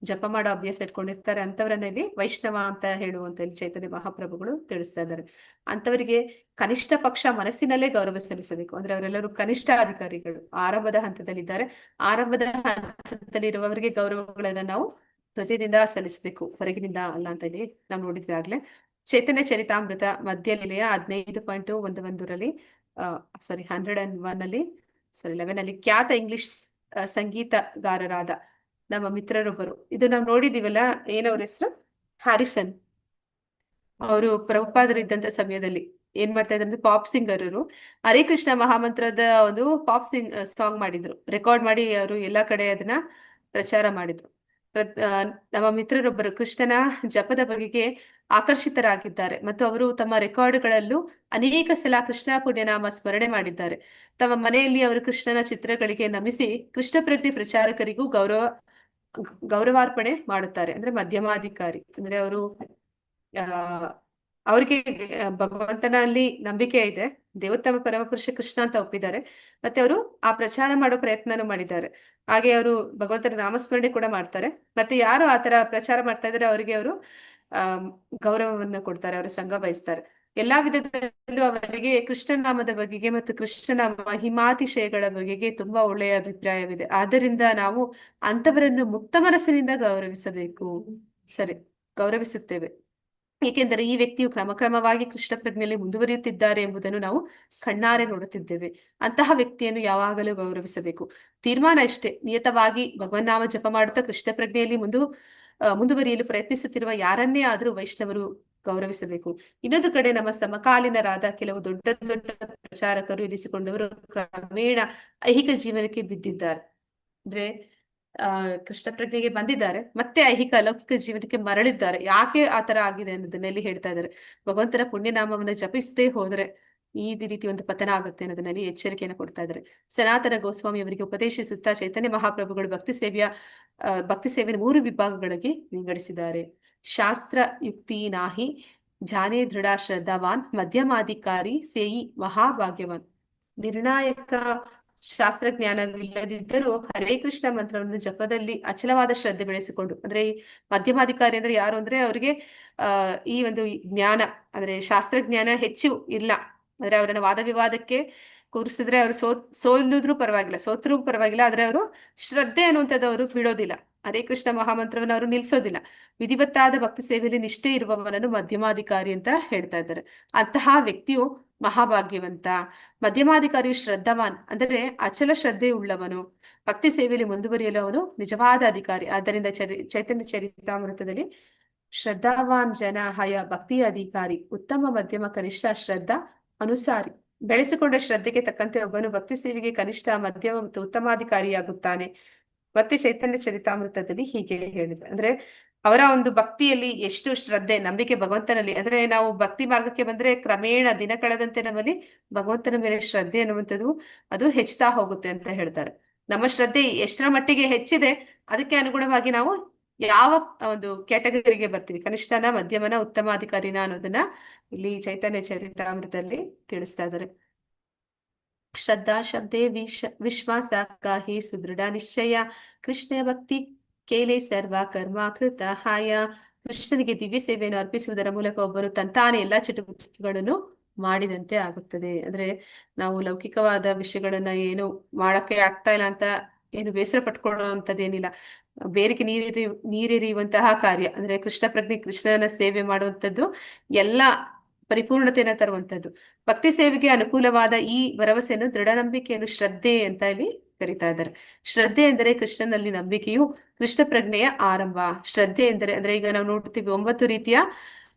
ಜಪ ಮಾಡೋ ಅಭ್ಯಾಸ ಇಟ್ಕೊಂಡಿರ್ತಾರೆ ಅಂತವರನ್ನ ಇಲ್ಲಿ ವೈಷ್ಣವ ಅಂತ ಹೇಳುವಂತ ಇಲ್ಲಿ ಚೈತನ್ಯ ಮಹಾಪ್ರಭುಗಳು ತಿಳಿಸ್ತಾ ಇದ್ದಾರೆ. ಅಂತವರಿಗೆ ಕನಿಷ್ಠ ಪಕ್ಷ ಮನಸ್ಸಿನಲ್ಲೇ ಗೌರವ ಸಲ್ಲಿಸಬೇಕು. ಅಂದ್ರೆ ಅವರೆಲ್ಲರೂ ಕನಿಷ್ಠ ಅಧಿಕಾರಿಗಳು, ಆರಂಭದ ಹಂತದಲ್ಲಿದ್ದಾರೆ. ಆರಂಭದ ಹಂತದಲ್ಲಿರುವವರಿಗೆ ಗೌರವಗಳನ್ನ ನಾವು ಪ್ರತಿನಿಂದ ಸಲ್ಲಿಸಬೇಕು, ಹೊರಗಿನಿಂದ ಅಲ್ಲ ಅಂತ ಇಲ್ಲಿ ನಾವು ನೋಡಿದ್ವಿ ಆಗ್ಲೇ. ಚೈತನ್ಯ ಚರಿತಾಮೃತ ಮಧ್ಯ ನಿಲಯ 15.11ರಲ್ಲಿ ಸಾರಿ 101 ಅಲ್ಲಿ 11 ಅಲ್ಲಿ ಖ್ಯಾತ ಇಂಗ್ಲಿಷ್ ಸಂಗೀತಗಾರರಾದ ನಮ್ಮ ಮಿತ್ರರೊಬ್ಬರು, ಇದು ನಾವು ನೋಡಿದೀವಲ್ಲ, ಏನವ್ರ ಹೆಸರು, ಹ್ಯಾರಿಸನ್. ಅವರು ಪ್ರಭುಪಾದರು ಇದ್ದಂತ ಸಮಯದಲ್ಲಿ ಏನ್ ಮಾಡ್ತಾ ಇದ್ರು ಅಂದ್ರೆ ಪಾಪ್ ಸಿಂಗರ್ ಅವರು ಹರೇ ಕೃಷ್ಣ ಮಹಾಮಂತ್ರದ ಒಂದು ಪಾಪ್ ಸಾಂಗ್ ಮಾಡಿದ್ರು, ರೆಕಾರ್ಡ್ ಮಾಡಿ ಅವರು ಎಲ್ಲಾ ಕಡೆ ಅದನ್ನ ಪ್ರಚಾರ ಮಾಡಿದ್ರು. ನಮ್ಮ ಮಿತ್ರರೊಬ್ಬರು ಕೃಷ್ಣನ ಜಪದ ಬಗೆಗೆ ಆಕರ್ಷಿತರಾಗಿದ್ದಾರೆ ಮತ್ತು ಅವರು ತಮ್ಮ ರೆಕಾರ್ಡ್ಗಳಲ್ಲೂ ಅನೇಕ ಸಲ ಕೃಷ್ಣ ಪುಣ್ಯನಾಮ ಸ್ಮರಣೆ ಮಾಡಿದ್ದಾರೆ. ತಮ್ಮ ಮನೆಯಲ್ಲಿ ಅವರು ಕೃಷ್ಣನ ಚಿತ್ರಗಳಿಗೆ ನಮಿಸಿ ಕೃಷ್ಣ ಪ್ರಜ್ಞೆ ಪ್ರಚಾರಕರಿಗೂ ಗೌರವ ಗೌರವಾರ್ಪಣೆ ಮಾಡುತ್ತಾರೆ. ಅಂದ್ರೆ ಮಧ್ಯಮಾಧಿಕಾರಿ ಅಂದ್ರೆ ಅವರು ಆ ಅವ್ರಿಗೆ ಭಗವಂತನಲ್ಲಿ ನಂಬಿಕೆ ಇದೆ, ದೇವೋತ್ತಮ ಪರಮಪುರುಷ ಕೃಷ್ಣ ಅಂತ ಒಪ್ಪಿದ್ದಾರೆ. ಮತ್ತೆ ಅವರು ಆ ಪ್ರಚಾರ ಮಾಡೋ ಪ್ರಯತ್ನನೂ ಮಾಡಿದ್ದಾರೆ. ಹಾಗೆ ಅವರು ಭಗವಂತನ ನಾಮಸ್ಮರಣೆ ಕೂಡ ಮಾಡ್ತಾರೆ. ಮತ್ತೆ ಯಾರು ಆತರ ಪ್ರಚಾರ ಮಾಡ್ತಾ ಇದ್ದಾರೆ ಅವರಿಗೆ ಅವರು ಆ ಗೌರವವನ್ನ ಕೊಡ್ತಾರೆ, ಅವರ ಸಂಘ ಬಯಸ್ತಾರೆ. ಎಲ್ಲಾ ವಿಧದಲ್ಲೂ ಅವರಿಗೆ ಕೃಷ್ಣ ನಾಮದ ಬಗೆಗೆ ಮತ್ತು ಕೃಷ್ಣನ ಮಹಿಮಾತಿಶಯಗಳ ಬಗೆಗೆ ತುಂಬಾ ಒಳ್ಳೆಯ ಅಭಿಪ್ರಾಯವಿದೆ. ಆದ್ದರಿಂದ ನಾವು ಅಂತವರನ್ನು ಮುಕ್ತ ಮನಸ್ಸಿನಿಂದ ಗೌರವಿಸಬೇಕು. ಸರಿ, ಗೌರವಿಸುತ್ತೇವೆ. ಏಕೆಂದರೆ ಈ ವ್ಯಕ್ತಿಯು ಕ್ರಮಕ್ರಮವಾಗಿ ಕೃಷ್ಣ ಪ್ರಜ್ಞೆಯಲ್ಲಿ ಮುಂದುವರಿಯುತ್ತಿದ್ದಾರೆ ಎಂಬುದನ್ನು ನಾವು ಕಣ್ಣಾರೆ ನೋಡುತ್ತಿದ್ದೇವೆ. ಅಂತಹ ವ್ಯಕ್ತಿಯನ್ನು ಯಾವಾಗಲೂ ಗೌರವಿಸಬೇಕು. ತೀರ್ಮಾನ ಇಷ್ಟೇ, ನಿಯತವಾಗಿ ಭಗವನ್ನಾಮ ಜಪ ಮಾಡುತ್ತಾ ಕೃಷ್ಣ ಪ್ರಜ್ಞೆಯಲ್ಲಿ ಮುಂದುವರಿಯಲು ಪ್ರಯತ್ನಿಸುತ್ತಿರುವ ಯಾರನ್ನೇ ಆದರೂ ವೈಷ್ಣವರು ಗೌರವಿಸಬೇಕು. ಇನ್ನೊಂದು ಕಡೆ ನಮ್ಮ ಸಮಕಾಲೀನರಾದ ಕೆಲವು ದೊಡ್ಡ ದೊಡ್ಡ ಪ್ರಚಾರಕರು ಇರಿಸಿಕೊಂಡವರು ಕ್ರಮೇಣ ಐಹಿಕ ಜೀವನಕ್ಕೆ ಬಿದ್ದಿದ್ದಾರೆ. ಅಂದ್ರೆ ಕೃಷ್ಣ ಪ್ರಜ್ಞೆಗೆ ಬಂದಿದ್ದಾರೆ, ಮತ್ತೆ ಐಹಿಕ ಅಲೌಕಿಕ ಜೀವನಕ್ಕೆ ಮರಳಿದ್ದಾರೆ. ಯಾಕೆ ಆತರ ಆಗಿದೆ ಅನ್ನೋದನ್ನ ಇಲ್ಲಿ ಹೇಳ್ತಾ ಇದ್ದಾರೆ. ಭಗವಂತನ ಪುಣ್ಯನಾಮವನ್ನ ಜಪಿಸದೇ ಹೋದ್ರೆ ಈ ರೀತಿ ಒಂದು ಪತನ ಆಗುತ್ತೆ ಅನ್ನೋದನ್ನಲ್ಲಿ ಎಚ್ಚರಿಕೆಯನ್ನು ಕೊಡ್ತಾ ಇದ್ದಾರೆ. ಸನಾತನ ಗೋಸ್ವಾಮಿ ಅವರಿಗೆ ಉಪದೇಶಿಸುತ್ತಾ ಚೈತನ್ಯ ಮಹಾಪ್ರಭುಗಳು ಭಕ್ತಿ ಸೇವೆಯ 3 ವಿಭಾಗಗಳಿಗೆ ವಿಂಗಡಿಸಿದ್ದಾರೆ. ಶಾಸ್ತ್ರ ಯುಕ್ತಿ ನಾಹಿ ಜಾನೇ ದೃಢ ಶ್ರದ್ಧಾವಾನ್ ಮಧ್ಯಮಾಧಿಕಾರಿ ಸೇಯಿ ಮಹಾಭಾಗ್ಯವಾನ್. ನಿರ್ಣಾಯಕ ಶಾಸ್ತ್ರಜ್ಞಾನವಿಲ್ಲದಿದ್ದರೂ ಹರೇ ಕೃಷ್ಣ ಮಂತ್ರವನ್ನು ಜಪದಲ್ಲಿ ಅಚಲವಾದ ಶ್ರದ್ಧೆ ಬೆಳೆಸಿಕೊಂಡು, ಅಂದ್ರೆ ಈ ಮಧ್ಯಮಾಧಿಕಾರಿ ಅಂದ್ರೆ ಯಾರು ಅಂದ್ರೆ ಅವರಿಗೆ ಈ ಒಂದು ಜ್ಞಾನ ಅಂದ್ರೆ ಶಾಸ್ತ್ರಜ್ಞಾನ ಹೆಚ್ಚು ಇಲ್ಲ. ಅಂದ್ರೆ ಅವರನ್ನ ವಾದ ವಿವಾದಕ್ಕೆ ಕೂರಿಸಿದ್ರೆ ಅವರು ಸೋಲಿದ್ರೂ ಪರವಾಗಿಲ್ಲ, ಸೋತ್ರೂ ಪರವಾಗಿಲ್ಲ, ಆದ್ರೆ ಅವರು ಶ್ರದ್ಧೆ ಅನ್ನುವಂಥದ್ದು ಅವರು ಬಿಡೋದಿಲ್ಲ. ಹರೇ ಕೃಷ್ಣ ಮಹಾಮಂತ್ರವನ್ನು ಅವರು ನಿಲ್ಸೋದಿಲ್ಲ. ವಿಧಿವತ್ತಾದ ಭಕ್ತಿ ಸೇವೆಯಲ್ಲಿ ನಿಷ್ಠೆ ಇರುವವನನ್ನು ಮಧ್ಯಮಾಧಿಕಾರಿ ಅಂತ ಹೇಳ್ತಾ ಇದ್ದಾರೆ. ಅಂತಹ ವ್ಯಕ್ತಿಯು ಮಹಾಭಾಗ್ಯವಂತ. ಮಧ್ಯಮಾಧಿಕಾರಿಯು ಶ್ರದ್ಧಾವಾನ್ ಅಂದರೆ ಅಚಲ ಶ್ರದ್ಧೆ ಉಳ್ಳವನು. ಭಕ್ತಿ ಸೇವೆಯಲ್ಲಿ ಮುಂದುವರಿಯಲು ಅವನು ನಿಜವಾದ ಅಧಿಕಾರಿ. ಆದ್ದರಿಂದ ಚೈತನ್ಯ ಚರಿತಾಮೃತದಲ್ಲಿ ಶ್ರದ್ಧಾವಾನ್ ಜನ ಹಯ ಭಕ್ತಿಯ ಅಧಿಕಾರಿ, ಉತ್ತಮ ಮಧ್ಯಮ ಕನಿಷ್ಠ ಶ್ರದ್ಧಾ ಅನುಸಾರಿ. ಬೆಳೆಸಿಕೊಂಡ ಶ್ರದ್ಧೆಗೆ ತಕ್ಕಂತೆ ಒಬ್ಬನು ಭಕ್ತಿ ಸೇವೆಗೆ ಕನಿಷ್ಠ ಮಧ್ಯಮ ಮತ್ತು ಉತ್ತಮಾಧಿಕಾರಿಯಾಗುತ್ತಾನೆ. ಮತ್ತೆ ಚೈತನ್ಯ ಚರಿತಾಮೃತದಲ್ಲಿ ಹೀಗೆ ಹೇಳಿದೆ. ಅಂದ್ರೆ ಅವರ ಒಂದು ಭಕ್ತಿಯಲ್ಲಿ ಎಷ್ಟು ಶ್ರದ್ಧೆ, ನಂಬಿಕೆ ಭಗವಂತನಲ್ಲಿ, ಅಂದ್ರೆ ನಾವು ಭಕ್ತಿ ಮಾರ್ಗಕ್ಕೆ ಬಂದ್ರೆ ಕ್ರಮೇಣ ದಿನ ಕಳೆದಂತೆ ನಮ್ಮಲ್ಲಿ ಭಗವಂತನ ಮೇಲೆ ಶ್ರದ್ಧೆ ಅನ್ನುವಂಥದ್ದು ಅದು ಹೆಚ್ಚುತ್ತಾ ಹೋಗುತ್ತೆ ಅಂತ ಹೇಳ್ತಾರೆ. ನಮ್ಮ ಶ್ರದ್ಧೆ ಎಷ್ಟರ ಮಟ್ಟಿಗೆ ಹೆಚ್ಚಿದೆ ಅದಕ್ಕೆ ಅನುಗುಣವಾಗಿ ನಾವು ಯಾವ ಒಂದು ಕ್ಯಾಟಗರಿಗೆ ಬರ್ತೀವಿ, ಕನಿಷ್ಠನ, ಮಧ್ಯಮನ, ಉತ್ತಮಾಧಿಕಾರಿನ ಅನ್ನೋದನ್ನ ಇಲ್ಲಿ ಚೈತನ್ಯ ಚರಿತಾಮೃತದಲ್ಲಿ ತಿಳಿಸ್ತಾ ಇದ್ದಾರೆ. ಶ್ರದ್ಧಾ ಶಬ್ದೇ ವಿಶ್ವಾಸ ಕಾಹಿ ಸುದೃಢ ನಿಶ್ಚಯ ಕೃಷ್ಣ ಭಕ್ತಿ ಕೇಲೆ ಸರ್ವ ಕರ್ಮ ಕೃತ ಹಾಯ. ಕೃಷ್ಣನಿಗೆ ದಿವ್ಯ ಸೇವೆಯನ್ನು ಅರ್ಪಿಸುವುದರ ಮೂಲಕ ಒಬ್ಬನು ತಂತಾನೆ ಎಲ್ಲಾ ಚಟುವಟಿಕೆಗಳನ್ನು ಮಾಡಿದಂತೆ ಆಗುತ್ತದೆ. ಅಂದ್ರೆ ನಾವು ಲೌಕಿಕವಾದ ವಿಷಯಗಳನ್ನ ಏನು ಮಾಡಕ್ಕೆ ಆಗ್ತಾ ಇಲ್ಲ ಅಂತ ಏನು ಬೇಸರ ಪಟ್ಕೊಳ್ಳುವಂಥದ್ದೇನಿಲ್ಲ. ಬೇರಿಗೆ ನೀರೆರಿಯುವಂತಹ ಕಾರ್ಯ ಅಂದ್ರೆ ಕೃಷ್ಣ ಪ್ರಜ್ಞೆ, ಕೃಷ್ಣನ ಸೇವೆ ಮಾಡುವಂಥದ್ದು ಎಲ್ಲ ಪರಿಪೂರ್ಣತೆಯನ್ನು ತರುವಂಥದ್ದು. ಭಕ್ತಿ ಸೇವೆಗೆ ಅನುಕೂಲವಾದ ಈ ಭರವಸೆಯನ್ನು ದೃಢ ನಂಬಿಕೆಯನ್ನು ಶ್ರದ್ಧೆ ಅಂತ ಇಲ್ಲಿ ಕರೀತಾ ಇದ್ದಾರೆ. ಶ್ರದ್ಧೆ ಎಂದರೆ ಕೃಷ್ಣನಲ್ಲಿ ನಂಬಿಕೆಯು ಕೃಷ್ಣ ಪ್ರಜ್ಞೆಯ ಆರಂಭ. ಶ್ರದ್ಧೆ ಎಂದರೆ ಅಂದ್ರೆ ಈಗ ನಾವು ನೋಡ್ತೀವಿ 9 ರೀತಿಯ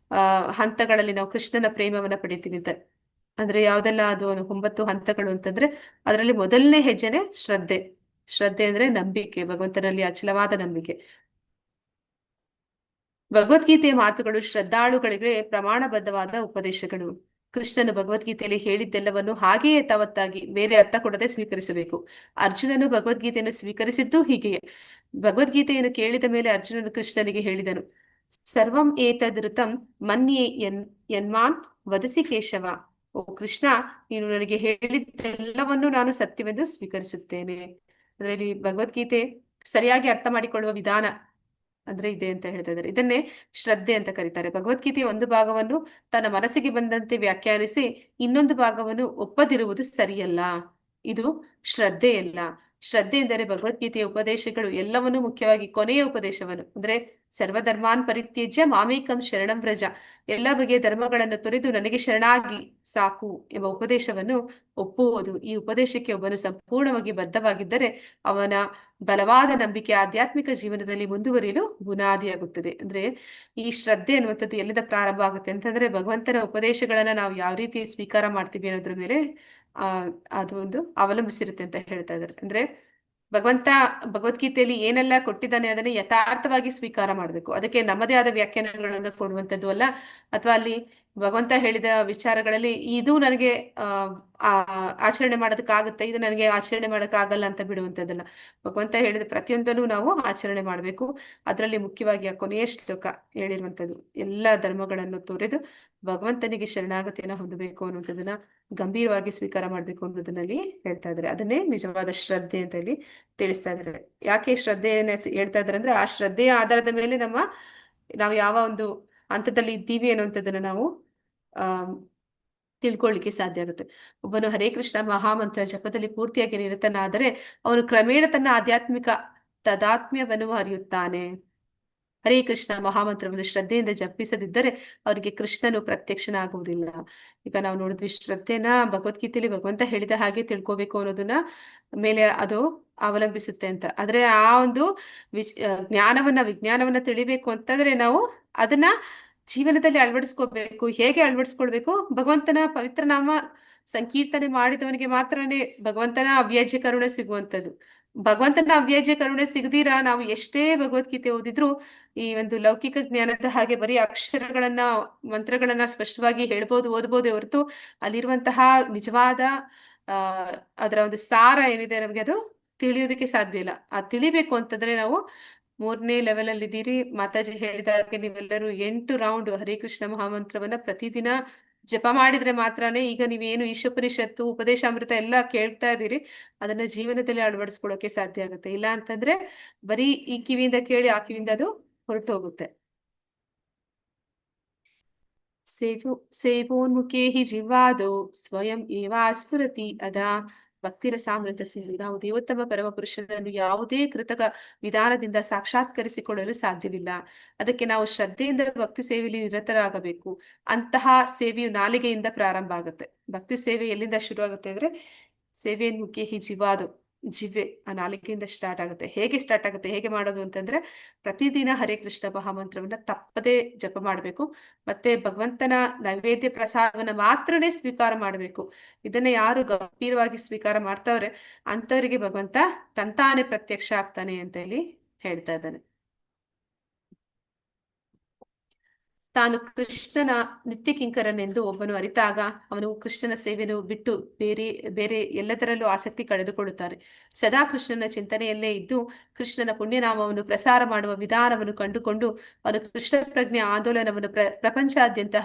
ಹಂತಗಳಲ್ಲಿ ನಾವು ಕೃಷ್ಣನ ಪ್ರೇಮವನ್ನ ಪಡಿತೀವಿ ಅಂತ. ಅಂದ್ರೆ ಯಾವ್ದೆಲ್ಲ ಅದು 9 ಹಂತಗಳು ಅಂತಂದ್ರೆ ಅದರಲ್ಲಿ ಮೊದಲನೇ ಹೆಜ್ಜೆನೆ ಶ್ರದ್ಧೆ. ಶ್ರದ್ಧೆ ಅಂದ್ರೆ ನಂಬಿಕೆ, ಭಗವಂತನಲ್ಲಿ ಅಚಲವಾದ ನಂಬಿಕೆ. ಭಗವದ್ಗೀತೆಯ ಮಾತುಗಳು ಶ್ರದ್ಧಾಳುಗಳಿಗೆ ಪ್ರಮಾಣಬದ್ಧವಾದ ಉಪದೇಶಗಳು. ಕೃಷ್ಣನು ಭಗವದ್ಗೀತೆಯಲ್ಲಿ ಹೇಳಿದ್ದೆಲ್ಲವನ್ನು ಹಾಗೆಯೇ ಯಥಾವತ್ತಾಗಿ ಬೇರೆ ಅರ್ಥ ಕೊಡದೆ ಸ್ವೀಕರಿಸಬೇಕು. ಅರ್ಜುನನು ಭಗವದ್ಗೀತೆಯನ್ನು ಸ್ವೀಕರಿಸಿದ್ದು ಹೀಗೆಯೇ. ಭಗವದ್ಗೀತೆಯನ್ನು ಕೇಳಿದ ಮೇಲೆ ಅರ್ಜುನನು ಕೃಷ್ಣನಿಗೆ ಹೇಳಿದನು, ಸರ್ವಂ ಏತದೃತಂ ಮನ್ಯೆ ಯನ್ಮಾನ್ ವದಸಿ ಕೇಶವ. ಓ ಕೃಷ್ಣ, ನೀನು ನನಗೆ ಹೇಳಿದ್ದೆಲ್ಲವನ್ನು ನಾನು ಸತ್ಯವೆಂದು ಸ್ವೀಕರಿಸುತ್ತೇನೆ. ಅದರಲ್ಲಿ ಭಗವದ್ಗೀತೆ ಸರಿಯಾಗಿ ಅರ್ಥ ಮಾಡಿಕೊಳ್ಳುವ ವಿಧಾನ ಅಂದ್ರೆ ಇದೆ ಅಂತ ಹೇಳ್ತಾ ಇದ್ದಾರೆ. ಇದನ್ನೇ ಶ್ರದ್ಧೆ ಅಂತ ಕರೀತಾರೆ. ಭಗವದ್ಗೀತೆಯ ಒಂದು ಭಾಗವನ್ನು ತನ್ನ ಮನಸ್ಸಿಗೆ ಬಂದಂತೆ ವ್ಯಾಖ್ಯಾನಿಸಿ ಇನ್ನೊಂದು ಭಾಗವನ್ನು ಒಪ್ಪದಿರುವುದು ಸರಿಯಲ್ಲ. ಇದು ಶ್ರದ್ಧೆಯಲ್ಲ. ಶ್ರದ್ಧೆ ಎಂದರೆ ಭಗವದ್ಗೀತೆಯ ಉಪದೇಶಗಳು ಎಲ್ಲವನ್ನೂ, ಮುಖ್ಯವಾಗಿ ಕೊನೆಯ ಉಪದೇಶವನ್ನು ಅಂದ್ರೆ ಸರ್ವಧರ್ಮಾನ್ ಪರಿತ್ಯಜ್ಯ ಮಾಮೇಕಂ ಶರಣಂ ವ್ರಜ, ಎಲ್ಲ ಬಗೆಯ ಧರ್ಮಗಳನ್ನು ತೊರೆದು ನನಗೆ ಶರಣಾಗಿ ಸಾಕು ಎಂಬ ಉಪದೇಶವನ್ನು ಒಪ್ಪುವುದು. ಈ ಉಪದೇಶಕ್ಕೆ ಒಬ್ಬನು ಸಂಪೂರ್ಣವಾಗಿ ಬದ್ಧವಾಗಿದ್ದರೆ ಅವನ ಬಲವಾದ ನಂಬಿಕೆ ಆಧ್ಯಾತ್ಮಿಕ ಜೀವನದಲ್ಲಿ ಮುಂದುವರಿಯಲು ಬುನಾದಿಯಾಗುತ್ತದೆ. ಅಂದ್ರೆ ಈ ಶ್ರದ್ಧೆ ಅನ್ನುವಂಥದ್ದು ಎಲ್ಲಿಂದ ಪ್ರಾರಂಭ ಆಗುತ್ತೆ ಅಂತಂದ್ರೆ ಭಗವಂತನ ಉಪದೇಶಗಳನ್ನ ನಾವು ಯಾವ ರೀತಿ ಸ್ವೀಕಾರ ಮಾಡ್ತೀವಿ ಅನ್ನೋದ್ರ ಮೇಲೆ ಅದು ಒಂದು ಅವಲಂಬಿಸಿರುತ್ತೆ ಅಂತ ಹೇಳ್ತಾ ಇದ್ದಾರೆ. ಅಂದ್ರೆ ಭಗವಂತ ಭಗವದ್ಗೀತೆಯಲ್ಲಿ ಏನೆಲ್ಲ ಕೊಟ್ಟಿದ್ದಾನೆ ಅದನ್ನ ಯಥಾರ್ಥವಾಗಿ ಸ್ವೀಕಾರ ಮಾಡಬೇಕು. ಅದಕ್ಕೆ ನಮ್ಮದೇ ಆದ ವ್ಯಾಖ್ಯಾನಗಳನ್ನು ಕೊಡುವಂಥದ್ದು ಅಲ್ಲ, ಅಥವಾ ಅಲ್ಲಿ ಭಗವಂತ ಹೇಳಿದ ವಿಚಾರಗಳಲ್ಲಿ ಇದು ನನಗೆ ಆ ಆಚರಣೆ ಮಾಡೋದಕ್ಕಾಗುತ್ತೆ, ಇದು ನನಗೆ ಆಚರಣೆ ಮಾಡೋಕ್ಕಾಗಲ್ಲ ಅಂತ ಬಿಡುವಂಥದ್ದಲ್ಲ. ಭಗವಂತ ಹೇಳಿದ ಪ್ರತಿಯೊಂದನ್ನು ನಾವು ಆಚರಣೆ ಮಾಡಬೇಕು. ಅದರಲ್ಲಿ ಮುಖ್ಯವಾಗಿ ಆ ಕೊನೆಯ ಶ್ಲೋಕ ಹೇಳಿರುವಂಥದ್ದು, ಎಲ್ಲ ಧರ್ಮಗಳನ್ನು ತೊರೆದು ಭಗವಂತನಿಗೆ ಶರಣಾಗತಿಯನ್ನ ಹೊಂದಬೇಕು ಅನ್ನುವಂಥದ್ದನ್ನ ಗಂಭೀರವಾಗಿ ಸ್ವೀಕಾರ ಮಾಡಬೇಕು ಅನ್ನೋದನ್ನಲ್ಲಿ ಹೇಳ್ತಾ ಇದ್ದಾರೆ. ಅದನ್ನೇ ನಿಜವಾದ ಶ್ರದ್ಧೆ ಅಂತ ಇಲ್ಲಿ ತಿಳಿಸ್ತಾ ಇದ್ದಾರೆ. ಯಾಕೆ ಶ್ರದ್ಧೆಯನ್ನ ಹೇಳ್ತಾ ಇದ್ದಾರೆ ಅಂದ್ರೆ, ಆ ಶ್ರದ್ಧೆಯ ಆಧಾರದ ಮೇಲೆ ನಾವು ಯಾವ ಒಂದು ಹಂತದಲ್ಲಿ ಇದ್ದೀವಿ ಅನ್ನುವಂಥದ್ದನ್ನ ನಾವು ಆ ತಿಳ್ಕೊಳ್ಳಿಕ್ಕೆ ಸಾಧ್ಯ ಆಗುತ್ತೆ. ಒಬ್ಬನು ಹರೇ ಕೃಷ್ಣ ಮಹಾಮಂತ್ರ ಜಪದಲ್ಲಿ ಪೂರ್ತಿಯಾಗಿ ನಿರತನಾದರೆ ಅವನು ಕ್ರಮೇಣ ತನ್ನ ಆಧ್ಯಾತ್ಮಿಕ ತದಾತ್ಮ್ಯವನ್ನು ಅರಿಯುತ್ತಾನೆ. ಹರೇ ಕೃಷ್ಣ ಮಹಾಮಂತ್ರವನ್ನು ಶ್ರದ್ಧೆಯಿಂದ ಜಪಿಸದಿದ್ದರೆ ಅವರಿಗೆ ಕೃಷ್ಣನು ಪ್ರತ್ಯಕ್ಷನಾಗುವುದಿಲ್ಲ. ಈಗ ನಾವು ನೋಡಿದ್ವಿ, ಶ್ರದ್ಧೆನ ಭಗವದ್ಗೀತೆಯಲ್ಲಿ ಭಗವಂತ ಹೇಳಿದ ಹಾಗೆ ತಿಳ್ಕೋಬೇಕು ಅನ್ನೋದನ್ನ ಮೇಲೆ ಅದು ಅವಲಂಬಿಸುತ್ತೆ ಅಂತ. ಆದ್ರೆ ಆ ಒಂದು ವಿಜ್ಞಾನವನ್ನ ತಿಳಿಬೇಕು ಅಂತಂದ್ರೆ ನಾವು ಅದನ್ನ ಜೀವನದಲ್ಲಿ ಅಳವಡಿಸ್ಕೋಬೇಕು. ಹೇಗೆ ಅಳವಡಿಸ್ಕೊಳ್ಬೇಕು? ಭಗವಂತನ ಪವಿತ್ರ ನಾಮ ಸಂಕೀರ್ತನೆ ಮಾಡಿದವನಿಗೆ ಮಾತ್ರನೇ ಭಗವಂತನ ಅವ್ಯಾಜ್ಯ ಕರುಣೆ ಸಿಗುವಂಥದ್ದು. ಭಗವಂತನ ಅವ್ಯಾಜ್ಯ ಕರುಣೆ ಸಿಗದಿರ ನಾವು ಎಷ್ಟೇ ಭಗವದ್ಗೀತೆ ಓದಿದ್ರು ಈ ಒಂದು ಲೌಕಿಕ ಜ್ಞಾನದ ಹಾಗೆ ಬರೀ ಅಕ್ಷರಗಳನ್ನ ಮಂತ್ರಗಳನ್ನ ಸ್ಪಷ್ಟವಾಗಿ ಹೇಳ್ಬೋದು, ಓದ್ಬೋದೇ ಹೊರತು ಅಲ್ಲಿರುವಂತಹ ನಿಜವಾದ ಅದರ ಒಂದು ಸಾರ ಏನಿದೆ ನಮಗೆ ಅದು ತಿಳಿಯೋದಕ್ಕೆ ಸಾಧ್ಯ ಇಲ್ಲ. ಆ ತಿಳಿಬೇಕು ಅಂತಂದ್ರೆ ನಾವು 3ನೇ ಲೆವೆಲ್ ಅಲ್ಲಿ ಇದ್ದೀರಿ. ಮಾತಾಜಿ ಹೇಳಿದಾಗೆ ನೀವೆಲ್ಲರೂ 8 ರೌಂಡ್ ಹರೇ ಕೃಷ್ಣ ಮಹಾಮಂತ್ರವನ್ನ ಪ್ರತಿದಿನ ಜಪ ಮಾಡಿದ್ರೆ ಮಾತ್ರನೇ, ಈಗ ನೀವೇನು ಈಶೋಪನಿಷತ್ತು ಉಪದೇಶಾಮೃತ ಎಲ್ಲ ಕೇಳ್ತಾ ಇದ್ದೀರಿ, ಅದನ್ನ ಜೀವನದಲ್ಲಿ ಅಳವಡಿಸ್ಕೊಳ್ಳೋಕೆ ಸಾಧ್ಯ ಆಗುತ್ತೆ. ಇಲ್ಲ ಅಂತಂದ್ರೆ ಬರೀ ಈ ಕಿವಿಯಿಂದ ಕೇಳಿ ಆ ಕಿವಿಯಿಂದ ಅದು ಹೊರಟು ಹೋಗುತ್ತೆ. ಸೇವೋನ್ಮುಖೇ ಹಿ ಜಿಹ್ವಾದೋ ಸ್ವಯಂ ಏವಾ ಸ್ಫುರತಿ ಅದಾ ಭಕ್ತಿರಸಾಮೃತ ಸೇವೆ. ನಾವು ದೇವೋತ್ತಮ ಪರಮ ಪುರುಷನನ್ನು ಯಾವುದೇ ಕೃತಕ ವಿಧಾನದಿಂದ ಸಾಕ್ಷಾತ್ಕರಿಸಿಕೊಳ್ಳಲು ಸಾಧ್ಯವಿಲ್ಲ. ಅದಕ್ಕೆ ನಾವು ಶ್ರದ್ಧೆಯಿಂದ ಭಕ್ತಿ ಸೇವೆಯಲ್ಲಿ ನಿರತರಾಗಬೇಕು. ಅಂತಹ ಸೇವೆಯು ನಾಲಿಗೆಯಿಂದ ಪ್ರಾರಂಭ ಆಗುತ್ತೆ. ಭಕ್ತಿ ಸೇವೆ ಎಲ್ಲಿಂದ ಶುರು ಆಗುತ್ತೆ ಅಂದ್ರೆ, ಸೇವೆಯನ್ಮುಖೇ ಹಿ ಜಿಹ್ವಾದೋ, ಜಿವ್ವೆ ಆ ನಾಲಿಗೆಯಿಂದ ಸ್ಟಾರ್ಟ್ ಆಗುತ್ತೆ. ಹೇಗೆ ಸ್ಟಾರ್ಟ್ ಆಗುತ್ತೆ, ಹೇಗೆ ಮಾಡೋದು ಅಂತಂದ್ರೆ, ಪ್ರತಿದಿನ ಹರೇ ಕೃಷ್ಣ ಮಹಾಮಂತ್ರವನ್ನ ತಪ್ಪದೇ ಜಪ ಮಾಡಬೇಕು. ಮತ್ತೆ ಭಗವಂತನ ನೈವೇದ್ಯ ಪ್ರಸಾದವನ್ನ ಮಾತ್ರನೇ ಸ್ವೀಕಾರ ಮಾಡಬೇಕು. ಇದನ್ನ ಯಾರು ಗಂಭೀರವಾಗಿ ಸ್ವೀಕಾರ ಮಾಡ್ತಾವ್ರೆ ಅಂತವರಿಗೆ ಭಗವಂತ ತಂತಾನೆ ಪ್ರತ್ಯಕ್ಷ ಆಗ್ತಾನೆ ಅಂತ ಹೇಳಿ ಹೇಳ್ತಾ ಇದ್ದಾನೆ. ತಾನು ಕೃಷ್ಣನ ನಿತ್ಯ ಕಿಂಕರನೆಂದು ಒಬ್ಬನು ಅರಿತಾಗ ಅವನು ಕೃಷ್ಣನ ಸೇವೆಯನ್ನು ಬಿಟ್ಟು ಬೇರೆ ಎಲ್ಲದರಲ್ಲೂ ಆಸಕ್ತಿ ಕಳೆದುಕೊಳ್ಳುತ್ತಾನೆ. ಸದಾ ಕೃಷ್ಣನ ಚಿಂತನೆಯಲ್ಲೇ ಇದ್ದು ಕೃಷ್ಣನ ಪುಣ್ಯನಾಮವನ್ನು ಪ್ರಸಾರ ಮಾಡುವ ವಿಧಾನವನ್ನು ಕಂಡುಕೊಂಡು ಅವನು ಕೃಷ್ಣ ಪ್ರಜ್ಞೆ ಆಂದೋಲನವನ್ನು ಪ್ರಪಂಚಾದ್ಯಂತ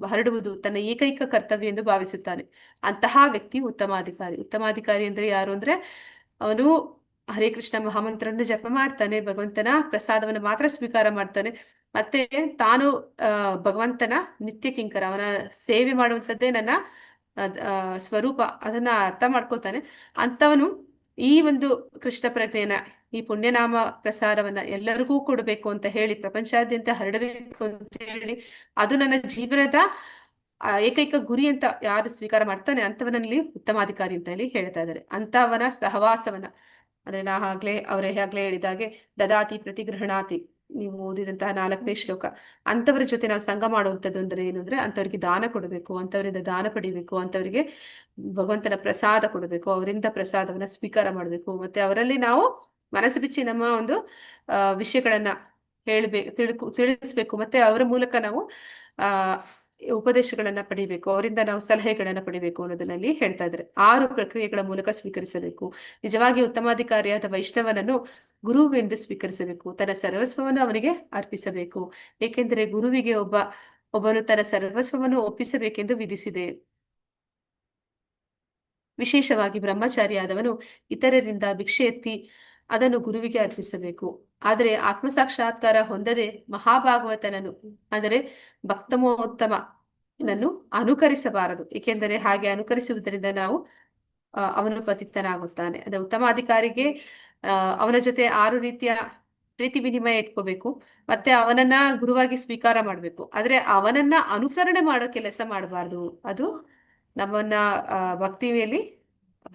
ಹರಡುವುದು ತನ್ನ ಏಕೈಕ ಕರ್ತವ್ಯ ಎಂದು ಭಾವಿಸುತ್ತಾನೆ. ಅಂತಹ ವ್ಯಕ್ತಿ ಉತ್ತಮಾಧಿಕಾರಿ. ಉತ್ತಮಾಧಿಕಾರಿ ಅಂದ್ರೆ ಯಾರು ಅಂದ್ರೆ, ಅವನು ಹರೇ ಕೃಷ್ಣ ಮಹಾಮಂತ್ರವನ್ನು ಜಪ ಮಾಡ್ತಾನೆ, ಭಗವಂತನ ಪ್ರಸಾದವನ್ನು ಮಾತ್ರ ಸ್ವೀಕಾರ ಮಾಡ್ತಾನೆ, ಮತ್ತೆ ತಾನು ಭಗವಂತನ ನಿತ್ಯ ಕಿಂಕರ, ಅವನ ಸೇವೆ ಮಾಡುವಂಥದ್ದೇ ನನ್ನ ಸ್ವರೂಪ, ಅದನ್ನ ಅರ್ಥ ಮಾಡ್ಕೋತಾನೆ. ಅಂತವನು ಈ ಒಂದು ಕೃಷ್ಣ ಪ್ರಜ್ಞೆಯನ್ನ, ಈ ಪುಣ್ಯನಾಮ ಪ್ರಸಾರವನ್ನ ಎಲ್ಲರಿಗೂ ಕೊಡಬೇಕು ಅಂತ ಹೇಳಿ, ಪ್ರಪಂಚಾದ್ಯಂತ ಹರಡಬೇಕು ಅಂತ ಹೇಳಿ, ಅದು ನನ್ನ ಜೀವನದ ಏಕೈಕ ಗುರಿ ಅಂತ ಯಾರು ಸ್ವೀಕಾರ ಮಾಡ್ತಾನೆ ಅಂತವನಲ್ಲಿ ಉತ್ತಮಾಧಿಕಾರಿ ಅಂತ ಹೇಳಿ ಹೇಳ್ತಾ ಇದ್ದಾರೆ. ಅಂತವನ ಸಹವಾಸವನ್ನ, ಅಂದ್ರೆ ಅವರೇ ಆಗ್ಲೇ ಹೇಳಿದಾಗೆ ದದಾತಿ ಪ್ರತಿಗೃಹಣಾತಿ, ನೀವು ಓದಿದಂತಹ 4ನೇ ಶ್ಲೋಕ, ಅಂತವರ ಜೊತೆ ನಾವು ಸಂಘ ಮಾಡುವಂಥದ್ದು ಅಂದ್ರೆ ಏನು ಅಂದ್ರೆ, ಅಂತವರಿಗೆ ದಾನ ಕೊಡಬೇಕು, ಅಂತವರಿಂದ ದಾನ ಪಡಿಬೇಕು, ಅಂತವರಿಗೆ ಭಗವಂತನ ಪ್ರಸಾದ ಕೊಡಬೇಕು, ಅವರಿಂದ ಪ್ರಸಾದವನ್ನ ಸ್ವೀಕಾರ ಮಾಡಬೇಕು, ಮತ್ತೆ ಅವರಲ್ಲಿ ನಾವು ಮನಸ್ಸು ಬಿಚ್ಚಿ ನಮ್ಮ ಒಂದು ವಿಷಯಗಳನ್ನ ತಿಳಿಸ್ಬೇಕು, ಮತ್ತೆ ಅವರ ಮೂಲಕ ನಾವು ಉಪದೇಶಗಳನ್ನ ಪಡಿಬೇಕು, ಅವರಿಂದ ನಾವು ಸಲಹೆಗಳನ್ನ ಪಡಿಬೇಕು ಅನ್ನೋದನ್ನಲ್ಲಿ ಹೇಳ್ತಾ ಇದ್ದಾರೆ. 6 ಪ್ರಕ್ರಿಯೆಗಳ ಮೂಲಕ ಸ್ವೀಕರಿಸಬೇಕು. ನಿಜವಾಗಿ ಉತ್ತಮಾಧಿಕಾರಿಯಾದ ವೈಷ್ಣವನನ್ನು ಗುರುವೆಂದು ಸ್ವೀಕರಿಸಬೇಕು. ತನ್ನ ಸರ್ವಸ್ವವನ್ನು ಅವನಿಗೆ ಅರ್ಪಿಸಬೇಕು, ಏಕೆಂದರೆ ಗುರುವಿಗೆ ಒಬ್ಬನು ತನ್ನ ಸರ್ವಸ್ವವನ್ನು ಒಪ್ಪಿಸಬೇಕೆಂದು ವಿಧಿಸಿದೆ. ವಿಶೇಷವಾಗಿ ಬ್ರಹ್ಮಚಾರಿಯಾದವನು ಇತರರಿಂದ ಭಿಕ್ಷೆ ಎತ್ತಿ ಅದನ್ನು ಗುರುವಿಗೆ ಅರ್ಪಿಸಬೇಕು. ಆದರೆ ಆತ್ಮಸಾಕ್ಷಾತ್ಕಾರ ಹೊಂದದೆ ಮಹಾಭಾಗವತನನ್ನು, ಅಂದರೆ ಭಕ್ತಮೋತ್ತಮನನ್ನು ಅನುಕರಿಸಬಾರದು, ಏಕೆಂದರೆ ಹಾಗೆ ಅನುಕರಿಸುವುದರಿಂದ ಅವನು ಪತಿತನಾಗುತ್ತಾನೆ. ಅಂದ್ರೆ ಉತ್ತಮಾಧಿಕಾರಿಗೆ ಅವನ ಜೊತೆ 6 ರೀತಿಯ ಪ್ರೀತಿ ವಿನಿಮಯ ಇಟ್ಕೋಬೇಕು, ಮತ್ತೆ ಅವನನ್ನ ಗುರುವಾಗಿ ಸ್ವೀಕಾರ ಮಾಡ್ಬೇಕು. ಆದ್ರೆ ಅವನನ್ನ ಅನುಕರಣೆ ಮಾಡೋ ಕೆಲಸ ಮಾಡಬಾರ್ದು, ಅದು ನಮ್ಮನ್ನ ಭಕ್ತಿಯಲ್ಲಿ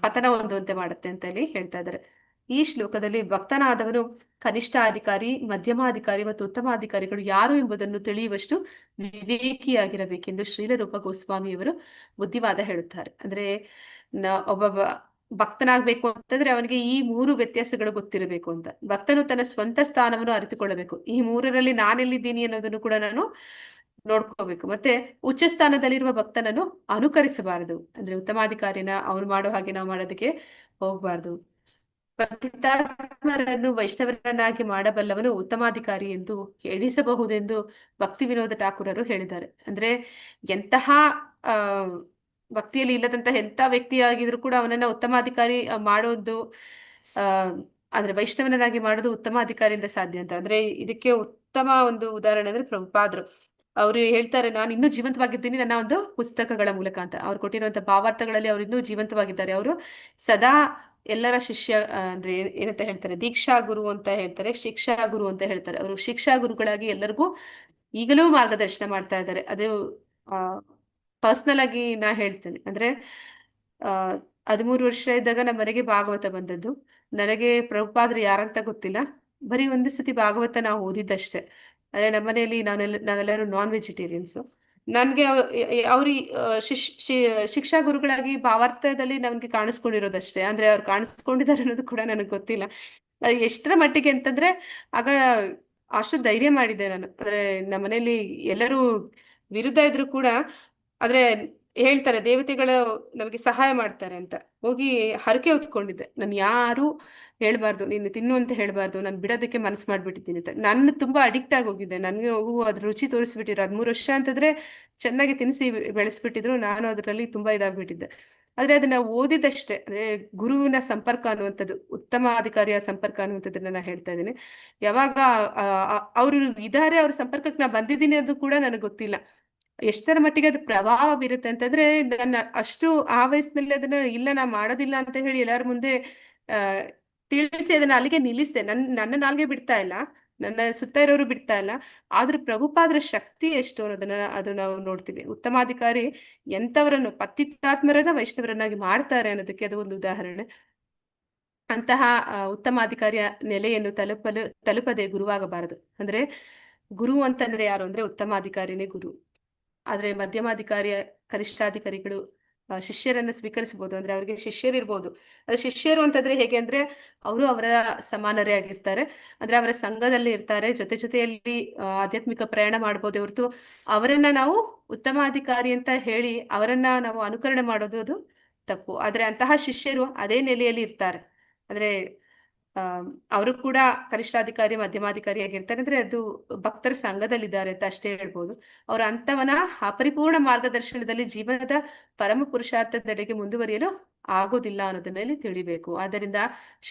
ಪತನ ಹೊಂದುವಂತೆ ಮಾಡುತ್ತೆ ಅಂತ ಹೇಳಿ ಹೇಳ್ತಾ ಇದ್ದಾರೆ. ಈ ಶ್ಲೋಕದಲ್ಲಿ ಭಕ್ತನಾದವನು ಕನಿಷ್ಠ ಅಧಿಕಾರಿ, ಮಧ್ಯಮಾಧಿಕಾರಿ ಮತ್ತು ಉತ್ತಮಾಧಿಕಾರಿಗಳು ಯಾರು ಎಂಬುದನ್ನು ತಿಳಿಯುವಷ್ಟು ವಿವೇಕಿಯಾಗಿರಬೇಕೆಂದು ಶ್ರೀಲರೂಪ ಗೋಸ್ವಾಮಿಯವರು ಬುದ್ಧಿವಾದ ಹೇಳುತ್ತಾರೆ. ಅಂದ್ರೆ ಒಬ್ಬ ಭಕ್ತನಾಗಬೇಕು ಅಂತಂದ್ರೆ ಅವನಿಗೆ ಈ 3 ವ್ಯತ್ಯಾಸಗಳು ಗೊತ್ತಿರಬೇಕು ಅಂತ. ಭಕ್ತನು ತನ್ನ ಸ್ವಂತ ಸ್ಥಾನವನ್ನು ಅರಿತುಕೊಳ್ಳಬೇಕು. ಈ 3ರಲ್ಲಿ ನಾನೆಲ್ಲಿದ್ದೀನಿ ಅನ್ನೋದನ್ನು ಕೂಡ ನಾನು ನೋಡ್ಕೋಬೇಕು. ಮತ್ತೆ ಉಚ್ಚ ಸ್ಥಾನದಲ್ಲಿರುವ ಭಕ್ತನನ್ನು ಅನುಕರಿಸಬಾರದು. ಅಂದ್ರೆ ಉತ್ತಮಾಧಿಕಾರಿನ ಅವ್ರು ಮಾಡೋ ಹಾಗೆ ನಾವು ಮಾಡೋದಕ್ಕೆ ಹೋಗ್ಬಾರ್ದು. ಪತಿತಾತ್ಮರನ್ನು ವೈಷ್ಣವರನ್ನಾಗಿ ಮಾಡಬಲ್ಲವನು ಉತ್ತಮಾಧಿಕಾರಿ ಎಂದು ಎಣಿಸಬಹುದೆಂದು ಭಕ್ತಿ ವಿನೋದ ಠಾಕೂರರು ಹೇಳಿದ್ದಾರೆ. ಅಂದ್ರೆ ಎಂತಹ ಆ ಭಕ್ತಿಯಲ್ಲಿ ಇಲ್ಲದಂತಹ ಎಂಥ ವ್ಯಕ್ತಿಯಾಗಿದ್ರು ಕೂಡ ಅವನನ್ನ ಉತ್ತಮಾಧಿಕಾರಿ ಮಾಡೋದು, ಆ ಅಂದ್ರೆ ವೈಷ್ಣವನನ್ನಾಗಿ ಮಾಡೋದು ಉತ್ತಮಾಧಿಕಾರಿಯಿಂದ ಸಾಧ್ಯ ಅಂತ. ಅಂದ್ರೆ ಇದಕ್ಕೆ ಉತ್ತಮ ಒಂದು ಉದಾಹರಣೆ ಅಂದ್ರೆ ಪ್ರಭುಪಾದ್ರು. ಅವ್ರು ಹೇಳ್ತಾರೆ, ನಾನು ಇನ್ನೂ ಜೀವಂತವಾಗಿದ್ದೀನಿ ನನ್ನ ಒಂದು ಪುಸ್ತಕಗಳ ಮೂಲಕ ಅಂತ. ಅವ್ರು ಕೊಟ್ಟಿರುವಂತಹ ಭಾವಾರ್ಥಗಳಲ್ಲಿ ಅವ್ರು ಇನ್ನೂ ಜೀವಂತವಾಗಿದ್ದಾರೆ. ಅವರು ಸದಾ ಎಲ್ಲರ ಶಿಷ್ಯ, ಅಂದ್ರೆ ಏನಂತ ಹೇಳ್ತಾರೆ, ದೀಕ್ಷಾ ಗುರು ಅಂತ ಹೇಳ್ತಾರೆ, ಶಿಕ್ಷಾ ಗುರು ಅಂತ ಹೇಳ್ತಾರೆ. ಅವರು ಶಿಕ್ಷಾ ಗುರುಗಳಾಗಿ ಎಲ್ಲರಿಗೂ ಈಗಲೂ ಮಾರ್ಗದರ್ಶನ ಮಾಡ್ತಾ ಇದ್ದಾರೆ. ಅದು ಆ ಪರ್ಸನಲ್ ಆಗಿ ನಾ ಹೇಳ್ತೇನೆ. ಅಂದ್ರೆ ಆ 13 ವರ್ಷ ಇದ್ದಾಗ ನಮ್ಮ ಮನೆಗೆ ಭಾಗವತ ಬಂದದ್ದು. ನನಗೆ ಪ್ರಭುಪಾದ್ರು ಯಾರಂತ ಗೊತ್ತಿಲ್ಲ, ಬರೀ ಒಂದು ಸತಿ ಭಾಗವತ ನಾವು ಓದಿದ್ದಷ್ಟೇ. ಅಂದ್ರೆ ನಮ್ಮ ಮನೆಯಲ್ಲಿ ನಾವೆಲ್ಲರೂ ನಾನ್ ವೆಜಿಟೇರಿಯನ್ಸ್. ನನ್ಗೆ ಅವ್ರ ಶಿಕ್ಷಾ ಗುರುಗಳಾಗಿ ಭಾವಾರ್ಥದಲ್ಲಿ ನನ್ಗೆ ಕಾಣಿಸ್ಕೊಂಡಿರೋದಷ್ಟೇ. ಅಂದ್ರೆ ಅವ್ರು ಕಾಣಿಸ್ಕೊಂಡಿದ್ದಾರೆ ಅನ್ನೋದು ಕೂಡ ನನಗೆ ಗೊತ್ತಿಲ್ಲ. ಅದು ಎಷ್ಟರ ಮಟ್ಟಿಗೆ ಅಂತಂದ್ರೆ, ಆಗ ಅಷ್ಟು ಧೈರ್ಯ ಮಾಡಿದ್ದೆ ನಾನು. ಅಂದ್ರೆ ನಮ್ಮ ಮನೆಯಲ್ಲಿ ಎಲ್ಲರೂ ವಿರುದ್ಧ ಇದ್ರು ಕೂಡ, ಆದ್ರೆ ಹೇಳ್ತಾರೆ ದೇವತೆಗಳು ನಮಗೆ ಸಹಾಯ ಮಾಡ್ತಾರೆ ಅಂತ ಹೋಗಿ ಹರಕೆ ಹೊತ್ಕೊಂಡಿದ್ದೆ. ನಾನು ಯಾರು ಹೇಳ್ಬಾರ್ದು, ನೀನು ತಿನ್ನು ಅಂತ ಹೇಳ್ಬಾರ್ದು, ನಾನು ಬಿಡೋದಕ್ಕೆ ಮನಸ್ಸು ಮಾಡ್ಬಿಟ್ಟಿದ್ದೀನಿ ಅಂತ. ನಾನು ತುಂಬಾ ಅಡಿಕ್ಟ್ ಆಗಿ ಹೋಗಿದ್ದೆ. ನನಗೆ ಅದ್ರ ರುಚಿ ತೋರಿಸ್ಬಿಟ್ಟಿದ್ರು. 13 ವರ್ಷ ಅಂತಂದ್ರೆ ಚೆನ್ನಾಗಿ ತಿನ್ನಿಸಿ ಬೆಳೆಸ್ಬಿಟ್ಟಿದ್ರು. ನಾನು ಅದರಲ್ಲಿ ತುಂಬಾ ಇದಾಗ್ಬಿಟ್ಟಿದ್ದೆ. ಆದ್ರೆ ಅದನ್ನ ಓದಿದಷ್ಟೇ. ಅಂದ್ರೆ ಗುರುವಿನ ಸಂಪರ್ಕ ಅನ್ನುವಂಥದ್ದು, ಉತ್ತಮ ಅಧಿಕಾರಿಯ ಸಂಪರ್ಕ ಅನ್ನುವಂಥದ್ದನ್ನ ನಾನು ಹೇಳ್ತಾ ಇದ್ದೀನಿ. ಯಾವಾಗ ಅವರು ಇದಾರೆ, ಅವ್ರ ಸಂಪರ್ಕಕ್ಕೆ ನಾ ಬಂದಿದ್ದೀನಿ ಅದು ಕೂಡ ನನಗೆ ಗೊತ್ತಿಲ್ಲ. ಎಷ್ಟರ ಮಟ್ಟಿಗೆ ಅದು ಪ್ರಭಾವ ಬೀರುತ್ತೆ ಅಂತಂದ್ರೆ, ನನ್ನ ಅಷ್ಟು ಆ ವಯಸ್ಸಿನಲ್ಲಿ ಅದನ್ನ ಇಲ್ಲ ನಾ ಮಾಡೋದಿಲ್ಲ ಅಂತ ಹೇಳಿ ಎಲ್ಲರ ಮುಂದೆ ಆ ತಿಳಿಸಿ ಅದನ್ನ ಅಲ್ಲಿಗೆ ನಿಲ್ಲಿಸಿದೆ. ನನ್ನ ನಾಲ್ಗೆ ಬಿಡ್ತಾ ಇಲ್ಲ, ನನ್ನ ಸುತ್ತ ಇರೋರು ಬಿಡ್ತಾ ಇಲ್ಲ. ಆದ್ರೂ ಪ್ರಭುಪಾದರ ಶಕ್ತಿ ಎಷ್ಟು ಅನ್ನೋದನ್ನ ಅದು ನಾವು ನೋಡ್ತೀವಿ. ಉತ್ತಮಾಧಿಕಾರಿ ಎಂತವರನ್ನು ಪತಿತಾತ್ಮರನ್ನ ವೈಷ್ಣವರನ್ನಾಗಿ ಮಾಡ್ತಾರೆ ಅನ್ನೋದಕ್ಕೆ ಅದು ಒಂದು ಉದಾಹರಣೆ. ಅಂತಹ ಉತ್ತಮಾಧಿಕಾರಿಯ ನೆಲೆಯನ್ನು ತಲುಪದೆ ಗುರುವಾಗಬಾರದು. ಅಂದ್ರೆ ಗುರು ಅಂತಂದ್ರೆ ಯಾರು ಅಂದ್ರೆ ಉತ್ತಮಾಧಿಕಾರಿನೇ ಗುರು. ಆದ್ರೆ ಮಧ್ಯಮಾಧಿಕಾರಿಯ ಕನಿಷ್ಠಾಧಿಕಾರಿಗಳು ಶಿಷ್ಯರನ್ನ ಸ್ವೀಕರಿಸಬಹುದು. ಅಂದ್ರೆ ಅವ್ರಿಗೆ ಶಿಷ್ಯರಿರ್ಬೋದು. ಅದು ಶಿಷ್ಯರು ಅಂತಂದ್ರೆ ಹೇಗೆ ಅಂದ್ರೆ, ಅವರು ಅವರ ಸಮಾನರೇ ಆಗಿರ್ತಾರೆ. ಅಂದ್ರೆ ಅವರ ಸಂಘದಲ್ಲಿ ಇರ್ತಾರೆ, ಜೊತೆಯಲ್ಲಿ ಆಧ್ಯಾತ್ಮಿಕ ಪ್ರಯಾಣ ಮಾಡ್ಬೋದು ಹೊರತು ಅವರನ್ನ ನಾವು ಉತ್ತಮಾಧಿಕಾರಿ ಅಂತ ಹೇಳಿ ಅವರನ್ನ ನಾವು ಅನುಕರಣೆ ಮಾಡೋದು ಅದು ತಪ್ಪು. ಆದ್ರೆ ಅಂತಹ ಶಿಷ್ಯರು ಅದೇ ನೆಲೆಯಲ್ಲಿ ಇರ್ತಾರೆ. ಅಂದ್ರೆ ಅವರು ಕೂಡ ಕನಿಷ್ಠಾಧಿಕಾರಿ ಮಧ್ಯಮಾಧಿಕಾರಿ ಆಗಿರ್ತಾರೆ. ಅಂದ್ರೆ ಅದು ಭಕ್ತರ ಸಂಘದಲ್ಲಿದ್ದಾರೆ ಅಂತ ಅಷ್ಟೇ ಹೇಳ್ಬೋದು. ಅವ್ರ ಅಂತವನ ಅಪರಿಪೂರ್ಣ ಮಾರ್ಗದರ್ಶನದಲ್ಲಿ ಜೀವನದ ಪರಮ ಪುರುಷಾರ್ಥದೆಡೆಗೆ ಮುಂದುವರಿಯಲು ಆಗೋದಿಲ್ಲ ಅನ್ನೋದನ್ನಲ್ಲಿ ತಿಳಿಬೇಕು. ಆದ್ದರಿಂದ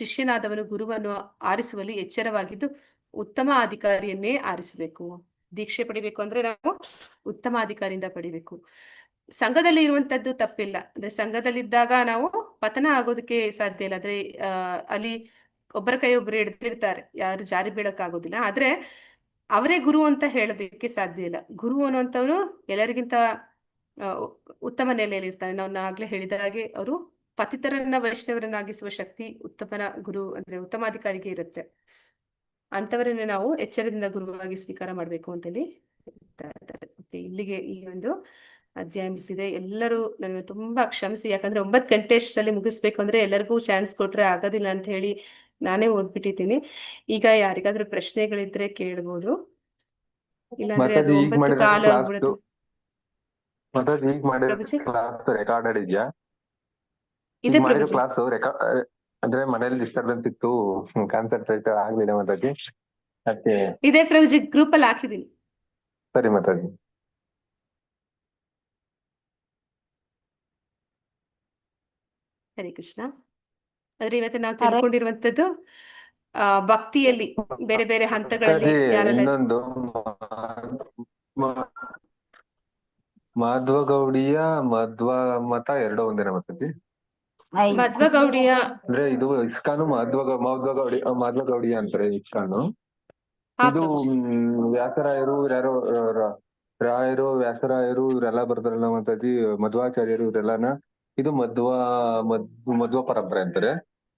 ಶಿಷ್ಯನಾದವನು ಗುರುವನ್ನು ಆರಿಸುವಲ್ಲಿ ಎಚ್ಚರವಾಗಿದ್ದು ಉತ್ತಮ ಅಧಿಕಾರಿಯನ್ನೇ ಆರಿಸಬೇಕು. ದೀಕ್ಷೆ ಪಡಿಬೇಕು ಅಂದ್ರೆ ನಾವು ಉತ್ತಮ ಅಧಿಕಾರಿಯಿಂದ ಪಡಿಬೇಕು. ಸಂಘದಲ್ಲಿ ಇರುವಂತದ್ದು ತಪ್ಪಿಲ್ಲ. ಅಂದ್ರೆ ಸಂಘದಲ್ಲಿದ್ದಾಗ ನಾವು ಪತನ ಆಗೋದಕ್ಕೆ ಸಾಧ್ಯ ಇಲ್ಲ. ಅಂದ್ರೆ ಅಲ್ಲಿ ಒಬ್ಬರ ಕೈ ಒಬ್ರು ಹಿಡ್ದಿರ್ತಾರೆ, ಯಾರು ಜಾರಿ ಬೀಳಕ್ಕಾಗೋದಿಲ್ಲ. ಆದ್ರೆ ಅವರೇ ಗುರು ಅಂತ ಹೇಳೋದಕ್ಕೆ ಸಾಧ್ಯ ಇಲ್ಲ. ಗುರು ಅನ್ನುವಂಥವ್ರು ಎಲ್ಲರಿಗಿಂತ ಉತ್ತಮ ನೆಲೆಯಲ್ಲಿ ಇರ್ತಾನೆ. ನಾವು ಆಗ್ಲೇ ಹೇಳಿದ ಹಾಗೆ ಅವರು ಪತಿತರನ್ನ ವೈಷ್ಣವರನ್ನಾಗಿಸುವ ಶಕ್ತಿ ಉತ್ತಮನ ಗುರು ಅಂದ್ರೆ ಉತ್ತಮಾಧಿಕಾರಿಗೆ ಇರುತ್ತೆ. ಅಂತವರನ್ನ ನಾವು ಎಚ್ಚರದಿಂದ ಗುರುವಾಗಿ ಸ್ವೀಕಾರ ಮಾಡ್ಬೇಕು ಅಂತೇಳಿ ಹೇಳ್ತಾ ಇದ್ದಾರೆ. ಇಲ್ಲಿಗೆ ಈ ಒಂದು ಅಧ್ಯಾಯ ಮುಗಿದಿದೆ. ಎಲ್ಲರೂ ನನ್ನ ತುಂಬಾ ಕ್ಷಮಿಸಿ, ಯಾಕಂದ್ರೆ 9 ಗಂಟೆ ಅಷ್ಟರಲ್ಲಿ ಮುಗಿಸ್ಬೇಕು ಅಂದ್ರೆ ಎಲ್ಲರಿಗೂ ಚಾನ್ಸ್ ಕೊಟ್ರೆ ಆಗೋದಿಲ್ಲ ಅಂತ ಹೇಳಿ ನಾನೇ ಓದ್ಬಿಟ್ಟಿದ್ದೀನಿ. ಈಗ ಯಾರಿಗಾದ್ರೂ ಪ್ರಶ್ನೆಗಳಿದ್ರೆ ಕೇಳ್ಬೋದು, ಇಲ್ಲಾಂದ್ರೆ ಅದು 9:15 ಆಗ್ಬಿಡುತ್ತೆ. ಈಗ ಮಾಡಿರೋ ಪ್ರಭುಜಿ ಕ್ಲಾಸ್ ರೆಕಾರ್ಡೆಡ್ ಇದೆಯಾ? ಇದೆ ಈಗ ಮಾಡಿರೋ ಪ್ರಭುಜಿ, ಕ್ಲಾಸ್ ಅಂದ್ರೆ ಮನೇಲಿ ಡಿಸ್ಟರ್ಬೆನ್ಸ್ ಇತ್ತು, ಕಾನ್ಸಂಟ್ರೇಟ್ ಆಗ್ಲಿಲ್ಲ ಮಾತಾಡಿ. ಅದಕ್ಕೆ ಇದೆ ಪ್ರಭುಜಿ, ಗ್ರೂಪ್ ಅಲ್ಲಿ ಹಾಕಿದೀನಿ. ಸರಿ ಮಾತಾಡಿ. ಹರೇ ಕೃಷ್ಣ. ಆದ್ರೆ ಇವತ್ತು ನಾವು ಹರೇ ತಿಳ್ಕೊಂಡಿರುವಂತದ್ದು ಭಕ್ತಿಯಲ್ಲಿ ಬೇರೆ ಬೇರೆ ಹಂತಗಳಲ್ಲಿ ಮಾತಾಡಿ. ಯಾರೆಲ್ಲ ಇನ್ನೊಂದು ಮಾಧ್ವಗೌಡಿಯ ಮಧ್ವ ಮತ ಎರಡು ಒಂದೇನ ಮಾತಾಡಿ. ಮಧ್ವಗೌಡಿಯ ಅಂದ್ರೆ ಇದು ಇಸ್ಕಾನು ಮಾಧ್ವಗೌಡಿಯ ಅಂತಾರೆ ಇಸ್ಕಾನು. ಇದು ಪ್ರಭುಜಿ. ವ್ಯಾಸರಾಯರು ಯಾರೋ ರಾಯರು ವ್ಯಾಸರಾಯರು ಇವರೆಲ್ಲ ಬರ್ತಾರಲ್ಲ ಮಾತಾಜಿ, ಮಧ್ವಾಚಾರ್ಯರು ಇವರೆಲ್ಲಾನ ಇದು ಮಧ್ವ ಪರಂಪರೆ ಅಂತಾರೆ.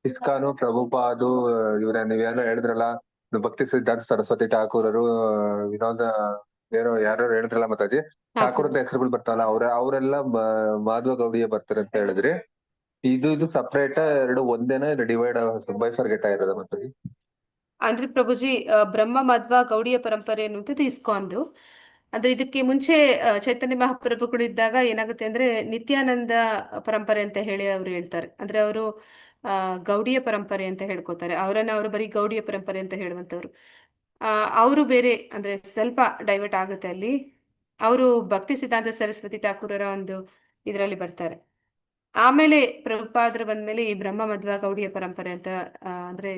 ಇಸ್ಕಾನು ಪ್ರಭುಪಾದು ನೀವೆಲ್ಲ ಹೇಳಿದ್ರಲ್ಲ, ಭಕ್ತಿ ಸಿದ್ಧಾರ್ಥ ಸರಸ್ವತಿ ಠಾಕೂರರು, ವಿನೋದ ಯಾರು ಹೇಳಿದ್ರಲ್ಲ ಮಾತಾಜಿ, ಠಾಕೂರದ ಹೆಸರುಗಳು ಬರ್ತಾವಲ್ಲ ಅವರೆಲ್ಲ ಮಾಧ್ವ ಗೌಡಿಯ ಬರ್ತಾರೆ ಅಂತ ಹೇಳಿದ್ರಿ. ಇದು ಸಪ್ರೇಟ್ ಎರಡು ಒಂದೇನ ಡಿವೈಡ್ ಬೈಫರ್ಗೆಟ್ ಆಗಿರೋದ ಮಾತಾಜಿ? ಅಂದ್ರೆ ಪ್ರಭುಜಿ, ಬ್ರಹ್ಮ ಮಧ್ವ ಗೌಡಿಯ ಪರಂಪರೆ ಅನ್ನುವಂಥದ್ದು ಇಸ್ಕಾನ್ದು. ಅಂದ್ರೆ ಇದಕ್ಕೆ ಮುಂಚೆ ಚೈತನ್ಯ ಮಹಾಪ್ರಭುಗಳು ಇದ್ದಾಗ ಏನಾಗುತ್ತೆ ಅಂದ್ರೆ ನಿತ್ಯಾನಂದ ಪರಂಪರೆ ಅಂತ ಹೇಳಿ ಅವ್ರು ಹೇಳ್ತಾರೆ. ಅಂದ್ರೆ ಅವರು ಗೌಡಿಯ ಪರಂಪರೆ ಅಂತ ಹೇಳ್ಕೊತಾರೆ. ಅವರನ್ನ ಅವರು ಬರೀ ಗೌಡಿಯ ಪರಂಪರೆ ಅಂತ ಹೇಳುವಂತವ್ರು. ಅವರು ಬೇರೆ ಅಂದ್ರೆ ಸ್ವಲ್ಪ ಡೈವರ್ಟ್ ಆಗುತ್ತೆ ಅಲ್ಲಿ. ಅವರು ಭಕ್ತಿ ಸಿದ್ಧಾಂತ ಸರಸ್ವತಿ ಠಾಕೂರರ ಒಂದು ಇದರಲ್ಲಿ ಬರ್ತಾರೆ. ಆಮೇಲೆ ಪ್ರಭುಪಾದರು ಬಂದ್ಮೇಲೆ ಈ ಬ್ರಹ್ಮ ಮಧ್ವ ಗೌಡಿಯ ಪರಂಪರೆ ಅಂತ ಅಂದ್ರೆ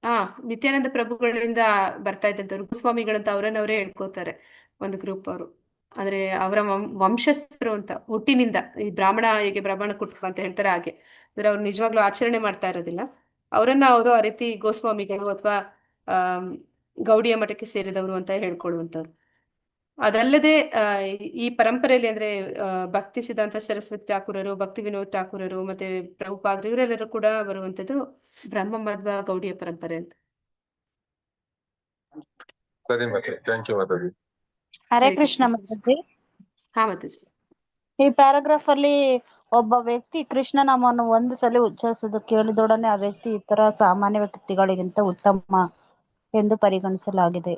ಹಾ ನಿತ್ಯಾನಂದ ಪ್ರಭುಗಳಿಂದ ಬರ್ತಾ ಇದ್ದಂಥವ್ರು ಗೋಸ್ವಾಮಿಗಳಂತ ಅವರನ್ನವರೇ ಹೇಳ್ಕೋತಾರೆ ಒಂದು ಗ್ರೂಪ್ ಅವರು. ಅಂದ್ರೆ ಅವರ ವಂಶಸ್ಥರು ಅಂತ ಹುಟ್ಟಿನಿಂದ ಈ ಬ್ರಾಹ್ಮಣ ಹೇಗೆ ಬ್ರಾಹ್ಮಣ ಕುಟುಂಬ ಅಂತ ಹೇಳ್ತಾರೆ ಹಾಗೆ. ಅಂದ್ರೆ ಅವ್ರು ನಿಜವಾಗ್ಲೂ ಆಚರಣೆ ಮಾಡ್ತಾ ಇರೋದಿಲ್ಲ. ಅವರನ್ನ ಅವರು ಆ ರೀತಿ ಗೋಸ್ವಾಮಿಗಳು ಅಥವಾ ಗೌಡಿಯ ಮಠಕ್ಕೆ ಸೇರಿದವರು ಅಂತ ಹೇಳ್ಕೊಳ್ಳುವಂಥವ್ರು. ಅದಲ್ಲದೆ ಈ ಪರಂಪರೆಯಲ್ಲಿ ಅಂದ್ರೆ ಭಕ್ತಿ ಸಿದ್ಧಾಂತ ಸರಸ್ವತಿ ಠಾಕೂರರು, ಭಕ್ತಿ ವಿನೋದ್ ಠಾಕೂರರು ಮತ್ತೆ ಪ್ರಭುಪಾದರು ಇವರೆಲ್ಲರೂ ಕೂಡ ಬರುವಂತದ್ದು ಬ್ರಹ್ಮ ಮಧ್ವ ಗೌಡಿಯ ಪರಂಪರೆ ಅಂತ. ಸರಿ ಮಾತಾಜಿ, ಥ್ಯಾಂಕ್ ಯು ಮಾತಾಜಿ. ಹರೇ ಹರೇ ಕೃಷ್ಣ ಕೃಷ್ಣ. ಮಾತಾಜಿ. ಹಾ ಮಾತಾಜಿ. ಈ ಪ್ಯಾರಾಗ್ರಾಫ್ ಅಲ್ಲಿ ಒಬ್ಬ ವ್ಯಕ್ತಿ ಕೃಷ್ಣ ನಾಮವನ್ನು ಒಂದು ಸಲ ಉಚ್ಚರಿಸುವುದು ಕೇಳಿದೊಡನೆ ಆ ವ್ಯಕ್ತಿ ಇತರ ಸಾಮಾನ್ಯ ವ್ಯಕ್ತಿಗಳಿಗಿಂತ ಉತ್ತಮ ಎಂದು ಪರಿಗಣಿಸಲಾಗಿದೆ.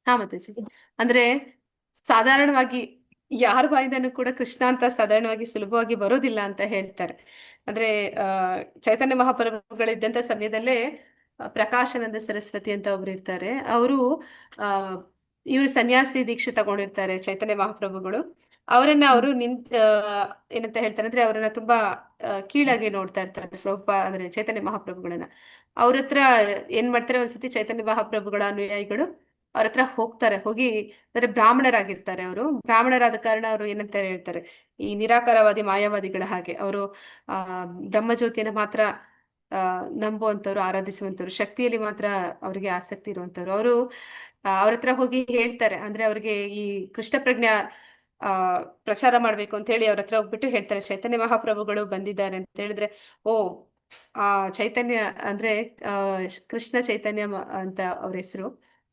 ಹಾ ಮಾತಾಜಿ. ಅಂದ್ರೆ ಸಾಧಾರಣವಾಗಿ ಯಾರ ಬಾಯಿಂದನೂ ಕೂಡ ಕೃಷ್ಣ ಅಂತ ಸಾಧಾರಣವಾಗಿ ಸುಲಭವಾಗಿ ಬರೋದಿಲ್ಲ ಅಂತ ಹೇಳ್ತಾರೆ. ಅಂದ್ರೆ ಚೈತನ್ಯ ಮಹಾಪ್ರಭುಗಳಿದ್ದಂತ ಸಮಯದಲ್ಲೇ ಪ್ರಕಾಶಾನಂದ ಸರಸ್ವತಿ ಅಂತ ಒಬ್ರು ಇರ್ತಾರೆ. ಅವರು ಇವರು ಸನ್ಯಾಸಿ ದೀಕ್ಷೆ ತಗೊಂಡಿರ್ತಾರೆ ಚೈತನ್ಯ ಮಹಾಪ್ರಭುಗಳು. ಅವರನ್ನ ಅವರು ಏನಂತ ಹೇಳ್ತಾರೆ ಅಂದ್ರೆ ಅವರನ್ನ ತುಂಬಾ ಕೀಳಾಗಿ ನೋಡ್ತಾ ಇರ್ತಾರೆ ಅಂದ್ರೆ ಚೈತನ್ಯ ಮಹಾಪ್ರಭುಗಳನ್ನ. ಅವ್ರ ಹತ್ರ ಏನ್ ಮಾಡ್ತಾರೆ, ಒಂದ್ಸತಿ ಚೈತನ್ಯ ಮಹಾಪ್ರಭುಗಳ ಅನುಯಾಯಿಗಳು ಅವ್ರ ಹತ್ರ ಹೋಗ್ತಾರೆ. ಹೋಗಿ ಅಂದ್ರೆ ಬ್ರಾಹ್ಮಣರಾಗಿರ್ತಾರೆ ಅವರು. ಬ್ರಾಹ್ಮಣರಾದ ಕಾರಣ ಅವರು ಏನಂತ ಹೇಳ್ತಾರೆ, ಈ ನಿರಾಕಾರವಾದಿ ಮಾಯಾವಾದಿಗಳ ಹಾಗೆ ಅವರು ಬ್ರಹ್ಮಜ್ಯೋತಿಯನ್ನು ಮಾತ್ರ ನಂಬುವಂಥವ್ರು, ಆರಾಧಿಸುವಂಥವ್ರು, ಶಕ್ತಿಯಲ್ಲಿ ಮಾತ್ರ ಅವರಿಗೆ ಆಸಕ್ತಿ ಇರುವಂಥವ್ರು. ಅವರು ಅವ್ರ ಹತ್ರ ಹೋಗಿ ಹೇಳ್ತಾರೆ. ಅಂದ್ರೆ ಅವ್ರಿಗೆ ಈ ಕೃಷ್ಣ ಪ್ರಜ್ಞಾ ಪ್ರಚಾರ ಮಾಡ್ಬೇಕು ಅಂತ ಹೇಳಿ ಅವ್ರ ಹತ್ರ ಹೋಗ್ಬಿಟ್ಟು ಹೇಳ್ತಾರೆ, ಚೈತನ್ಯ ಮಹಾಪ್ರಭುಗಳು ಬಂದಿದ್ದಾರೆ ಅಂತ ಹೇಳಿದ್ರೆ, ಓ ಆ ಚೈತನ್ಯ ಅಂದ್ರೆ ಕೃಷ್ಣ ಚೈತನ್ಯ ಅಂತ ಅವ್ರ ಹೆಸರು.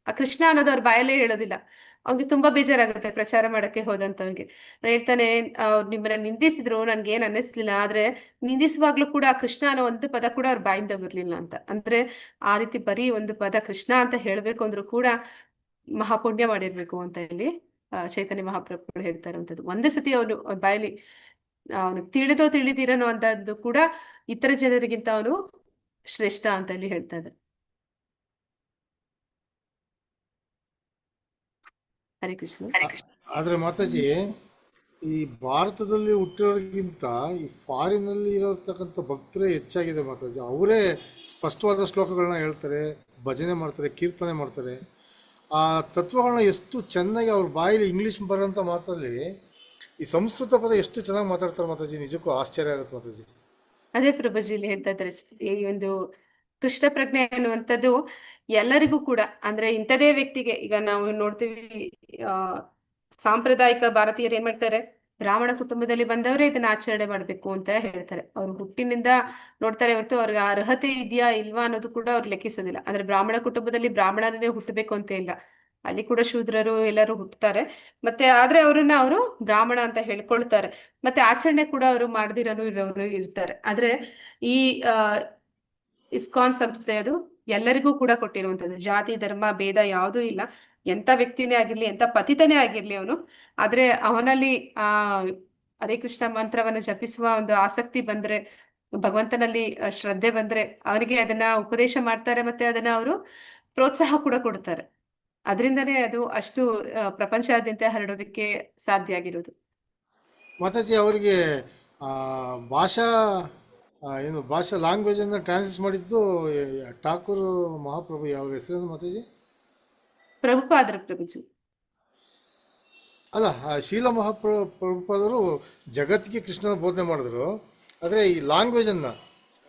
ಆ ಕೃಷ್ಣ ಅನ್ನೋದು ಅವ್ರ ಬಾಯಲ್ಲೇ ಹೇಳೋದಿಲ್ಲ. ಅವ್ನಿಗೆ ತುಂಬಾ ಬೇಜಾರಾಗುತ್ತೆ ಪ್ರಚಾರ ಮಾಡಕ್ಕೆ ಹೋದಂತವ್ನಿಗೆ. ಹೇಳ್ತಾನೆ, ನಿಮ್ಮನ್ನ ನಿಂದಿಸಿದ್ರು ನನ್ಗೆ ಏನ್ ಅನ್ನಿಸ್ಲಿಲ್ಲ, ಆದ್ರೆ ನಿಂದಿಸುವಾಗ್ಲೂ ಕೂಡ ಕೃಷ್ಣ ಅನ್ನೋ ಒಂದು ಪದ ಕೂಡ ಅವ್ರ ಬಾಯಿಂದ ಬರ್ಲಿಲ್ಲ ಅಂತ. ಅಂದ್ರೆ ಆ ರೀತಿ ಬರೀ ಒಂದು ಪದ ಕೃಷ್ಣ ಅಂತ ಹೇಳ್ಬೇಕು ಅಂದ್ರೂ ಕೂಡ ಮಹಾಪುಣ್ಯ ಮಾಡಿರ್ಬೇಕು ಅಂತ ಹೇಳಿ ಚೈತನ್ಯ ಮಹಾಪ್ರಭುಗಳು ಹೇಳ್ತಾ ಇರುವಂತದ್ದು. ಒಂದೇ ಸತಿ ಅವನು ಅವ್ರ ಬಾಯಲ್ಲಿ ಅವನು ತಿಳಿದೋ ತಿಳಿದಿರನೋ ಅಂತದ್ದು ಕೂಡ ಇತರ ಜನರಿಗಿಂತ ಅವನು ಶ್ರೇಷ್ಠ ಅಂತ ಹೇಳಿ ಹೇಳ್ತಾ ಇದ್ದಾರೆ. ಹರೇ ಕೃಷ್ಣ. ಆದ್ರೆ ಮಾತಾಜಿ, ಈ ಭಾರತದಲ್ಲಿ ಹುಟ್ಟಿರೋರಿಗಿಂತ ಈ ಫಾರಿನಲ್ಲಿ ಇರೋರ್ತಕ್ಕಂಥ ಭಕ್ತರೇ ಹೆಚ್ಚಾಗಿದೆ ಮಾತಾಜಿ. ಅವರೇ ಸ್ಪಷ್ಟವಾದ ಶ್ಲೋಕಗಳನ್ನ ಹೇಳ್ತಾರೆ, ಭಜನೆ ಮಾಡ್ತಾರೆ, ಕೀರ್ತನೆ ಮಾಡ್ತಾರೆ. ಆ ತತ್ವಗಳನ್ನ ಎಷ್ಟು ಚೆನ್ನಾಗಿ ಅವ್ರ ಬಾಯಲ್ಲಿ ಇಂಗ್ಲೀಷ್ ಬರೋಂಥ ಮಾತಲ್ಲಿ ಈ ಸಂಸ್ಕೃತ ಪದ ಎಷ್ಟು ಚೆನ್ನಾಗಿ ಮಾತಾಡ್ತಾರೆ ಮಾತಾಜಿ. ನಿಜಕ್ಕೂ ಆಶ್ಚರ್ಯ ಆಗುತ್ತೆ ಮಾತಾಜಿ. ಅದೇ ಪ್ರಭುಜಿ ಇಲ್ಲಿ ಹೇಳ್ತಾ ಇದ್ದಾರೆ, ಈ ಒಂದು ಕೃಷ್ಣ ಪ್ರಜ್ಞೆ ಅನ್ನುವಂಥದ್ದು ಎಲ್ಲರಿಗೂ ಕೂಡ ಅಂದ್ರೆ ಇಂಥದೇ ವ್ಯಕ್ತಿಗೆ, ಈಗ ನಾವು ನೋಡ್ತೀವಿ ಸಾಂಪ್ರದಾಯಿಕ ಭಾರತೀಯರು ಏನ್ ಮಾಡ್ತಾರೆ, ಬ್ರಾಹ್ಮಣ ಕುಟುಂಬದಲ್ಲಿ ಬಂದವರೇ ಇದನ್ನ ಆಚರಣೆ ಮಾಡ್ಬೇಕು ಅಂತ ಹೇಳ್ತಾರೆ. ಅವ್ರು ಹುಟ್ಟಿನಿಂದ ನೋಡ್ತಾರೆ ಹೊರತು ಅವ್ರಿಗೆ ಅರ್ಹತೆ ಇದೆಯಾ ಇಲ್ವಾ ಅನ್ನೋದು ಕೂಡ ಅವ್ರು ಲೆಕ್ಕಿಸೋದಿಲ್ಲ. ಅಂದ್ರೆ ಬ್ರಾಹ್ಮಣ ಕುಟುಂಬದಲ್ಲಿ ಬ್ರಾಹ್ಮಣರನ್ನೇ ಹುಟ್ಟಬೇಕು ಅಂತ ಇಲ್ಲ, ಅಲ್ಲಿ ಕೂಡ ಶೂದ್ರರು ಎಲ್ಲರೂ ಹುಟ್ಟುತ್ತಾರೆ. ಮತ್ತೆ ಆದ್ರೆ ಅವ್ರನ್ನ ಅವರು ಬ್ರಾಹ್ಮಣ ಅಂತ ಹೇಳ್ಕೊಳ್ತಾರೆ. ಮತ್ತೆ ಆಚರಣೆ ಕೂಡ ಅವರು ಮಾಡದಿರೋರು ಇರೋರು ಇರ್ತಾರೆ. ಆದ್ರೆ ಈ ಇಸ್ಕಾನ್ ಸಂಸ್ಥೆ ಅದು ಎಲ್ಲರಿಗೂ ಕೂಡ ಕೊಟ್ಟಿರುವಂತದ್ದು, ಜಾತಿ ಧರ್ಮ ಭೇದ ಯಾವುದೂ ಇಲ್ಲ. ಎಂತ ವ್ಯಕ್ತಿನೇ ಆಗಿರ್ಲಿ, ಎಂತ ಪತಿತನೇ ಆಗಿರ್ಲಿ ಅವನು, ಆದ್ರೆ ಅವನಲ್ಲಿ ಹರೇ ಕೃಷ್ಣ ಮಂತ್ರವನ್ನು ಜಪಿಸುವ ಒಂದು ಆಸಕ್ತಿ ಬಂದ್ರೆ, ಭಗವಂತನಲ್ಲಿ ಶ್ರದ್ಧೆ ಬಂದ್ರೆ ಅವನಿಗೆ ಅದನ್ನ ಉಪದೇಶ ಮಾಡ್ತಾರೆ. ಮತ್ತೆ ಅದನ್ನ ಅವರು ಪ್ರೋತ್ಸಾಹ ಕೂಡ ಕೊಡ್ತಾರೆ. ಅದರಿಂದನೇ ಅದು ಅಷ್ಟು ಪ್ರಪಂಚಾದ್ಯಂತ ಹರಡೋದಕ್ಕೆ ಸಾಧ್ಯ ಆಗಿರೋದು. ಮಾತಾಜಿ ಅವರಿಗೆ ಭಾಷಾ ಭಾಷಾ ಲ್ಯಾಂಗ್ವೇಜನ್ನು ಟ್ರಾನ್ಸ್ಲೇಟ್ ಮಾಡಿದ್ದು ಠಾಕೂರ್ ಮಹಾಪ್ರಭು. ಯಾವ ಹೆಸರೇನು ಮಾತಾಜಿ? ಪ್ರಭುಪಾದ್ರ ಪ್ರಭುಜಿ. ಅಲ್ಲ, ಶೀಲ ಪ್ರಭುಪಾದರು ಜಗತ್ತಿಗೆ ಕೃಷ್ಣನ ಬೋಧನೆ ಮಾಡಿದ್ರು. ಆದರೆ ಈ ಲ್ಯಾಂಗ್ವೇಜನ್ನು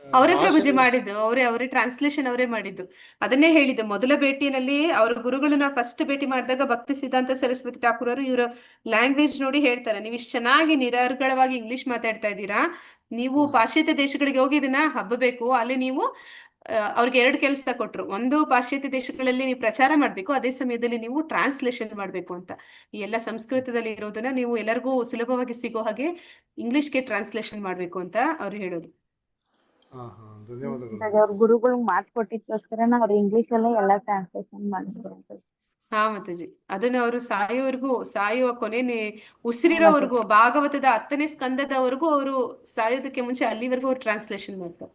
ಅವರೇ ಪ್ರಭುಜಿ ಮಾಡಿದ್ದು, ಅವರೇ ಟ್ರಾನ್ಸ್ಲೇಷನ್ ಅವರೇ ಮಾಡಿದ್ದು. ಅದನ್ನೇ ಹೇಳಿದ್ದು ಮೊದಲ ಭೇಟಿಯಲ್ಲಿ ಅವ್ರ ಗುರುಗಳನ್ನ ಫಸ್ಟ್ ಭೇಟಿ ಮಾಡಿದಾಗ ಭಕ್ತಿ ಸಿದ್ಧಾಂತ ಸರಸ್ವತಿ ಠಾಕೂರ್ ಅವರು ಇವರ ಲ್ಯಾಂಗ್ವೇಜ್ ನೋಡಿ ಹೇಳ್ತಾರೆ, ನೀವು ಇಷ್ಟು ಚೆನ್ನಾಗಿ ನಿರರ್ಗಳವಾಗಿ ಇಂಗ್ಲಿಷ್ ಮಾತಾಡ್ತಾ ಇದ್ದೀರಾ, ನೀವು ಪಾಶ್ಚಾತ್ಯ ದೇಶಗಳಿಗೆ ಹೋಗಿ ಇದನ್ನ ಹಬ್ಬಬೇಕು. ಅಲ್ಲಿ ನೀವು ಅವ್ರಿಗೆ 2 ಕೆಲಸ ಕೊಟ್ರು. ಒಂದು, ಪಾಶ್ಚಾತ್ಯ ದೇಶಗಳಲ್ಲಿ ನೀವು ಪ್ರಚಾರ ಮಾಡ್ಬೇಕು, ಅದೇ ಸಮಯದಲ್ಲಿ ನೀವು ಟ್ರಾನ್ಸ್ಲೇಷನ್ ಮಾಡ್ಬೇಕು ಅಂತ. ಈ ಎಲ್ಲ ಸಂಸ್ಕೃತದಲ್ಲಿ ಇರೋದನ್ನ ನೀವು ಎಲ್ಲರಿಗೂ ಸುಲಭವಾಗಿ ಸಿಗೋ ಹಾಗೆ ಇಂಗ್ಲಿಷ್ಗೆ ಟ್ರಾನ್ಸ್ಲೇಷನ್ ಮಾಡ್ಬೇಕು ಅಂತ ಅವ್ರು ಹೇಳೋದು. ಧನ್ಯವಾದಗಳು. ಅವ್ರ ಗುರುಗಳು ಮಾತು ಕೊಟ್ಟಿದ್ದಕ್ಕೋಸ್ಕರ ಅವ್ರು ಇಂಗ್ಲಿಷ್ ಅಲ್ಲೇ ಎಲ್ಲಾ ಟ್ರಾನ್ಸ್ಲೇಷನ್ ಮಾಡಿದ್ರು. ಹಾ ಮಾತಾಜಿ, ಅದನ್ನ ಅವರು ಸಾಯೋವರೆಗೂ, ಸಾಯುವ ಹಾ ಉಸಿರಿರೋವರೆಗೂ, ಮಾತಾಜಿ. ಭಾಗವತದ 10ನೇ ಸ್ಕಂದದವರೆಗೂ ಅವರು ಸಾಯೋದಕ್ಕೆ ಮುಂಚೆ ಅಲ್ಲಿವರೆಗೂ ಅವ್ರು ಟ್ರಾನ್ಸ್ಲೇಷನ್ ಮಾಡ್ತಾರೆ.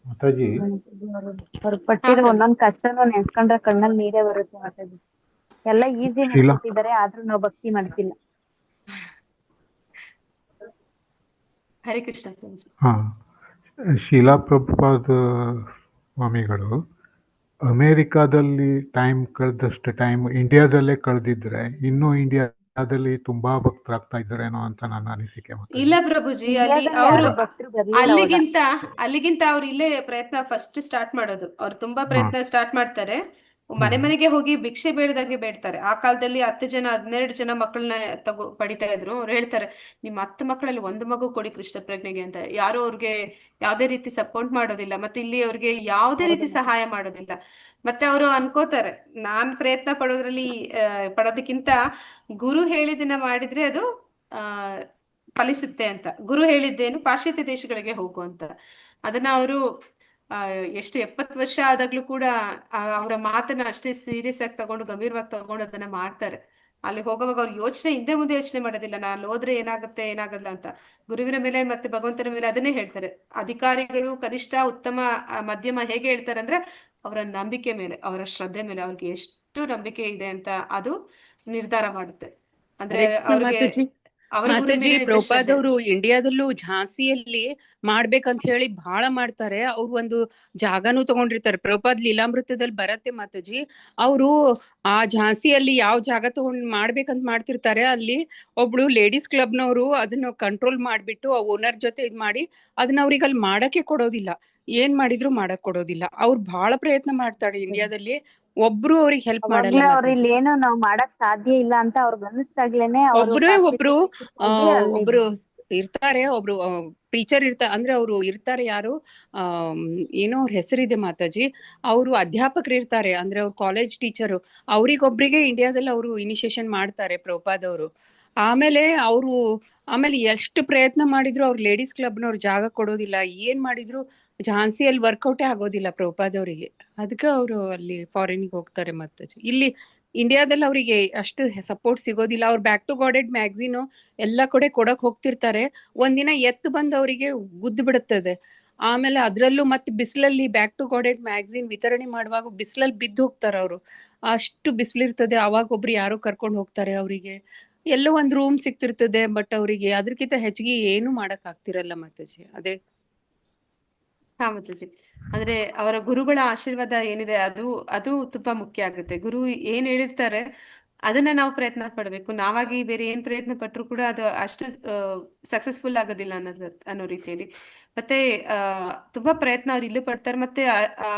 ಮಾತಾಜಿ. ಅವ್ರು ಹಾ ಪಟ್ಟಿರೋ ಪ್ರಭು. ಒಂದೊಂದ್ ಕಷ್ಟನೂ ನೆನ್ಸ್ಕೊಂಡ್ರೆ ಕಣ್ಣಲ್ಲಿ ನೀರೇ ಬರುತ್ತೆ ಮಾತಾಜಿ. ಎಲ್ಲ ಈಸಿ ಶೀಲಾ ಮಾಡ್ಕೊಟ್ಟಿದ್ದಾರೆ, ಆದ್ರೂ ನಾವು ಭಕ್ತಿ ಮಾಡ್ತಿಲ್ಲ. ಹರೇ ಕೃಷ್ಣ ಪ್ರಭುಜಿ. ಹಾ ಶೀಲಾ ಪ್ರಭುಪಾದ ಸ್ವಾಮಿಗಳು ಅಮೇರಿಕಾದಲ್ಲಿ ಟೈಮ್ ಕಳೆದಷ್ಟು ಟೈಮ್ ಇಂಡಿಯಾದಲ್ಲೇ ಕಳೆದಿದ್ರೆ ಇನ್ನೂ ಇಂಡಿಯಾದಲ್ಲಿ ತುಂಬಾ ಭಕ್ತರಾಗ್ತಾ ಇದ್ದಾರೇನೋ ಅಂತ ನನ್ನ ಅನಿಸಿಕೆ ಮಾತಾಜಿ. ಇಲ್ಲ ಪ್ರಭುಜಿ, ಅಲ್ಲಿ ಇಂಡಿಯಾದಲ್ಲಿ ಅವರು ಯಾರು ಭಕ್ತರು ಬರ್ಲಿಲ್ಲ ಅವಾಗ. ಅಲ್ಲಿಗಿಂತ ಅವ್ರು ಇಲ್ಲೇ ಪ್ರಯತ್ನ ಫಸ್ಟ್ ಸ್ಟಾರ್ಟ್ ಮಾಡೋದು. ಅವ್ರು ತುಂಬಾ ಹಾ ಪ್ರಯತ್ನ ಸ್ಟಾರ್ಟ್ ಮಾಡ್ತಾರೆ. ಮನೆ ಹ್ಮ್ ಮನೆಗೆ ಹೋಗಿ ಭಿಕ್ಷೆ ಬೇಡದಾಗೆ ಬೇಡ್ತಾರೆ. ಆ ಕಾಲದಲ್ಲಿ 10 ಜನ 12 ಜನ ಮಕ್ಕಳನ್ನ ಪಡಿತಾ ಇದ್ರು. ಅವ್ರು ಹೇಳ್ತಾರೆ, ನಿಮ್ಮ 10 ಮಕ್ಕಳಲ್ಲಿ ಒಂದು ಮಗು ಕೊಡಿ ಕೃಷ್ಣ ಪ್ರಜ್ಞೆಗೆ ಅಂತ. ಯಾರು ಅವ್ರಿಗೆ ಯಾವುದೇ ರೀತಿ ಸಪೋರ್ಟ್ ಮಾಡೋದಿಲ್ಲ, ಮತ್ತೆ ಇಲ್ಲಿ ಅವ್ರಿಗೆ ಯಾವುದೇ ಹೌದು ರೀತಿ ಮಾತಾಜಿ. ಸಹಾಯ ಮಾಡೋದಿಲ್ಲ. ಮತ್ತೆ ಅವರು ಅನ್ಕೋತಾರೆ, ನಾನ್ ಪ್ರಯತ್ನ ಪಡೋದ್ರಲ್ಲಿ ಪಡೋದಕ್ಕಿಂತ ಗುರು ಹೇಳಿದ್ದನ್ನ ಮಾಡಿದ್ರೆ ಅದು ಆ ಫಲಿಸುತ್ತೆ ಅಂತ. ಗುರು ಹೇಳಿದ್ದೇನು, ಪಾಶ್ಚಾತ್ಯ ದೇಶಗಳಿಗೆ ಹೋಗು ಅಂತ. ಅದನ್ನ ಅವರು ಎಷ್ಟು 70 ವರ್ಷ ಆದಾಗ್ಲೂ ಕೂಡ ಅವರ ಮಾತನ್ನ ಅಷ್ಟೇ ಸೀರಿಯಸ್ ಆಗಿ ತಗೊಂಡು, ಗಂಭೀರವಾಗಿ ತಗೊಂಡು ಅದನ್ನ ಮಾಡ್ತಾರೆ. ಅಲ್ಲಿ ಹೋಗುವಾಗ ಅವ್ರು ಹಿಂದೆ ಮುಂದೆ ಯೋಚನೆ ಮಾಡೋದಿಲ್ಲ, ನಾನು ಅಲ್ಲಿ ಹೋದ್ರೆ ಏನಾಗುತ್ತೆ ಏನಾಗಲ್ಲ ಅಂತ. ಗುರುವಿನ ಮೇಲೆ ಮತ್ತೆ ಭಗವಂತನ ಮೇಲೆ ಅದನ್ನೇ ಹೇಳ್ತಾರೆ. ಅಧಿಕಾರಿಗಳು ಕನಿಷ್ಠ, ಉತ್ತಮ, ಮಧ್ಯಮ ಹೇಗೆ ಹೇಳ್ತಾರೆ ಅಂದ್ರೆ ಅವರ ನಂಬಿಕೆ ಮೇಲೆ, ಅವರ ಶ್ರದ್ಧೆ ಮೇಲೆ, ಅವ್ರಿಗೆ ಎಷ್ಟು ನಂಬಿಕೆ ಇದೆ ಅಂತ ಅದು ನಿರ್ಧಾರ ಮಾಡುತ್ತೆ. ಅಂದ್ರೆ ಹರೇ ಕೃಷ್ಣ ಅವ್ರಿಗೆ ಮಾತಾಜಿ. ಅವರ ಗುರು ಮಾತಾಜಿ, ಮೇಲೆ ಇದ್ದ ಪ್ರಭುಪಾದ್ ಶ್ರದ್ಧೆ. ಅವರು ಇಂಡಿಯಾದಲ್ಲೂ ಝಾನ್ಸಿಯಲ್ಲಿ ಮಾಡ್ಬೇಕಂತ ಹೇಳಿ ಬಹಳ ಮಾಡ್ತಾರೆ. ಅವ್ರು ಒಂದು ಜಾಗನೂ ತಗೊಂಡಿರ್ತಾರೆ. ಪ್ರಭುಪಾದ್ ಲೀಲಾಮೃತದಲ್ಲಿ ಬರತ್ತೆ ಮಾತಾಜಿ. ಅವರು ಆ ಝಾನ್ಸಿಯಲ್ಲಿ ಯಾವ ಜಾಗ ತಗೊಂಡ್ ಮಾಡ್ಬೇಕಂತ ಮಾಡ್ತಿರ್ತಾರೆ, ಅಲ್ಲಿ ಒಬ್ಳು ಲೇಡೀಸ್ ಕ್ಲಬ್ನವರು ಅದನ್ನ ಕಂಟ್ರೋಲ್ ಮಾಡ್ಬಿಟ್ಟು ಆ ಓನರ್ ಜೊತೆ ಇದ್ ಮಾಡಿ ಅದನ್ನ ಅವ್ರಿಗೆ ಅಲ್ಲಿ ಮಾಡಕ್ಕೆ ಕೊಡೋದಿಲ್ಲ. ಏನ್ ಮಾಡಿದ್ರು ಮಾಡಕ್ ಕೊಡೋದಿಲ್ಲ. ಅವ್ರು ಬಹಳ ಪ್ರಯತ್ನ ಮಾಡ್ತಾರೆ ಇಂಡಿಯಾದಲ್ಲಿ, ಒಬ್ರು ಅವ್ರಿಗೆ ಹೆಲ್ಪ್ ಮಾಡಲ್ಲ ಅವಾಗ್ಲೇ ಅವ್ರು ಮಾತಾಜಿ. ಇಲ್ಲಿ ಏನು ನಾವ್ ಮಾಡಕ್ ಸಾಧ್ಯ ಇಲ್ಲ ಅಂತ ಅವ್ರಿಗೆ ಅನಿಸ್ದಾಗ್ಲೇನೆ ಅವರು ಒಬ್ರು ಪಾಶ್ಚಾತ್ಯ ದೇಶಕ್ಕೆ ಹೋಗಿ ಅಲ್ಲಿ ಒಬ್ರು ಇರ್ತಾರೆ, ಒಬ್ರು ಟೀಚರ್ ಇರ್ತಾರೆ. ಅಂದ್ರೆ ಅವರು ಇರ್ತಾರೆ, ಯಾರು ಆಮ್, ಏನೋ ಅವ್ರ ಹೆಸರಿದೆ ಮಾತಾಜಿ. ಅವರು ಅಧ್ಯಾಪಕರು ಇರ್ತಾರೆ, ಅಂದ್ರೆ ಅವ್ರು ಕಾಲೇಜ್ ಟೀಚರು. ಅವ್ರಿಗೊಬ್ರಿಗೆ ಇಂಡಿಯಾದಲ್ಲಿ ಅವರು ಇನಿಷಿಯೇಷನ್ ಮಾಡ್ತಾರೆ ಪ್ರಭುಪಾದ್ ಅವರು. ಆಮೇಲೆ ಅವರು ಎಷ್ಟು ಪ್ರಯತ್ನ ಮಾಡಿದ್ರು ಅವ್ರ ಲೇಡೀಸ್ ಕ್ಲಬ್ನವ್ರು ಜಾಗ ಕೊಡೋದಿಲ್ಲ. ಏನ್ ಮಾಡಿದ್ರು ಝಾನ್ಸಿಯಲ್ಲಿ ವರ್ಕೌಟೇ ಆಗೋದಿಲ್ಲ ಪ್ರಭುಪಾದ್ ಅವರಿಗೆ. ಅದಕ್ಕೆ ಅವರು ಅಲ್ಲಿ ಫಾರಿನ್ಗೆ ಹೋಗ್ತಾರೆ ಮಾತಾಜಿ. ಇಲ್ಲಿ ಇಂಡಿಯಾದಲ್ಲಿ ಅವರಿಗೆ ಅಷ್ಟು ಸಪೋರ್ಟ್ ಸಿಗೋದಿಲ್ಲ. ಅವ್ರು ಬ್ಯಾಕ್ ಟು ಗಾಡೆಡ್ ಮ್ಯಾಗ್ಝಿನ್ ಎಲ್ಲ ಕಡೆ ಕೊಡಕ್ ಹೋಗ್ತಿರ್ತಾರೆ. ಒಂದಿನ ಎತ್ತು ಬಂದು ಅವರಿಗೆ ಗುದ್ದು ಬಿಡುತ್ತದೆ. ಆಮೇಲೆ ಅದ್ರಲ್ಲೂ ಮತ್ತೆ ಬಿಸಿಲಲ್ಲಿ ಬ್ಯಾಕ್ ಟು ಗಾಡೆಡ್ ಮ್ಯಾಗ್ಝಿನ್ ವಿತರಣೆ ಮಾಡುವಾಗ ಬಿಸಿಲಲ್ಲಿ ಬಿದ್ದು ಹೋಗ್ತಾರೆ ಅವರು. ಅಷ್ಟು ಬಿಸಿಲಿರ್ತದೆ. ಅವಾಗ ಒಬ್ರು ಯಾರೋ ಕರ್ಕೊಂಡು ಹೋಗ್ತಾರೆ ಅವರಿಗೆ. ಎಲ್ಲೋ ಒಂದ್ ರೂಮ್ ಸಿಕ್ತಿರ್ತದೆ, ಬಟ್ ಅವರಿಗೆ ಅದ್ರಕ್ಕಿಂತ ಹೆಚ್ಚಿಗೆ ಏನು ಮಾಡಕ್ ಆಗ್ತಿರಲ್ಲ ಮಾತಾಜಿ. ಅದೇ ಹಾ ಮಾತಾಜಿ, ಅಂದ್ರೆ ಅವರ ಗುರುಗಳ ಆಶೀರ್ವಾದ ಏನಿದೆ ಅದು ಅದು ತುಂಬಾ ಮುಖ್ಯ ಆಗುತ್ತೆ. ಗುರು ಏನ್ ಹೇಳಿರ್ತಾರೆ ಅದನ್ನ ನಾವು ಪ್ರಯತ್ನ ಪಡ್ಬೇಕು. ನಾವಾಗಿ ಬೇರೆ ಏನ್ ಪ್ರಯತ್ನ ಪಟ್ರು ಕೂಡ ಅದು ಅಷ್ಟು ಸಕ್ಸಸ್ಫುಲ್ ಆಗೋದಿಲ್ಲ ಅನ್ನೋ ರೀತಿಯಲ್ಲಿ. ಮತ್ತೆ ತುಂಬಾ ಪ್ರಯತ್ನ ಅವ್ರು ಇಲ್ಲೂ ಪಡ್ತಾರೆ. ಮತ್ತೆ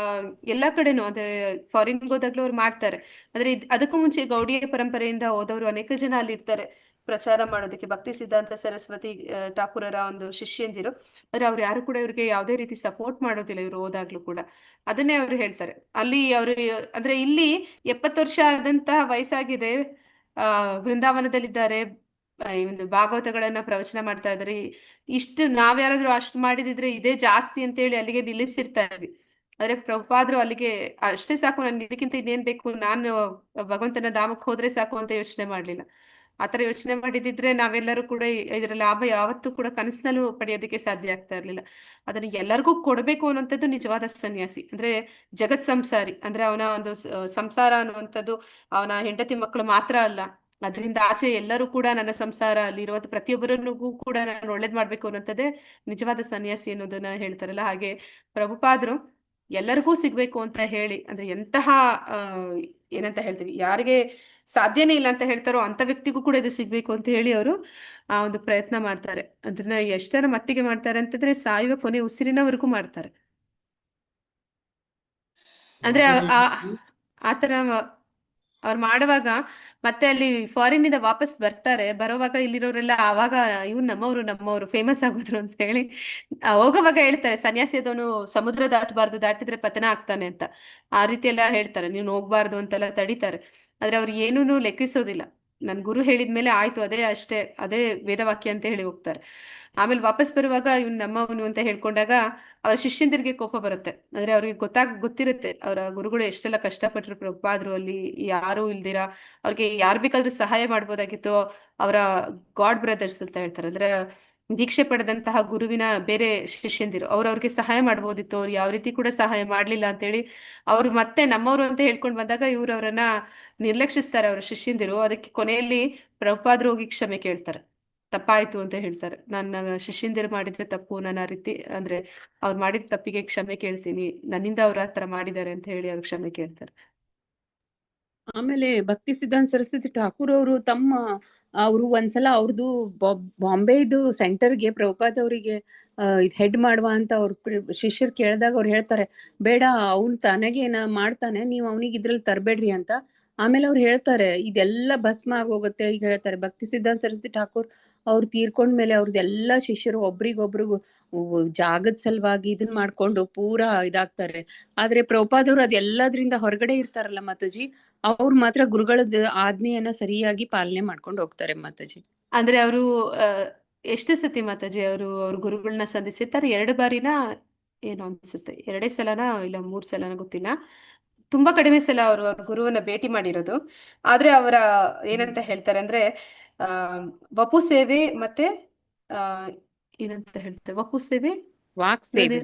ಎಲ್ಲಾ ಕಡೆನೂ ಅದೇ ಫಾರಿನ್ಗೆ ಹೋದಾಗ್ಲೂ ಅವ್ರು ಮಾಡ್ತಾರೆ. ಆದ್ರೆ ಅದಕ್ಕೂ ಮುಂಚೆ ಗೌಡಿಯ ಪರಂಪರೆಯಿಂದ ಹೋದವರು ಅನೇಕ ಜನ ಅಲ್ಲಿ ಇರ್ತಾರೆ ಪ್ರಚಾರ ಮಾಡೋದಕ್ಕೆ. ಭಕ್ತಿ ಸಿದ್ಧಾಂತ ಸರಸ್ವತಿ ಠಾಕೂರರ ಒಂದು ಶಿಷ್ಯಂದಿರು. ಆದ್ರೆ ಅವ್ರು ಯಾರು ಕೂಡ ಇವ್ರಿಗೆ ಯಾವುದೇ ರೀತಿ ಸಪೋರ್ಟ್ ಮಾಡೋದಿಲ್ಲ ಇವ್ರು ಹೋದಾಗ್ಲೂ ಕೂಡ. ಅದನ್ನೇ ಅವ್ರು ಹೇಳ್ತಾರೆ. ಅಲ್ಲಿ ಅವರು ಅಂದ್ರೆ ಇಲ್ಲಿ 70 ವರ್ಷ ಆದಂತಹ ವಯಸ್ಸಾಗಿದೆ, ವೃಂದಾವನದಲ್ಲಿದ್ದಾರೆ, ಈ ಒಂದು ಭಾಗವತಗಳನ್ನ ಪ್ರವಚನ ಮಾಡ್ತಾ ಇದ್ದಾರೆ. ಇಷ್ಟು ನಾವ್ಯಾರಾದ್ರೂ ಅಷ್ಟು ಮಾಡಿದಿದ್ರೆ ಇದೇ ಜಾಸ್ತಿ ಅಂತ ಹೇಳಿ ಅಲ್ಲಿಗೆ ನಿಲ್ಲಿಸಿರ್ತಾ ಇದ್ವಿ. ಆದ್ರೆ ಪ್ರಭುಪಾದ್ರು ಅಲ್ಲಿಗೆ ಅಷ್ಟೇ ಸಾಕು, ನನ್ಗೆ ಇದಕ್ಕಿಂತ ಇನ್ನೇನ್ ಬೇಕು, ನಾನು ಭಗವಂತನ ಧಾಮಕ್ಕೆ ಹೋದ್ರೆ ಸಾಕು ಅಂತ ಯೋಚನೆ ಮಾಡ್ಲಿಲ್ಲ. ಆತರ ಯೋಚನೆ ಮಾಡಿದಿದ್ರೆ ನಾವೆಲ್ಲರೂ ಕೂಡ ಇದರ ಲಾಭ ಯಾವತ್ತೂ ಕೂಡ ಕನಸಿನಲ್ಲೂ ಪಡೆಯೋದಕ್ಕೆ ಸಾಧ್ಯ ಆಗ್ತಾ ಇರ್ಲಿಲ್ಲ. ಅದನ್ನ ಎಲ್ಲರಿಗೂ ಕೊಡ್ಬೇಕು ಅನ್ನುವಂಥದ್ದು ನಿಜವಾದ ಸನ್ಯಾಸಿ. ಅಂದ್ರೆ ಜಗತ್ ಸಂಸಾರಿ ಅಂದ್ರೆ ಅವನ ಒಂದು ಸಂಸಾರ ಅನ್ನುವಂಥದ್ದು ಅವನ ಹೆಂಡತಿ ಮಕ್ಕಳು ಮಾತ್ರ ಅಲ್ಲ, ಅದರಿಂದ ಆಚೆ ಎಲ್ಲರೂ ಕೂಡ ನನ್ನ ಸಂಸಾರ, ಅಲ್ಲಿರುವಂತ ಪ್ರತಿಯೊಬ್ಬರನ್ನಿಗೂ ಕೂಡ ನಾನು ಒಳ್ಳೇದ್ ಮಾಡ್ಬೇಕು ಅನ್ನೋಂಥದ್ದೇ ನಿಜವಾದ ಸನ್ಯಾಸಿ ಅನ್ನೋದನ್ನ ಹೇಳ್ತಾರಲ್ಲ. ಹಾಗೆ ಪ್ರಭುಪಾದ್ರು ಎಲ್ಲರಿಗೂ ಸಿಗ್ಬೇಕು ಅಂತ ಹೇಳಿ, ಅಂದ್ರೆ ಎಂತಹ ಏನಂತ ಹೇಳ್ತೀವಿ, ಯಾರಿಗೆ ಸಾಧ್ಯನೇ ಇಲ್ಲ ಅಂತ ಹೇಳ್ತಾರೋ ಅಂತ ವ್ಯಕ್ತಿಗೂ ಕೂಡ ಇದು ಸಿಗ್ಬೇಕು ಅಂತ ಹೇಳಿ ಅವರು ಆ ಒಂದು ಪ್ರಯತ್ನ ಮಾಡ್ತಾರೆ. ಅದನ್ನ ಎಷ್ಟರ ಮಟ್ಟಿಗೆ ಮಾಡ್ತಾರೆ ಅಂತಂದ್ರೆ ಸಾಯುವ ಕೊನೆ ಉಸಿರಿನವರೆಗೂ ಮಾಡ್ತಾರೆ. ಅಂದ್ರೆ ಮಾತಾಜಿ, ಆತರ ಅವ್ರು ಮಾಡುವಾಗ ಮತ್ತೆ ಅಲ್ಲಿ ಫಾರಿನ್ ಇಂದ ವಾಪಸ್ ಬರೋವಾಗ ಇಲ್ಲಿರೋರೆಲ್ಲ ಆವಾಗ ಇವ್ರು ನಮ್ಮವರು ಫೇಮಸ್ ಆಗೋದ್ರು ಅಂತ ಹೇಳಿ ಹೋಗೋವಾಗ ಹೇಳ್ತಾರೆ, ಸನ್ಯಾಸಿ ಅದವನು ಸಮುದ್ರ ದಾಟಬಾರ್ದು, ದಾಟಿದ್ರೆ ಪತನ ಆಗ್ತಾನೆ ಅಂತ. ಆ ರೀತಿ ಎಲ್ಲ ಹೇಳ್ತಾರೆ, ನೀನು ಹೋಗ್ಬಾರ್ದು ಅಂತೆಲ್ಲ ತಡೀತಾರೆ. ಆದ್ರೆ ಅವ್ರು ಏನೂ ಲೆಕ್ಕಿಸೋದಿಲ್ಲ. ನನ್ ಗುರು ಹೇಳಿದ್ಮೇಲೆ ಆಯ್ತು, ಅದೇ ಅಷ್ಟೇ, ಅದೇ ವೇದವಾಕ್ಯ ಅಂತ ಹೇಳಿ ಹೋಗ್ತಾರೆ. ಆಮೇಲೆ ವಾಪಸ್ ಬರುವಾಗ ಇವ್ನು ನಮ್ಮವನು ಅಂತ ಹೇಳ್ಕೊಂಡಾಗ ಅವರ ಶಿಷ್ಯಂದಿರಿಗೆ ಕೋಪ ಬರುತ್ತೆ. ಅಂದ್ರೆ ಅವ್ರಿಗೆ ಗೊತ್ತಿರುತ್ತೆ ಅವರ ಗುರುಗಳು ಎಷ್ಟೆಲ್ಲ ಕಷ್ಟಪಟ್ಟರು ಪ್ರಭುಪಾದ್ರು ಅಲ್ಲಿ ಯಾರು ಇಲ್ದಿರ ಅವ್ರಿಗೆ ಯಾರು ಬೇಕಾದ್ರೂ ಸಹಾಯ ಮಾಡ್ಬೋದಾಗಿತ್ತು. ಅವರ ಗಾಡ್ ಬ್ರದರ್ಸ್ ಅಂತ ಹೇಳ್ತಾರೆ, ಅಂದ್ರೆ ದೀಕ್ಷೆ ಪಡೆದಂತಹ ಗುರುವಿನ ಬೇರೆ ಶಿಷ್ಯಂದಿರು ಅವ್ರಿಗೆ ಸಹಾಯ ಮಾಡ್ಬೋದಿತ್ತು. ಅವ್ರು ಯಾವ ರೀತಿ ಕೂಡ ಸಹಾಯ ಮಾಡ್ಲಿಲ್ಲ ಅಂತೇಳಿ ಅವ್ರು ಮತ್ತೆ ನಮ್ಮವರು ಅಂತ ಹೇಳ್ಕೊಂಡು ಬಂದಾಗ ಇವ್ರು ಅವರನ್ನ ನಿರ್ಲಕ್ಷಿಸ್ತಾರೆ ಅವರ ಶಿಷ್ಯಂದಿರು. ಅದಕ್ಕೆ ಕೊನೆಯಲ್ಲಿ ಪ್ರಭುಪಾದ್ರು ಹೋಗಿ ಕ್ಷಮೆ ಕೇಳ್ತಾರೆ, ತಪ್ಪಾಯ್ತು ಅಂತ ಹೇಳ್ತಾರೆ. ನನ್ನ ಶಿಷ್ಯಂದಿರು ಮಾಡಿದ್ರೆ ತಪ್ಪು, ನಾನು ಆ ರೀತಿ ಅಂದ್ರೆ ಅವ್ರು ಮಾಡಿದ ತಪ್ಪಿಗೆ ಕ್ಷಮೆ ಕೇಳ್ತೀನಿ, ನನ್ನಿಂದ ಅವ್ರು ಆ ತರ ಮಾಡಿದ್ದಾರೆ ಅಂತ ಹೇಳಿ ಅವ್ರು ಕ್ಷಮೆ ಕೇಳ್ತಾರೆ. ಆಮೇಲೆ ಭಕ್ತಿ ಸಿದ್ಧಾಂತ ಸರಸ್ವತಿ ಠಾಕೂರ್ ಅವರು ಅವರು ಒಂದ್ಸಲ ಅವ್ರದ್ದು ಬಾಂಬೆದು ಸೆಂಟರ್ಗೆ ಪ್ರಭುಪಾದ್ ಅವರಿಗೆ ಇದು ಹೆಡ್ ಮಾಡುವ ಅಂತ ಅವ್ರ ಶಿಷ್ಯರು ಕೇಳಿದಾಗ ಅವ್ರು ಹೇಳ್ತಾರೆ, ಬೇಡ ಅವ್ನ್ ತನಗೇನ ಮಾಡ್ತಾನೆ, ನೀವು ಅವನಿಗೆ ಇದ್ರಲ್ಲಿ ತರಬೇಡ್ರಿ ಅಂತ. ಆಮೇಲೆ ಅವ್ರು ಹೇಳ್ತಾರೆ ಇದೆಲ್ಲ ಭಸ್ಮ ಆಗೋಗುತ್ತೆ. ಈಗ ಹೇಳ್ತಾರೆ ಭಕ್ತಿ ಸಿದ್ಧಾಂತ ಸರಸ್ವತಿ ಠಾಕೂರ್ ಅವ್ರು ತೀರ್ಕೊಂಡ್ಮೇಲೆ ಅವ್ರದ್ದೆಲ್ಲ ಶಿಷ್ಯರು ಒಬ್ರಿಗೊಬ್ರಿಗೂ ಜಾಗದ ಸಲುವಾಗಿ ಇದನ್ ಮಾಡ್ಕೊಂಡು ಪೂರಾ ಇದಾಗ್ತಾರೆ. ಆದ್ರೆ ಪ್ರಭುಪಾದ್ ಅವ್ರು ಅದೆಲ್ಲದ್ರಿಂದ ಹೊರಗಡೆ ಇರ್ತಾರಲ್ಲ ಮಾತಾಜಿ, ಅವ್ರು ಮಾತ್ರ ಗುರುಗಳದ ಆಜ್ಞೆಯನ್ನ ಸರಿಯಾಗಿ ಪಾಲನೆ ಮಾಡ್ಕೊಂಡು ಹೋಗ್ತಾರೆ ಮಾತಾಜಿ. ಅಂದ್ರೆ ಅವರು ಎಷ್ಟು ಸತಿ ಮಾತಾಜಿ ಅವ್ರ ಗುರುಗಳನ್ನ ಸಂಧಿಸಿರ್ತಾರೆ? 2 ಬಾರಿನ ಏನೋ ಅನ್ಸುತ್ತೆ, 2 ಸಲನಾ ಇಲ್ಲ 3 ಸಲನ ಗೊತ್ತಿಲ್ಲ. ತುಂಬಾ ಕಡಿಮೆ ಸಲ ಅವ್ರ ಗುರುವನ್ನ ಭೇಟಿ ಮಾಡಿರೋದು. ಆದ್ರೆ ಅವರ ಏನಂತ ಹೇಳ್ತಾರೆ ಅಂದ್ರೆ ಆ ವಪು ಸೇವೆ ಮತ್ತೆ ಆ ಏನಂತ ಹೇಳ್ತಾರೆ, ವಪು ಸೇವೆ ವಾಕ್ ಸೇವೆ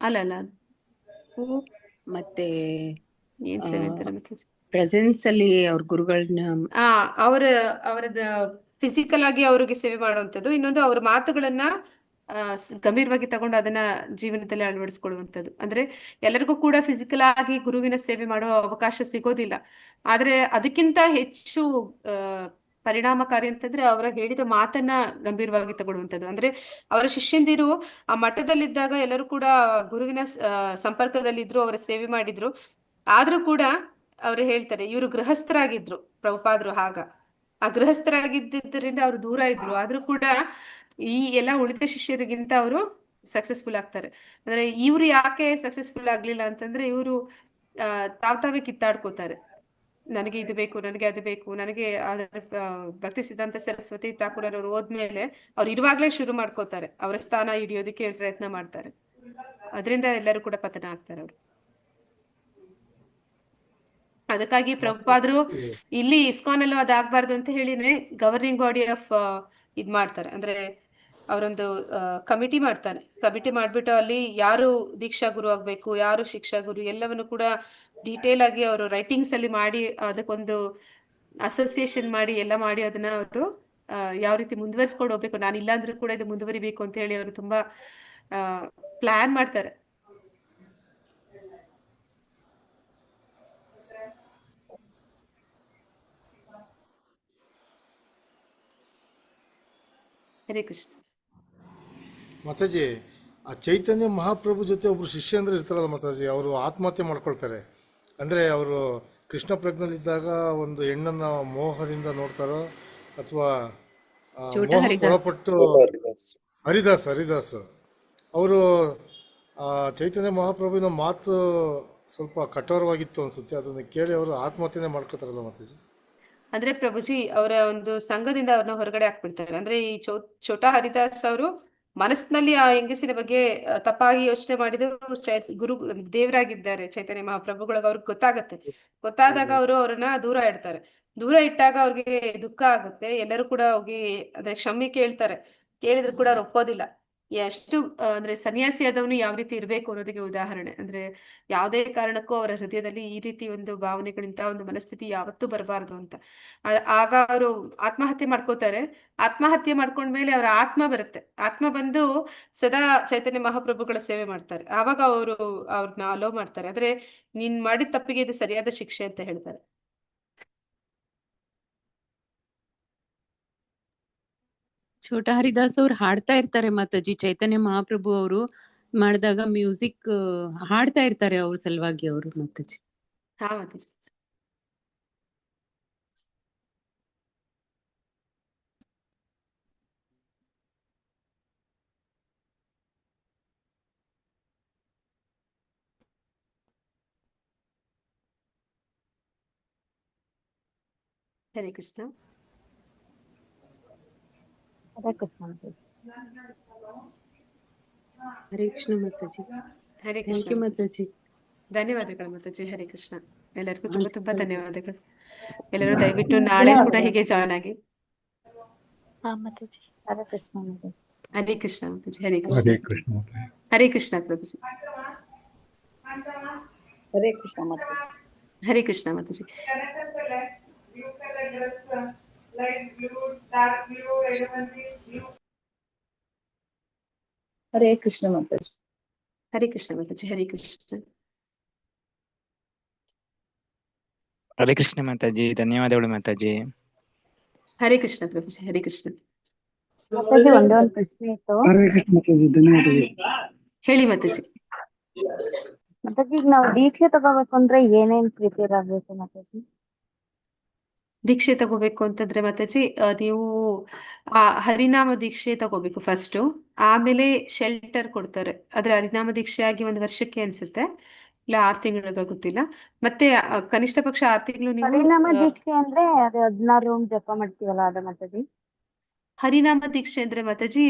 ಅಲ್ಲ ಅಲ್ಲ ಮತ್ತೆ ಏನ್ ಸೇವೆ ಅಂತಾರೆ ಮಾತಾಜಿ? ಪ್ರೆಸೆನ್ಸ್ ಅಲ್ಲಿ ಅವ್ರ ಗುರುಗಳನ್ನ ಆ ಅವರದ ಫಿಸಿಕಲ್ ಆಗಿ ಅವ್ರಿಗೆ ಸೇವೆ ಮಾಡುವಂಥದ್ದು, ಇನ್ನೊಂದು ಅವ್ರ ಮಾತುಗಳನ್ನ ಗಂಭೀರವಾಗಿ ತಗೊಂಡು ಅದನ್ನ ಜೀವನದಲ್ಲಿ ಅಳವಡಿಸ್ಕೊಳ್ಳುವಂಥದ್ದು. ಅಂದ್ರೆ ಎಲ್ಲರಿಗೂ ಕೂಡ ಫಿಸಿಕಲ್ ಆಗಿ ಗುರುವಿನ ಸೇವೆ ಮಾಡೋ ಅವಕಾಶ ಸಿಗೋದಿಲ್ಲ. ಆದ್ರೆ ಅದಕ್ಕಿಂತ ಹೆಚ್ಚು ಪರಿಣಾಮಕಾರಿ ಅಂತಂದ್ರೆ ಅವರ ಹೇಳಿದ ಮಾತನ್ನ ಗಂಭೀರವಾಗಿ ತಗೊಳ್ಳುವಂಥದ್ದು. ಅಂದ್ರೆ ಅವರ ಶಿಷ್ಯಂದಿರು ಆ ಮಠದಲ್ಲಿದ್ದಾಗ ಎಲ್ಲರೂ ಕೂಡ ಗುರುವಿನ ಸಂಪರ್ಕದಲ್ಲಿದ್ರು, ಅವರ ಸೇವೆ ಮಾಡಿದ್ರು. ಆದ್ರೂ ಕೂಡ ಅವ್ರು ಹೇಳ್ತಾರೆ ಇವರು ಗೃಹಸ್ಥರಾಗಿದ್ರು ಪ್ರಭುಪಾದ್ರು. ಆ ಗೃಹಸ್ಥರಾಗಿದ್ದರಿಂದ ಅವ್ರು ದೂರ ಇದ್ರು, ಆದ್ರೂ ಕೂಡ ಈ ಎಲ್ಲ ಉಳಿದ ಶಿಷ್ಯರಿಗಿಂತ ಅವರು ಸಕ್ಸಸ್ಫುಲ್ ಆಗ್ತಾರೆ. ಅಂದ್ರೆ ಇವ್ರು ಯಾಕೆ ಸಕ್ಸಸ್ಫುಲ್ ಆಗ್ಲಿಲ್ಲ ಅಂತಂದ್ರೆ ಇವರು ತಾವೇ ಕಿತ್ತಾಡ್ಕೋತಾರೆ. ನನಗೆ ಇದು ಬೇಕು, ನನಗೆ ಅದು ಬೇಕು, ನನಗೆ ಭಕ್ತಿ ಸಿದ್ಧಾಂತ ಸರಸ್ವತಿ ಠಾಕೂರ್ ಅವರು ಹೋದ್ಮೇಲೆ ಅವ್ರು ಇರುವಾಗ್ಲೇ ಶುರು ಮಾಡ್ಕೋತಾರೆ, ಅವರ ಸ್ಥಾನ ಹಿಡಿಯೋದಕ್ಕೆ ಪ್ರಯತ್ನ ಮಾಡ್ತಾರೆ. ಅದರಿಂದ ಎಲ್ಲರೂ ಕೂಡ ಪತನ ಆಗ್ತಾರೆ ಅವರು. ಅದಕ್ಕಾಗಿ ಪ್ರಭುಪಾದ್ರು ಇಲ್ಲಿ ಇಸ್ಕಾನ್ ಅಲ್ಲೂ ಅದಾಗಬಾರ್ದು ಅಂತ ಹೇಳಿನೇ ಗವರ್ನಿಂಗ್ ಬಾಡಿ ಆಫ್ ಇದ್ ಮಾಡ್ತಾರೆ. ಅಂದ್ರೆ ಅವರೊಂದು ಕಮಿಟಿ ಮಾಡ್ತಾನೆ. ಕಮಿಟಿ ಮಾಡ್ಬಿಟ್ಟು ಅಲ್ಲಿ ಯಾರು ದೀಕ್ಷಾ ಗುರು ಆಗ್ಬೇಕು, ಯಾರು ಶಿಕ್ಷಾ ಗುರು, ಎಲ್ಲವನ್ನು ಕೂಡ ಡೀಟೇಲ್ ಆಗಿ ಅವರು ರೈಟಿಂಗ್ಸ್ ಅಲ್ಲಿ ಮಾಡಿ ಅದಕ್ಕೊಂದು ಅಸೋಸಿಯೇಷನ್ ಮಾಡಿ ಎಲ್ಲ ಮಾಡಿ ಅದನ್ನ ಅವರು ಯಾವ ರೀತಿ ಮುಂದುವರಿಸ್ಕೊಂಡು ಹೋಗ್ಬೇಕು, ನಾನು ಇಲ್ಲಾಂದ್ರೂ ಕೂಡ ಇದು ಮುಂದುವರಿಬೇಕು ಅಂತ ಹೇಳಿ ಅವರು ತುಂಬಾ ಪ್ಲಾನ್ ಮಾಡ್ತಾರೆ. ಹರೇ ಕೃಷ್ಣ. ಮಾತಾಜಿ, ಆ ಚೈತನ್ಯ ಮಹಾಪ್ರಭು ಜೊತೆ ಒಬ್ರು ಶಿಷ್ಯಂದ್ರೆ ಇರ್ತಾರಲ್ಲ ಮಾತಾಜಿ, ಅವರು ಆತ್ಮಹತ್ಯೆ ಮಾಡ್ಕೊಳ್ತಾರೆ. ಅಂದರೆ ಅವರು ಕೃಷ್ಣ ಪ್ರಜ್ಞಲ್ಲಿದ್ದಾಗ ಒಂದು ಹೆಣ್ಣನ್ನು ಮೋಹದಿಂದ ನೋಡ್ತಾರೋ ಅಥವಾ ಮೋಹಕ್ಕೆ ಒಳಪಟ್ಟು ಹರಿದಾಸ್ ಅವರು ಚೈತನ್ಯ ಮಹಾಪ್ರಭುವಿನ ಮಾತು ಸ್ವಲ್ಪ ಕಠೋರವಾಗಿತ್ತು ಅನ್ಸುತ್ತೆ. ಅದನ್ನು ಕೇಳಿ ಅವರು ಆತ್ಮಹತ್ಯೆನೇ ಮಾಡ್ಕೋತಾರಲ್ಲ ಮಾತಾಜಿ. ಅಂದ್ರೆ ಪ್ರಭುಜಿ ಅವರ ಒಂದು ಸಂಘದಿಂದ ಅವ್ರನ್ನ ಹೊರಗಡೆ ಹಾಕ್ಬಿಡ್ತಾರೆ. ಅಂದ್ರೆ ಈ ಛೋಟಾ ಹರಿದಾಸ್ ಅವರು ಮನಸ್ಸಿನಲ್ಲಿ ಆ ಹೆಂಗಸಿನ ಬಗ್ಗೆ ತಪ್ಪಾಗಿ ಯೋಚನೆ ಮಾಡಿದ್ರು ಗುರು ದೇವರಾಗಿದ್ದಾರೆ ಚೈತನ್ಯ ಮಹಾಪ್ರಭುಗಳಿಗೆ ಅವ್ರಿಗೆ ಗೊತ್ತಾದಾಗ ಅವರು ಅವ್ರನ್ನ ದೂರ ಇಡ್ತಾರೆ. ದೂರ ಇಟ್ಟಾಗ ಅವ್ರಿಗೆ ದುಃಖ ಆಗುತ್ತೆ. ಎಲ್ಲರೂ ಕೂಡ ಹೋಗಿ ಅಂದ್ರೆ ಕ್ಷಮೆ ಕೇಳ್ತಾರೆ. ಕೇಳಿದ್ರು ಕೂಡ ಅವ್ರು ಒಪ್ಪೋದಿಲ್ಲ. ಎಷ್ಟು ಅಂದ್ರೆ ಸನ್ಯಾಸಿ ಆದವನು ಯಾವ ರೀತಿ ಇರ್ಬೇಕು ಅನ್ನೋದಕ್ಕೆ ಉದಾಹರಣೆ. ಅಂದ್ರೆ ಯಾವುದೇ ಕಾರಣಕ್ಕೂ ಅವರ ಹೃದಯದಲ್ಲಿ ಈ ರೀತಿ ಒಂದು ಭಾವನೆಗಳಿಂತ ಒಂದು ಮನಸ್ಥಿತಿ ಯಾವತ್ತೂ ಬರಬಾರ್ದು ಅಂತ. ಆಗ ಅವರು ಆತ್ಮಹತ್ಯೆ ಮಾಡ್ಕೋತಾರೆ. ಆತ್ಮಹತ್ಯೆ ಮಾಡ್ಕೊಂಡ್ಮೇಲೆ ಅವರ ಆತ್ಮ ಬರುತ್ತೆ. ಆತ್ಮ ಬಂದು ಸದಾ ಚೈತನ್ಯ ಮಹಾಪ್ರಭುಗಳ ಸೇವೆ ಮಾಡ್ತಾರೆ. ಆವಾಗ ಅವ್ರನ್ನ ಅಲೋ ಮಾಡ್ತಾರೆ. ಆದ್ರೆ ನೀನ್ ಮಾಡಿದ ತಪ್ಪಿಗೆ ಇದು ಸರಿಯಾದ ಶಿಕ್ಷೆ ಅಂತ ಹೇಳ್ತಾರೆ. ಛೋಟಾ ಹರಿದಾಸ್ ಅವ್ರು ಹಾಡ್ತಾ ಇರ್ತಾರೆ ಮಾತಾಜಿ. ಚೈತನ್ಯ ಮಹಾಪ್ರಭು ಅವರು ಮಾಡಿದಾಗ ಮ್ಯೂಸಿಕ್ ಹಾಡ್ತಾ ಇರ್ತಾರೆ ಅವ್ರ ಸಲುವಾಗಿ ಅವರು ಮಾತಾಜಿ. ಹಾ ಮಾತಾಜಿ. ಹರೇ ಕೃಷ್ಣ. ಹರೇ ಕೃಷ್ಣ. ಹರೇ ಕೃಷ್ಣ ಮಾತಾಜಿ. ಹರೇ ಥ್ಯಾಂಕ್ ಕೃಷ್ಣ ಯು ಮಾತಾಜಿ. ಮಾತಾಜಿ. ಧನ್ಯವಾದಗಳು ಮಾತಾಜಿ. ಹರೇ ಕೃಷ್ಣ. ಎಲ್ಲರಿಗೂ ತುಂಬಾ ತುಂಬಾ ಥ್ಯಾಂಕ್ ಯು. ಧನ್ಯವಾದಗಳು. ಎಲ್ಲರೂ ದಯವಿಟ್ಟು ನಾಳೆ ಕೂಡ ಹೀಗೆ ಜಾಯ್ನ್ ಆಗಿ. ಹಾ ಮಾತಾಜಿ. ಹರೇ ಕೃಷ್ಣ ಮಾತಾಜಿ. ಹರೇ ಕೃಷ್ಣ ಮಾತಾಜಿ. ಹರೇ ಕೃಷ್ಣ. ಹರೇ ಕೃಷ್ಣ. ಹರೇ ಕೃಷ್ಣ ಪ್ರಭುಜಿ. ಹರೇ ಕೃಷ್ಣ ಮಾತಾಜಿ. ಹರೇ ಕೃಷ್ಣ ಮಾತಾಜಿ. ಹರೇ ಕೃಷ್ಣ ಮಾತಾಜಿ. ಹರೇ ಕೃಷ್ಣ ಮಾತಾಜಿ. ಹರೇ ಕೃಷ್ಣ. ಹರೇ ಕೃಷ್ಣ ಮಾತಾಜಿ. ಧನ್ಯವಾದಗಳು ಮಾತಾಜಿ. ಹರೇ ಕೃಷ್ಣ ಪ್ರಭುಜಿ. ಹರೇ ಕೃಷ್ಣ. ಮಾತಾಜಿ ಒಂದೇ ಒಂದು ಪ್ರಶ್ನೆ ಇತ್ತು. ಹರೇ ಕೃಷ್ಣ ಮಾತಾಜಿ. ಧನ್ಯವಾದಗಳು. ಹೇಳಿ ಮಾತಾಜಿ. ಮಾತಾಜಿ ಈಗ ನಾವು ದೀಕ್ಷೆ ತಗೋಬೇಕು ಅಂದ್ರೆ ಏನೇನ್ ಪ್ರಿಪೇರ್ ಆಗ್ಬೇಕು ಮಾತಾಜಿ? ದೀಕ್ಷೆ ತಗೋಬೇಕು ಅಂತಂದ್ರೆ ಮಾತಾಜಿ ನೀವು ಹರಿನಾಮ ದೀಕ್ಷೆ ತಗೋಬೇಕು ಫಸ್ಟ್. ಆಮೇಲೆ ಶೆಲ್ಟರ್ ಕೊಡ್ತಾರೆ. ಆದ್ರೆ ಹರಿನಾಮ ದೀಕ್ಷೆ ಆಗಿ 1 ವರ್ಷಕ್ಕೆ ಅನ್ಸುತ್ತೆ, ಇಲ್ಲ 6 ತಿಂಗಳಿಗೆ ಗೊತ್ತಿಲ್ಲ. ಮತ್ತೆ ಕನಿಷ್ಠ ಪಕ್ಷ 6 ತಿಂಗಳು ನೀವು ಪರಿಣಾಮ ದೀಕ್ಷೆ ಅಂದ್ರೆ ಅದೇ 16 ರೌಂಡ್ ಜಪ ಮಾಡ್ತೀವಲ್ಲ ಅದ ಮಾತಾಜಿ? ಹರಿನಾಮ ದೀಕ್ಷೆ ಅಂದ್ರೆ ಮಾತಾಜಿ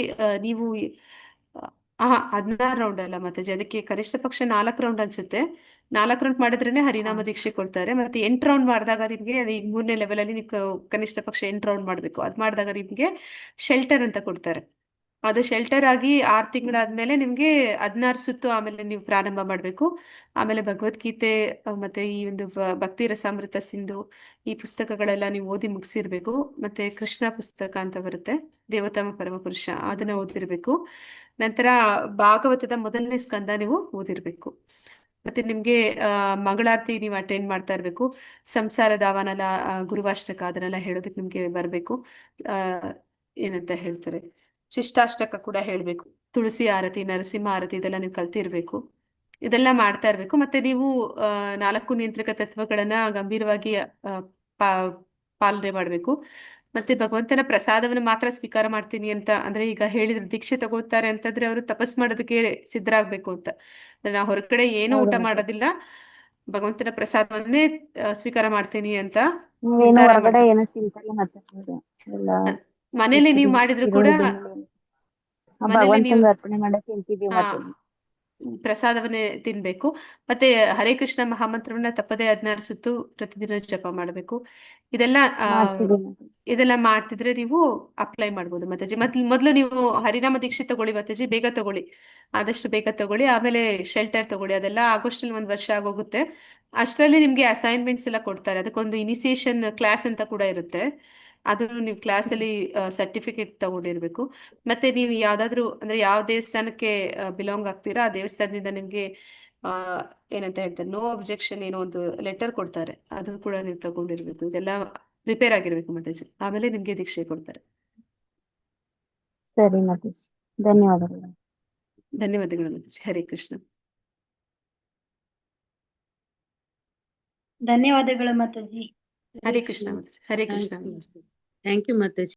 ನೀವು 16 ರೌಂಡ್ ಅಲ್ಲ ಮಾತಾಜಿ, ಅದಕ್ಕೆ ಕನಿಷ್ಠ ಪಕ್ಷ 4 ರೌಂಡ್ ಅನ್ಸುತ್ತೆ. 4 ರೌಂಡ್ ಮಾಡಿದ್ರೇನೆ ಹರಿನಾಮ ದೀಕ್ಷೆ ಕೊಡ್ತಾರೆ. ಮತ್ತೆ 8 ರೌಂಡ್ ಮಾಡಿದಾಗ ನಿಮ್ಗೆ ಅದು 3ನೇ ಲೆವೆಲ್ ಅಲ್ಲಿ ನೀವು ಕನಿಷ್ಠ ಪಕ್ಷ 8 ರೌಂಡ್ ಮಾಡ್ಬೇಕು. ಅದ್ ಮಾಡಿದಾಗ ನಿಮ್ಗೆ ಶೆಲ್ಟರ್ ಅಂತ ಕೊಡ್ತಾರೆ. ಅದು ಶೆಲ್ಟರ್ ಆಗಿ 6 ತಿಂಗಳಾದ್ಮೇಲೆ ನಿಮ್ಗೆ 16 ಸುತ್ತು ಆಮೇಲೆ ನೀವು ಪ್ರಾರಂಭ ಮಾಡ್ಬೇಕು. ಆಮೇಲೆ ಭಗವದ್ಗೀತೆ ಮತ್ತೆ ಈ ಒಂದು ಭಕ್ತಿ ರಸಾಮೃತ ಸಿಂಧು ಈ ಪುಸ್ತಕಗಳೆಲ್ಲ ನೀವು ಓದಿ ಮುಗಿಸಿರ್ಬೇಕು. ಮತ್ತೆ ಕೃಷ್ಣ ಪುಸ್ತಕ ಅಂತ ಬರುತ್ತೆ, ದೇವೋತ್ತಮ ಪರಮಪುರುಷ, ಅದನ್ನ ಓದಿರ್ಬೇಕು. ನಂತರ ಭಾಗವತದ 1ನೇ ಸ್ಕಂದ ನೀವು ಓದಿರ್ಬೇಕು. ಮತ್ತೆ ನಿಮ್ಗೆ ಮಂಗಳಾರತಿ ನೀವು ಅಟೆಂಡ್ ಮಾಡ್ತಾ ಇರ್ಬೇಕು. ಸಂಸಾರ ದಾವಾನಲ ಗುರುವಾಷ್ಟಕ ಅದನ್ನೆಲ್ಲ ಹೇಳೋದಕ್ಕೆ ನಿಮ್ಗೆ ಬರ್ಬೇಕು. ಏನಂತ ಹೇಳ್ತಾರೆ, ಶಿಷ್ಟಾಷ್ಟಕ ಕೂಡ ಹೇಳ್ಬೇಕು. ತುಳಸಿ ಆರತಿ, ನರಸಿಂಹ ಆರತಿ ಇದೆಲ್ಲ ನೀವು ಕಲ್ತಿರ್ಬೇಕು. ಇದೆಲ್ಲ ಮಾಡ್ತಾ ಇರ್ಬೇಕು. ಮತ್ತೆ ನೀವು 4 ನಿಯಂತ್ರಕ ತತ್ವಗಳನ್ನ ಗಂಭೀರವಾಗಿ ಪಾಲನೆ ಮಾಡ್ಬೇಕು. ಮತ್ತೆ ಭಗವಂತನ ಪ್ರಸಾದವನ್ನು ಮಾತ್ರ ಸ್ವೀಕಾರ ಮಾಡ್ತೀನಿ ಅಂತ ಅಂದ್ರೆ, ಈಗ ಹೇಳಿದ್ರು ದೀಕ್ಷೆ ತಗೋತಾರೆ ಅಂತಂದ್ರೆ ಅವರು ತಪಸ್ ಮಾಡೋದಕ್ಕೆ ಸಿದ್ಧರಾಗ್ಬೇಕು ಅಂತ. ನಾವು ಹೊರಗಡೆ ಏನು ಊಟ ಮಾಡೋದಿಲ್ಲ, ಭಗವಂತನ ಪ್ರಸಾದವನ್ನೇ ಸ್ವೀಕಾರ ಮಾಡ್ತೀನಿ ಅಂತ ನೀವೇನು ನಿರ್ಧಾರ ಹೊರಗಡೆ ಮಾಡ್ಬೇಕು. ಏನು ತಿಂತಲ್ಲ ಮಾತಾಜಿ? ಎಲ್ಲ ಮನೇಲಿ ನೀವು ಮಾಡಿದ್ರು ಕೂಡ ಮನೇಲಿ ನೀವು ಭಗವಂತಂದು ಅರ್ಪಣೆ ಮಾಡಕ್ ತಿಂತಿದೀವಿ ಮಾತಾಜಿ. ಪ್ರಸಾದವನ್ನೇ ತಿನ್ಬೇಕು. ಮತ್ತೆ ಹರೇ ಕೃಷ್ಣ ಮಹಾಮಂತ್ರವನ್ನ ತಪ್ಪದೆ 16 ಸುತ್ತು ಪ್ರತಿದಿನ ಜಪ ಮಾಡಬೇಕು. ಇದೆಲ್ಲ ಮಾಡ್ತಿದೀನಿ. ಇದೆಲ್ಲ ಮಾಡ್ತಿದ್ರೆ ನೀವು ಅಪ್ಲೈ ಮಾಡ್ಬೋದು ಮಾತಾಜಿ. ಮೊದ್ಲು ನೀವು ಹರಿನಾಮ ದೀಕ್ಷೆ ತಗೊಳ್ಳಿ ಮಾತಾಜಿ, ಬೇಗ ತಗೊಳ್ಳಿ, ಆದಷ್ಟು ಬೇಗ ತಗೊಳ್ಳಿ. ಆಮೇಲೆ ಶೆಲ್ಟರ್ ತಗೊಳ್ಳಿ. ಅದೆಲ್ಲ ಆಗೋಷ್ಟ್ರಲ್ಲಿ 1 ವರ್ಷ ಆಗೋಗುತ್ತೆ. ಅಷ್ಟರಲ್ಲಿ ನಿಮ್ಗೆ ಅಸೈನ್ಮೆಂಟ್ಸ್ ಎಲ್ಲ ಕೊಡ್ತಾರೆ. ಅದಕ್ಕೊಂದು ಇನಿಸಿಯೇಷನ್ ಕ್ಲಾಸ್ ಅಂತ ಕೂಡ ಇರುತ್ತೆ. ಅದನ್ನು ನೀವು ಕ್ಲಾಸಲ್ಲಿ ಸರ್ಟಿಫಿಕೇಟ್ ತಗೊಂಡಿರ್ಬೇಕು. ಮತ್ತೆ ನೀವು ಯಾವ್ದಾದ್ರು ಅಂದ್ರೆ ಯಾವ ದೇವಸ್ಥಾನಕ್ಕೆ ಬಿಲಾಂಗ್ ಆಗ್ತೀರಾ ಆ ದೇವಸ್ಥಾನದಿಂದ ನಿಮ್ಗೆ ಏನಂತ ಹೇಳ್ತಾರೆ, ನೋ ಅಬ್ಜೆಕ್ಷನ್ ಏನೋ ಒಂದು ಲೆಟರ್ ಕೊಡ್ತಾರೆ. ಅದು ಕೂಡ ನೀವು ತಗೊಂಡಿರ್ಬೇಕು. ಇದೆಲ್ಲ ಪ್ರಿಪೇರ್ ಆಗಿರ್ಬೇಕು ಮಾತಾಜಿ. ಆಮೇಲೆ ನಿಮ್ಗೆ ದೀಕ್ಷೆ ಕೊಡ್ತಾರೆ. ಸರಿ ಮಾತಾಜಿ. ಧನ್ಯವಾದಗಳು. ಧನ್ಯವಾದಗಳು ಮಾತಾಜಿ. ಹರೇ ಕೃಷ್ಣ. ಧನ್ಯವಾದಗಳು ಮಾತಾಜಿ. ಹರೇ ಕೃಷ್ಣ ಮಾತಾಜಿ. ಹರೇ ಕೃಷ್ಣ. Thank you Mataji.